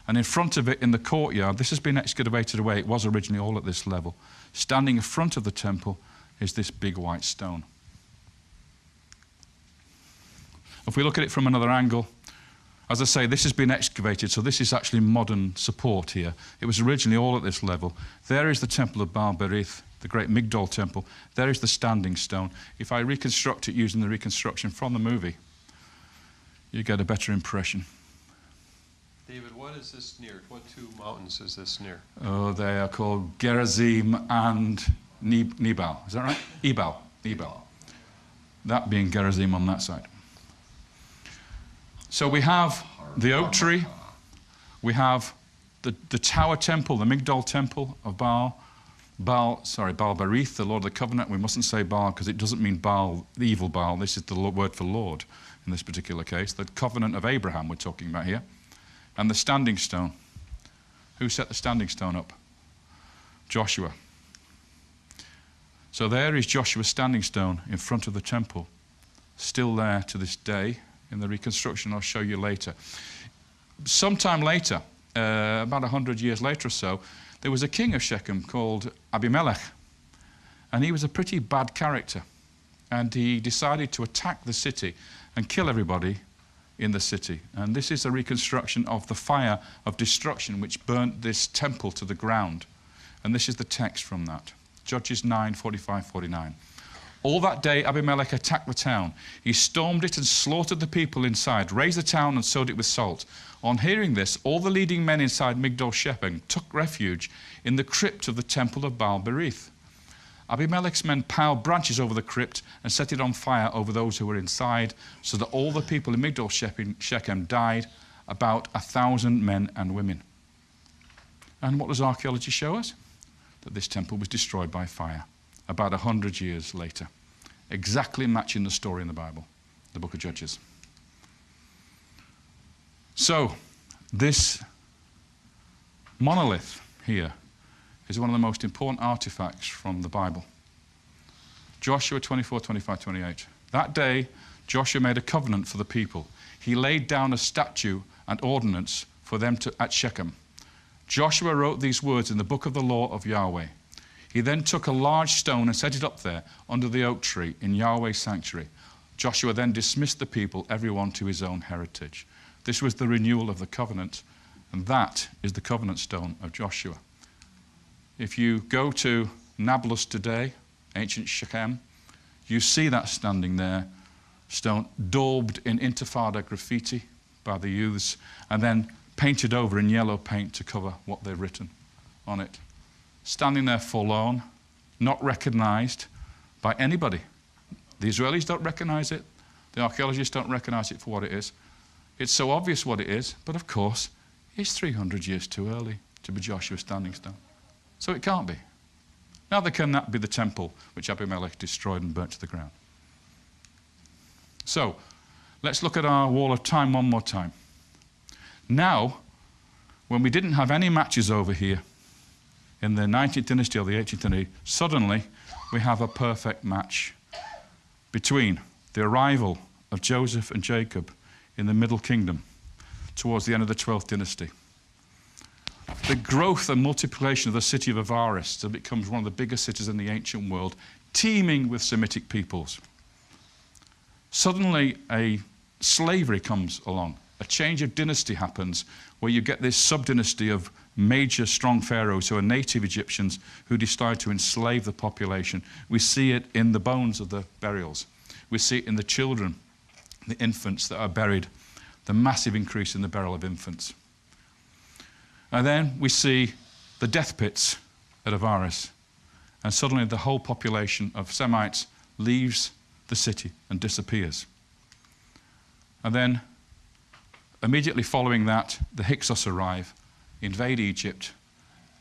And in front of it, in the courtyard, this has been excavated away. It was originally all at this level. Standing in front of the temple is this big white stone. If we look at it from another angle, As I say, this has been excavated, so this is actually modern support here. It was originally all at this level. There is the temple of Baal-berith, the great Migdol temple. There is the standing stone. If I reconstruct it using the reconstruction from the movie, you get a better impression. David, what is this near? What two mountains is this near? Oh, they are called Gerizim and Nebal. Is that right? Ebal. That being Gerizim on that side. So we have the oak tree. We have the tower temple, the Migdol temple of Baal-berith, the Lord of the Covenant. We mustn't say Baal because it doesn't mean Baal, the evil Baal. This is the word for Lord in this particular case. The covenant of Abraham we're talking about here. And the standing stone. Who set the standing stone up? Joshua. So there is Joshua's standing stone in front of the temple, still there to this day in the reconstruction I'll show you later. Sometime later, about 100 years later or so, there was a king of Shechem called Abimelech, and he was a pretty bad character, and he decided to attack the city and kill everybody in the city. And this is a reconstruction of the fire of destruction which burnt this temple to the ground. And this is the text from that. Judges 9:45-49. All that day Abimelech attacked the town. He stormed it and slaughtered the people inside, razed the town and sowed it with salt. On hearing this, all the leading men inside Migdol Shechem took refuge in the crypt of the temple of Baal-berith. Abimelech's men piled branches over the crypt and set it on fire over those who were inside, so that all the people in Migdol Shechem died, about 1,000 men and women. And what does archaeology show us? That this temple was destroyed by fire about 100 years later, exactly matching the story in the Bible, the book of Judges. So, this monolith here is one of the most important artifacts from the Bible. Joshua 24:25-28. That day, Joshua made a covenant for the people. He laid down a statute and ordinance for them at Shechem. Joshua wrote these words in the book of the law of Yahweh. He then took a large stone and set it up there under the oak tree in Yahweh's sanctuary. Joshua then dismissed the people, everyone to his own heritage. This was the renewal of the covenant, and that is the covenant stone of Joshua. If you go to Nablus today, ancient Shechem, you see that standing there, stone daubed in Intifada graffiti by the youths, and then painted over in yellow paint to cover what they've written on it. Standing there forlorn, not recognized by anybody. The Israelis don't recognize it. The archaeologists don't recognize it for what it is. It's so obvious what it is, but of course, it's 300 years too early to be Joshua's standing stone. So it can't be. Neither can that be the temple which Abimelech destroyed and burnt to the ground. So, let's look at our wall of time one more time. Now, when we didn't have any matches over here in the 19th dynasty or the 18th dynasty, suddenly we have a perfect match between the arrival of Joseph and Jacob in the Middle Kingdom towards the end of the 12th dynasty. The growth and multiplication of the city of Avaris, so it becomes one of the biggest cities in the ancient world, teeming with Semitic peoples. Suddenly a slavery comes along. A change of dynasty happens where you get this sub-dynasty of major strong pharaohs who are native Egyptians who decide to enslave the population. We see it in the bones of the burials. We see it in the children, the infants that are buried, the massive increase in the burial of infants. And then we see the death pits at Avaris. And suddenly the whole population of Semites leaves the city and disappears. And then immediately following that, the Hyksos arrive, invade Egypt,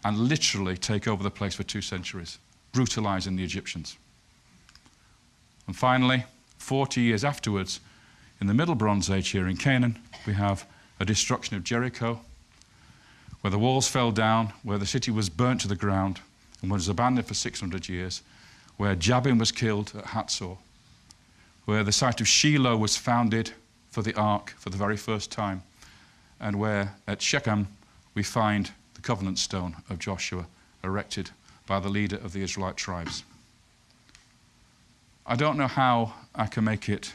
and literally take over the place for 2 centuries, brutalizing the Egyptians. And finally, 40 years afterwards, in the Middle Bronze Age here in Canaan, we have a destruction of Jericho, where the walls fell down, where the city was burnt to the ground, and was abandoned for 600 years, where Jabin was killed at Hatzor, where the site of Shiloh was founded for the ark for the very first time, and where at Shechem we find the covenant stone of Joshua erected by the leader of the Israelite tribes. I don't know how I can make it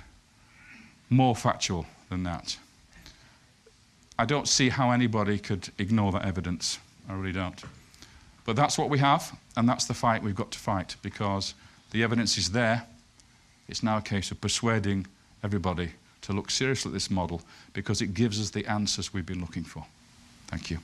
more factual than that. I don't see how anybody could ignore that evidence. I really don't. But that's what we have, and that's the fight we've got to fight, because the evidence is there. It's now a case of persuading everybody to look seriously at this model, because it gives us the answers we've been looking for. Thank you.